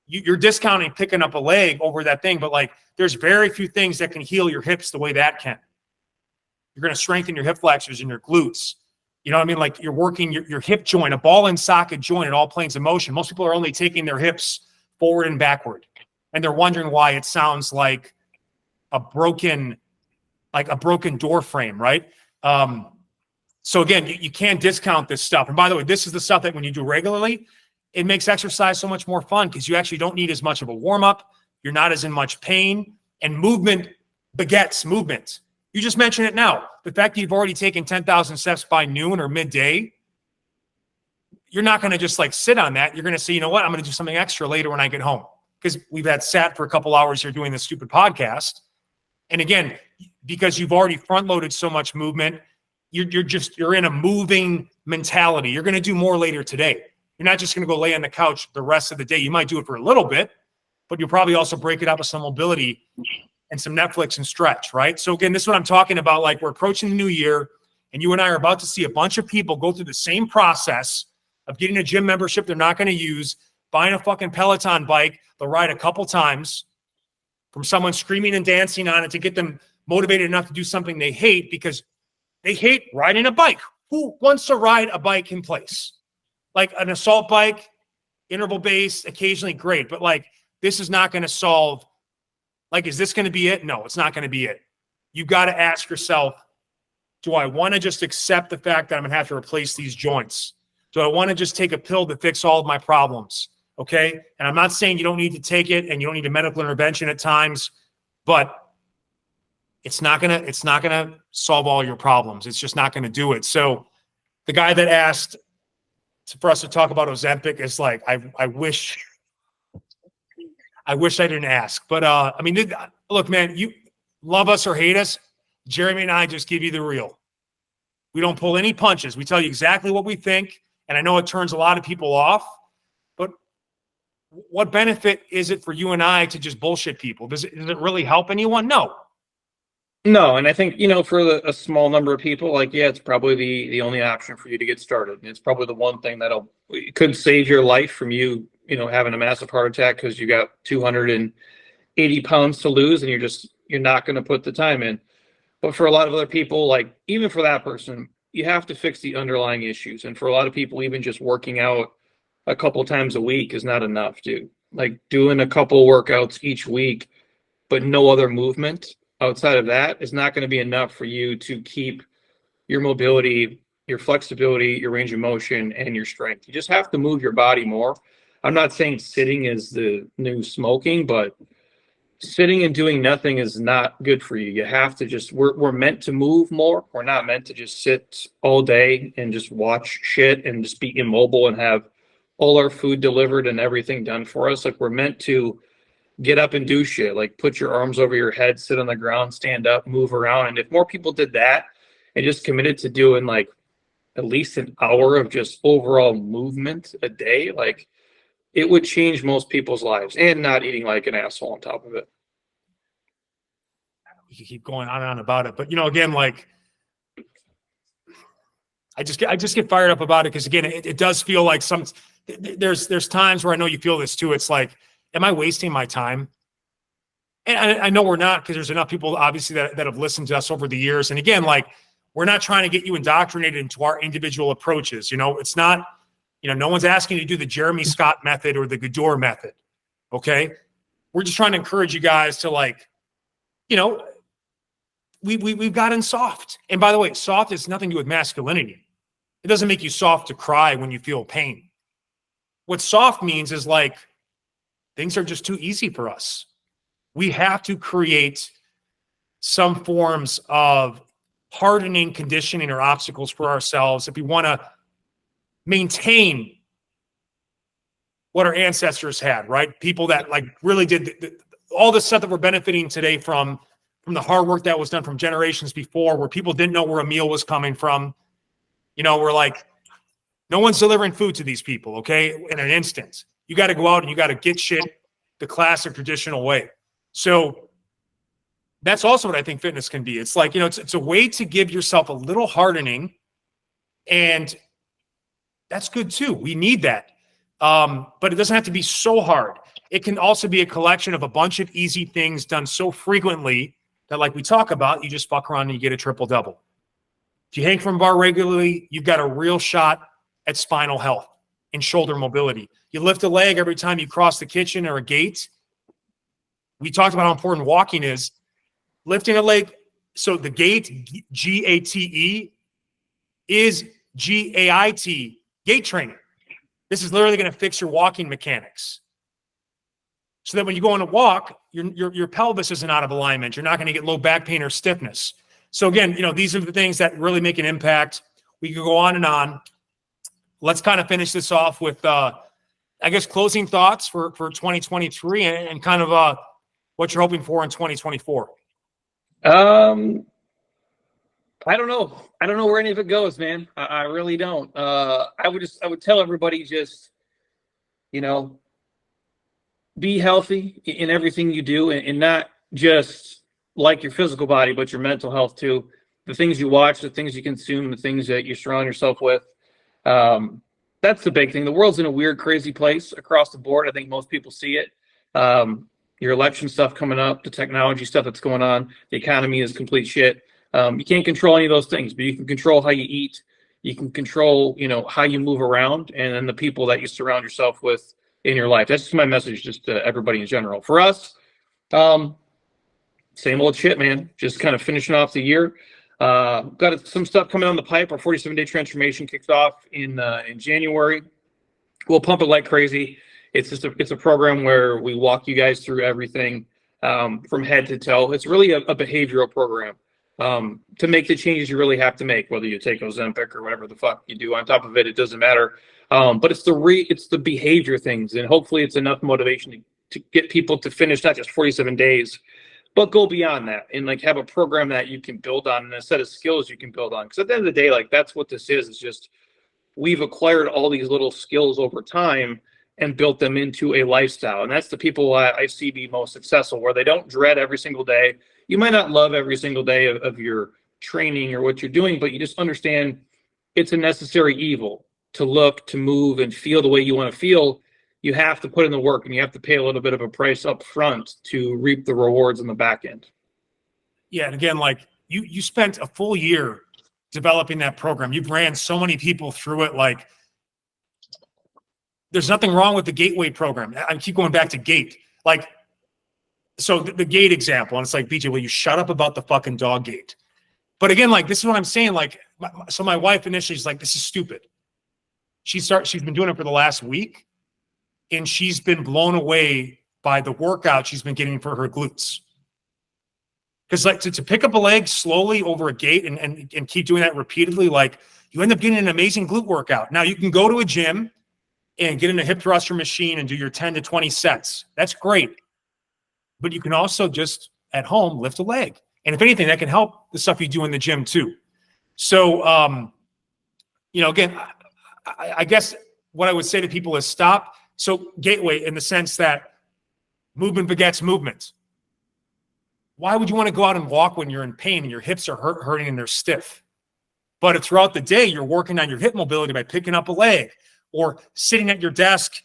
you're discounting picking up a leg over that thing, but like there's very few things that can heal your hips the way that can. You're going to strengthen your hip flexors and your glutes. You know what I mean? Like you're working your hip joint, a ball and socket joint at all planes of motion. Most people are only taking their hips forward and backward. And they're wondering why it sounds like a broken door frame, right? So again, you can't discount this stuff. And by the way, this is the stuff that when you do regularly, it makes exercise so much more fun because you actually don't need as much of a warm-up. You're not as in much pain. And movement begets movement. You just mentioned it now. The fact that you've already taken 10,000 steps by noon or midday, you're not going to just like sit on that. You're going to say, you know what? I'm going to do something extra later when I get home. Because we've sat for a couple hours here doing this stupid podcast. And again, because you've already front-loaded so much movement, you're in a moving mentality. You're going to do more later today. You're not just going to go lay on the couch the rest of the day. You might do it for a little bit, but you'll probably also break it up with some mobility and some Netflix and stretch, right? So again, this is what I'm talking about. Like we're approaching the new year, and you and I are about to see a bunch of people go through the same process of getting a gym membership they're not going to use, buying a fucking Peloton bike they'll ride a couple times, from someone screaming and dancing on it to get them motivated enough to do something they hate because they hate riding a bike. Who wants to ride a bike in place? Like an assault bike, interval based, occasionally great, but like this is not going to solve. Like, is this going to be it? No, it's not going to be it. You got to ask yourself, do I want to just accept the fact that I'm going to have to replace these joints? Do I want to just take a pill to fix all of my problems? Okay. And I'm not saying you don't need to take it and you don't need a medical intervention at times, but it's not going to solve all your problems. It's just not going to do it. So the guy that asked for us to talk about Ozempic is like, I wish I didn't ask, but I mean, look, man, you love us or hate us. Jeremy and I just give you the real. We don't pull any punches. We tell you exactly what we think. And I know it turns a lot of people off, but what benefit is it for you and I to just bullshit people? Does it really help anyone? No. No, and I think, for a small number of people, like, yeah, it's probably the only option for you to get started. And it's probably the one thing it could save your life from you, having a massive heart attack because you got 280 pounds to lose and you're not going to put the time in. But for a lot of other people, like even for that person, you have to fix the underlying issues. And for a lot of people, even just working out a couple times a week is not enough, dude. Like doing a couple workouts each week, but no other movement outside of that is not going to be enough for you to keep your mobility, your flexibility, your range of motion, and your strength. You just have to move your body more. I'm not saying sitting is the new smoking, but sitting and doing nothing is not good for you. You have to we're meant to move more. We're not meant to just sit all day and just watch shit and just be immobile and have all our food delivered and everything done for us. Like we're meant to get up and do shit, like put your arms over your head, sit on the ground, stand up, move around. And if more people did that and just committed to doing like at least an hour of just overall movement a day, like it would change most people's lives, and not eating like an asshole on top of it. You can keep going on and on about it, but again, like I just get fired up about it because again, it does feel like there's times where I know you feel this too. It's like, am I wasting my time? And I know we're not, because there's enough people obviously that have listened to us over the years. And again, like we're not trying to get you indoctrinated into our individual approaches. It's not, no one's asking you to do the Jeremy Scott method or the Gaddour method. Okay. We're just trying to encourage you guys to like, we've gotten soft. And by the way, soft has nothing to do with masculinity. It doesn't make you soft to cry when you feel pain. What soft means is like, things are just too easy for us. We have to create some forms of hardening, conditioning, or obstacles for ourselves if we want to maintain what our ancestors had, right? People that like really did all the stuff that we're benefiting today from the hard work that was done from generations before, where people didn't know where a meal was coming from. We're like, no one's delivering food to these people, okay, in an instant. You got to go out and you got to get shit the classic traditional way. So that's also what I think fitness can be. It's like, it's a way to give yourself a little hardening, and that's good too. We need that. But it doesn't have to be so hard. It can also be a collection of a bunch of easy things done so frequently that, like we talk about, you just fuck around and you get a triple double. If you hang from a bar regularly, you've got a real shot at spinal health and shoulder mobility. You lift a leg every time you cross the kitchen or a gate. We talked about how important walking is. Lifting a leg, so the gate, G-A-T-E, is G-A-I-T, gait training. This is literally going to fix your walking mechanics. So that when you go on a walk, your pelvis isn't out of alignment. You're not going to get low back pain or stiffness. So again, these are the things that really make an impact. We could go on and on. Let's kind of finish this off with, I guess, closing thoughts for 2023 and kind of what you're hoping for in 2024. I don't know. I don't know where any of it goes, man. I really don't. I would tell everybody just, be healthy in everything you do, and not just like your physical body, but your mental health too. The things you watch, the things you consume, the things that you surround yourself with. That's the big thing. The world's in a weird, crazy place across the board. I think most people see it. Your election stuff coming up, the technology stuff that's going on, the economy is complete shit. You can't control any of those things, but you can control how you eat. You can control, how you move around, and then the people that you surround yourself with in your life. That's just my message, just to everybody in general. For us, same old shit, man. Just kind of finishing off the year. Got some stuff coming on the pipe. Our 47-day transformation kicks off in January. We'll pump it like crazy. It's a program where we walk you guys through everything from head to toe. It's really a behavioral program to make the changes you really have to make, whether you take Ozempic or whatever the fuck you do on top of it. It doesn't matter. But it's the behavior things, and hopefully it's enough motivation to get people to finish not just 47 days, but go beyond that and have a program that you can build on and a set of skills you can build on. Because at the end of the day, that's what this is. It's just we've acquired all these little skills over time and built them into a lifestyle. And that's the people I see be most successful, where they don't dread every single day. You might not love every single day of your training or what you're doing, but you just understand it's a necessary evil to look, to move, and feel the way you want to feel. You have to put in the work, and you have to pay a little bit of a price up front to reap the rewards on the back end. Yeah, and again, you spent a full year developing that program. You've ran so many people through it. There's nothing wrong with the Gateway program. I keep going back to gate. So the gate example, and it's BJ, will you shut up about the fucking dog gate? But again, this is what I'm saying. So my wife initially is this is stupid. She's been doing it for the last week, and she's been blown away by the workout she's been getting for her glutes. Because to pick up a leg slowly over a gate and keep doing that repeatedly, you end up getting an amazing glute workout. Now you can go to a gym and get in a hip thruster machine and do your 10 to 20 sets. That's great. But you can also just at home lift a leg. And if anything, that can help the stuff you do in the gym too. So, again, I guess what I would say to people is stop. So Gateway, in the sense that movement begets movement. Why would you want to go out and walk when you're in pain and your hips are hurting and they're stiff? But throughout the day, you're working on your hip mobility by picking up a leg or sitting at your desk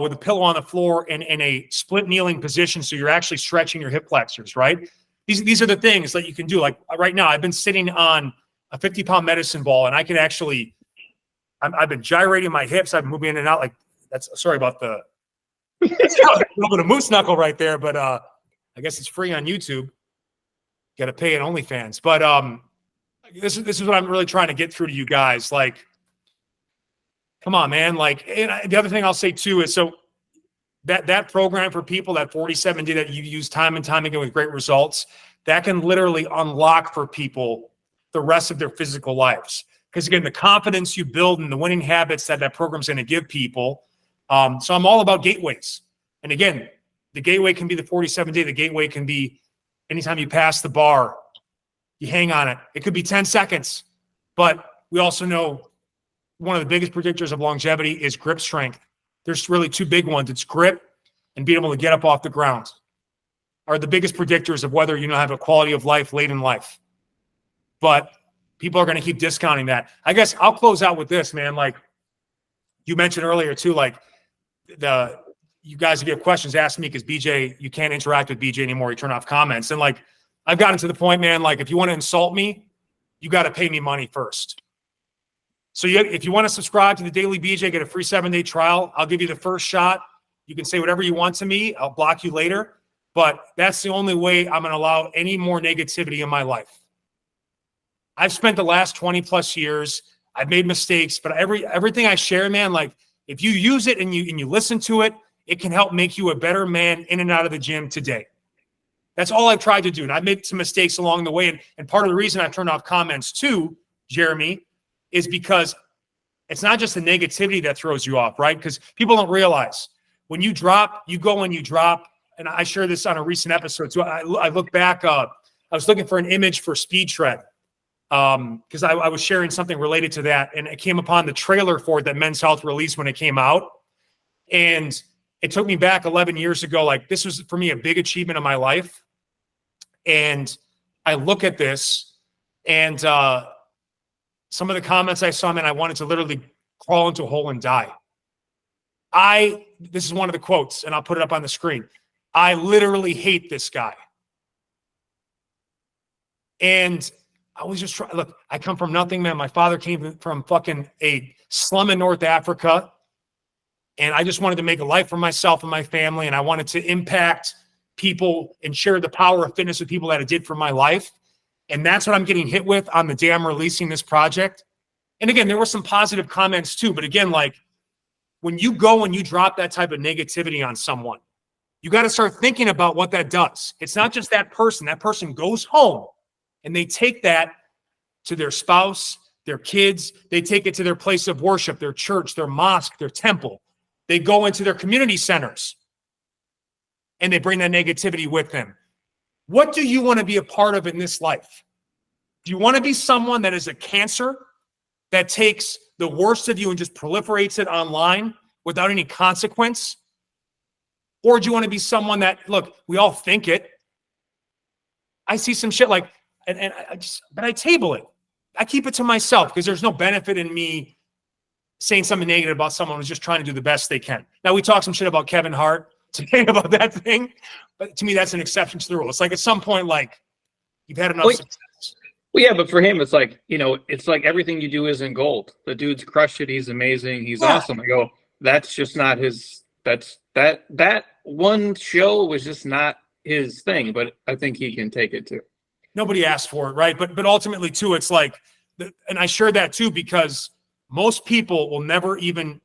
with a pillow on the floor in a split kneeling position, so you're actually stretching your hip flexors, right? These are the things that you can do. Right now, I've been sitting on a 50-pound medicine ball, and I can actually I've been gyrating my hips. I've been moving in and out. Sorry about a little bit of moose knuckle right there, but I guess it's free on YouTube. Got to pay an OnlyFans. But this is what I'm really trying to get through to you guys. Come on, man. And the other thing I'll say too is, so that program for people, that 47-day that you use time and time again with great results, that can literally unlock for people the rest of their physical lives. Because again, the confidence you build and the winning habits that program's going to give people. So I'm all about gateways. And again, the gateway can be the 47-day. The gateway can be anytime you pass the bar, you hang on it. It could be 10 seconds. But we also know one of the biggest predictors of longevity is grip strength. There's really two big ones. It's grip and being able to get up off the ground are the biggest predictors of whether you have a quality of life late in life. But people are going to keep discounting that. I guess I'll close out with this, man. You mentioned earlier too, you guys, if you have questions, ask me, because BJ, you can't interact with BJ anymore. You turn off comments. And I've gotten to the point, man, if you want to insult me, you got to pay me money first. So if you want to subscribe to the Daily BJ, get a free 7-day trial. I'll give you the first shot. You can say whatever you want to me. I'll block you later. But that's the only way I'm going to allow any more negativity in my life. I've spent the last 20 plus years. I've made mistakes, but everything I share, man, like if you use it and you listen to it, it can help make you a better man in and out of the gym today. That's all I've tried to do. And I've made some mistakes along the way. And part of the reason I've turned off comments too, Jeremy, is because it's not just the negativity that throws you off, right? Because people don't realize when you drop, you go and you drop. And I share this on a recent episode. So I look back, I was looking for an image for Speed Shred because I was sharing something related to that. And it came upon the trailer for it that Men's Health released when it came out. And it took me back 11 years ago. Like this was for me a big achievement of my life. And I look at this and some of the comments I saw, man, I wanted to literally crawl into a hole and die. This is one of the quotes, and I'll put it up on the screen. I literally hate this guy. And I was just trying, look, I come from nothing, man. My father came from fucking a slum in North Africa. And I just wanted to make a life for myself and my family. And I wanted to impact people and share the power of fitness with people that it did for my life. And that's what I'm getting hit with on the day I'm releasing this project. And again, there were some positive comments too. But again, like when you go and you drop that type of negativity on someone, you got to start thinking about what that does. It's not just that person. That person goes home and they take that to their spouse, their kids. They take it to their place of worship, their church, their mosque, their temple. They go into their community centers and they bring that negativity with them. What do you want to be a part of in this life? Do you want to be someone that is a cancer that takes the worst of you and just proliferates it online without any consequence? Or do you want to be someone that, look, we all think it. I see some shit like, but I table it. I keep it to myself because there's no benefit in me saying something negative about someone who's just trying to do the best they can. Now, we talk some shit about Kevin Hart today about that thing, but to me, that's an exception to the rule. It's like at some point, like you've had enough success. Well, yeah, but for him, it's like, it's like everything you do isn't gold. The dude's crushed it. He's amazing. He's awesome. I go, that's just not his, that one show was just not his thing, but I think he can take it too. Nobody asked for it, right? But ultimately too, it's like, and I share that too, because most people will never even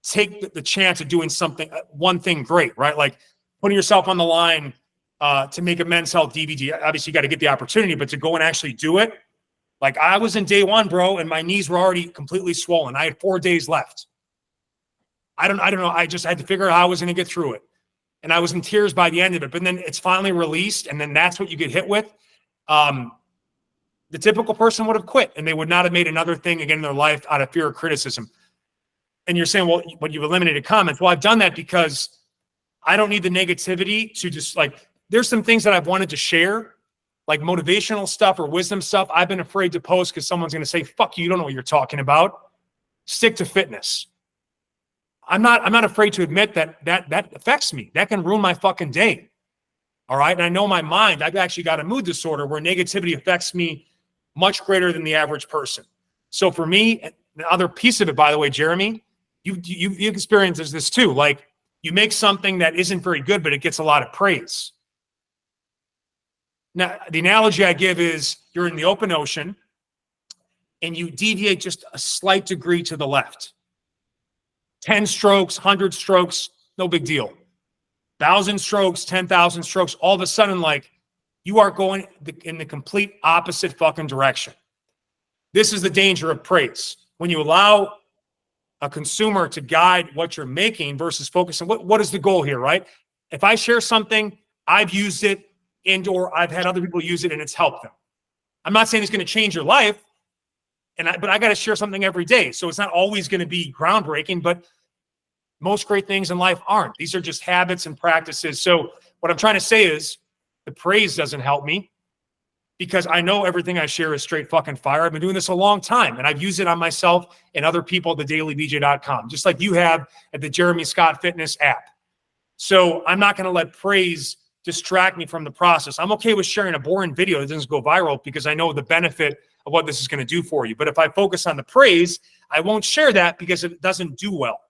take the chance of doing something, one thing great, right? Like putting yourself on the line to make a Men's Health DVD. Obviously, you got to get the opportunity, but to go and actually do it. Like I was in day one, bro, and my knees were already completely swollen. I had 4 days left. I don't know. I just had to figure out how I was going to get through it. And I was in tears by the end of it. But then it's finally released, and then that's what you get hit with. The typical person would have quit, and they would not have made another thing again in their life out of fear of criticism. And you're saying, well, but you've eliminated comments. Well, I've done that because I don't need the negativity to just like, there's some things that I've wanted to share, like motivational stuff or wisdom stuff. I've been afraid to post because someone's going to say, fuck you, you don't know what you're talking about. Stick to fitness. I'm not afraid to admit that affects me. That can ruin my fucking day. All right. And I know my mind, I've actually got a mood disorder where negativity affects me much greater than the average person. So for me, the other piece of it, by the way, Jeremy, you've experienced this too. Like you make something that isn't very good, but it gets a lot of praise. Now, the analogy I give is you're in the open ocean and you deviate just a slight degree to the left. 10 strokes, 100 strokes, no big deal. 1,000 strokes, 10,000 strokes, all of a sudden, like, you are going in the complete opposite fucking direction. This is the danger of praise. When you allow a consumer to guide what you're making versus focusing, what is the goal here, right? If I share something, I've used it, and/or I've had other people use it and it's helped them. I'm not saying it's going to change your life, but I got to share something every day. So it's not always going to be groundbreaking, but most great things in life aren't. These are just habits and practices. So what I'm trying to say is the praise doesn't help me because I know everything I share is straight fucking fire. I've been doing this a long time and I've used it on myself and other people at thedailybj.com, just like you have at the Jeremy Scott Fitness app. So I'm not going to let praise distract me from the process. I'm okay with sharing a boring video that doesn't go viral because I know the benefit of what this is going to do for you. But if I focus on the praise, I won't share that because it doesn't do well.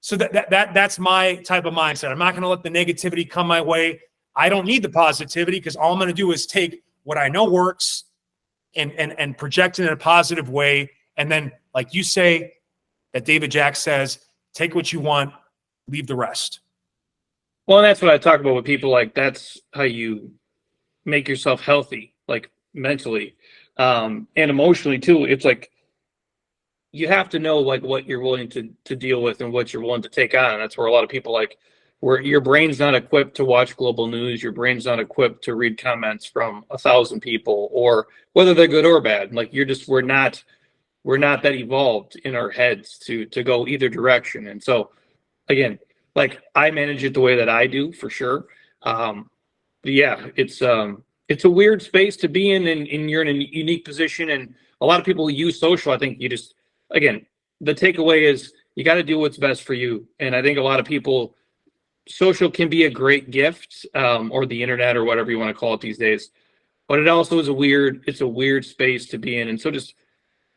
So that's my type of mindset. I'm not going to let the negativity come my way. I don't need the positivity because all I'm going to do is take what I know works and project it in a positive way. And then, like you say, that David Jack says, take what you want, leave the rest. Well, and that's what I talk about with people. Like, that's how you make yourself healthy, like mentally, and emotionally too. It's like, you have to know like what you're willing to deal with and what you're willing to take on. And that's where a lot of people like, where your brain's not equipped to watch global news, your brain's not equipped to read comments from 1,000 people, or whether they're good or bad. Like, we're not that evolved in our heads to go either direction. And so, again, like, I manage it the way that I do, for sure. But yeah, it's a weird space to be in, and you're in a unique position. And a lot of people use social. I think again, the takeaway is you got to do what's best for you. And I think a lot of people, social can be a great gift, or the internet, or whatever you want to call it these days. But it also is it's a weird space to be in. And so, just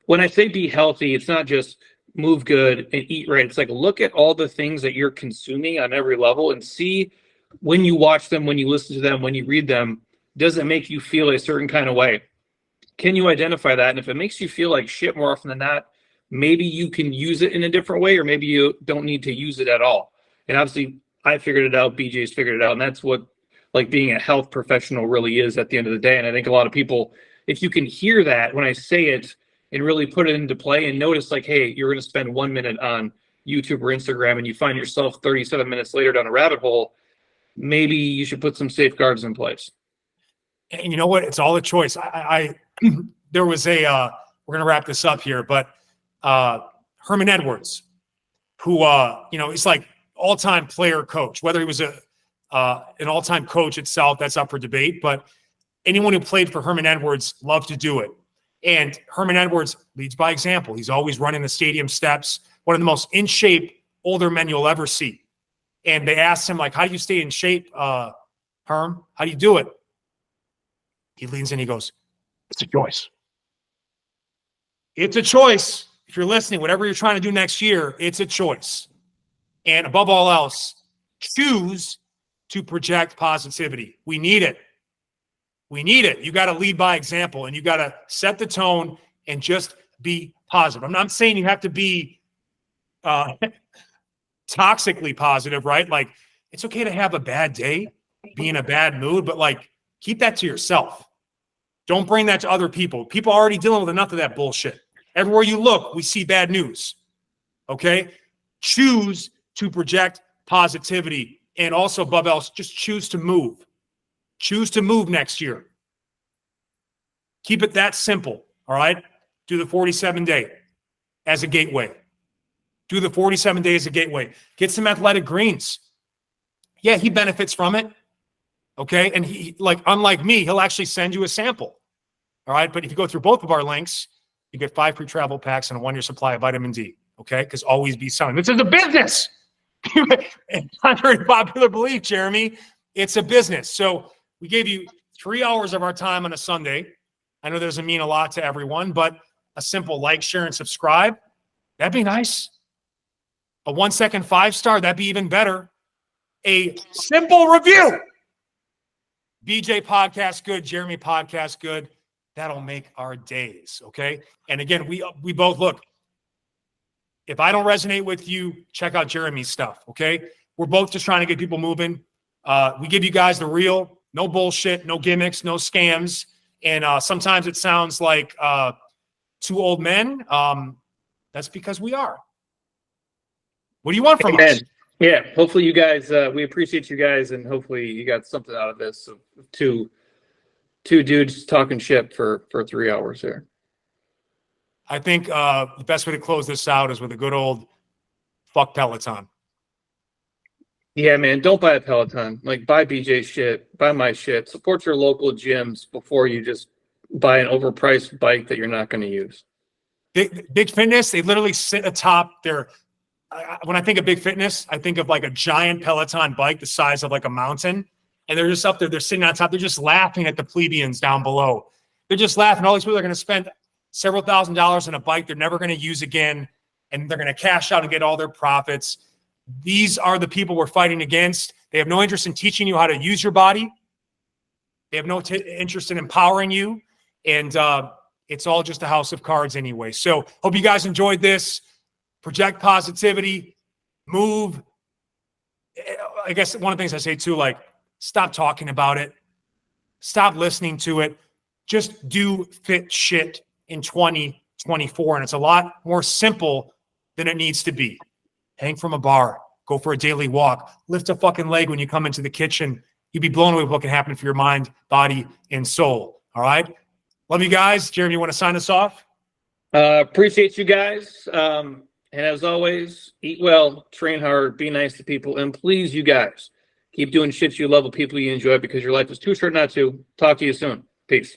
when I say be healthy, it's not just move good and eat right. It's like, look at all the things that you're consuming on every level and see, when you watch them, when you listen to them, when you read them, does it make you feel a certain kind of way? Can you identify that? And if it makes you feel like shit more often than not, maybe you can use it in a different way, or maybe you don't need to use it at all. And obviously, I figured it out, BJ's figured it out, and that's what, like, being a health professional really is at the end of the day. And I think a lot of people, if you can hear that when I say it and really put it into play and notice, like, hey, you're going to spend 1 minute on YouTube or Instagram and you find yourself 37 minutes later down a rabbit hole, maybe you should put some safeguards in place. And you know what? It's all a choice. There was we're going to wrap this up here, but Herman Edwards, who, he's like all-time player coach, whether he was an all-time coach itself, that's up for debate, but anyone who played for Herman Edwards loved to do it. And Herman Edwards leads by example. He's always running the stadium steps, one of the most in shape older men you'll ever see. And they asked him, like, how do you stay in shape, Herm? How do you do it? He leans in, he goes, it's a choice. It's a choice. If you're listening, whatever you're trying to do next year, it's a choice. And above all else, choose to project positivity. We need it. We need it. You got to lead by example, and you got to set the tone and just be positive. I'm not saying you have to be toxically positive, right? Like, it's okay to have a bad day, be in a bad mood, but like, keep that to yourself. Don't bring that to other people. People are already dealing with enough of that bullshit. Everywhere you look, we see bad news. Okay? Choose to project positivity, and also, above else, just choose to move. Choose to move next year. Keep it that simple, all right? Do the 47-day as a gateway. Do the 47 days as a gateway. Get some athletic greens. Yeah, he benefits from it, okay? And he, like, unlike me, he'll actually send you a sample, all right? But if you go through both of our links, you get 5 free travel packs and a 1-year supply of vitamin D, okay? Because always be selling. This is a business. It's not very popular belief, Jeremy. It's a business. So we gave you 3 hours of our time on a Sunday. I know that doesn't mean a lot to everyone, but a simple like, share, and subscribe, that'd be nice. A 1-second 5-star, that'd be even better. A simple review. BJ podcast good, Jeremy podcast good. That'll make our days, okay? And again, we both, look, if I don't resonate with you, check out Jeremy's stuff, okay? We're both just trying to get people moving. We give you guys the real, no bullshit, no gimmicks, no scams. And sometimes it sounds like 2 old men. That's because we are. What do you want from us? Yeah, hopefully you guys, we appreciate you guys, and hopefully you got something out of this. So two dudes talking shit for 3 hours here. I think the best way to close this out is with a good old fuck Peloton. Yeah, man, don't buy a Peloton. Like, buy BJ's shit, buy my shit. Support your local gyms before you just buy an overpriced bike that you're not going to use. Big Fitness, they literally sit atop their when I think of Big Fitness, I think of like a giant Peloton bike the size of like a mountain. and they're just up there, they're sitting on top, they're just laughing at the plebeians down below. They're just laughing. All these people are going to spend several $1,000s on a bike they're never going to use again, and they're going to cash out and get all their profits. These are the people we're fighting against. They have no interest in teaching you how to use your body. They have no interest in empowering you. And it's all just a house of cards anyway. So hope you guys enjoyed this. Project positivity, move. I guess one of the things I say too, like, stop talking about it. Stop listening to it. Just do fit shit in 2024. And it's a lot more simple than it needs to be. Hang from a bar, go for a daily walk, lift a fucking leg when you come into the kitchen. You'd be blown away with what can happen for your mind, body, and soul. All right. Love you guys. Jeremy, you want to sign us off? Appreciate you guys. And as always, eat well, train hard, be nice to people, and please, you guys, keep doing shit you love with people you enjoy, because your life is too short not to. Talk to you soon. Peace.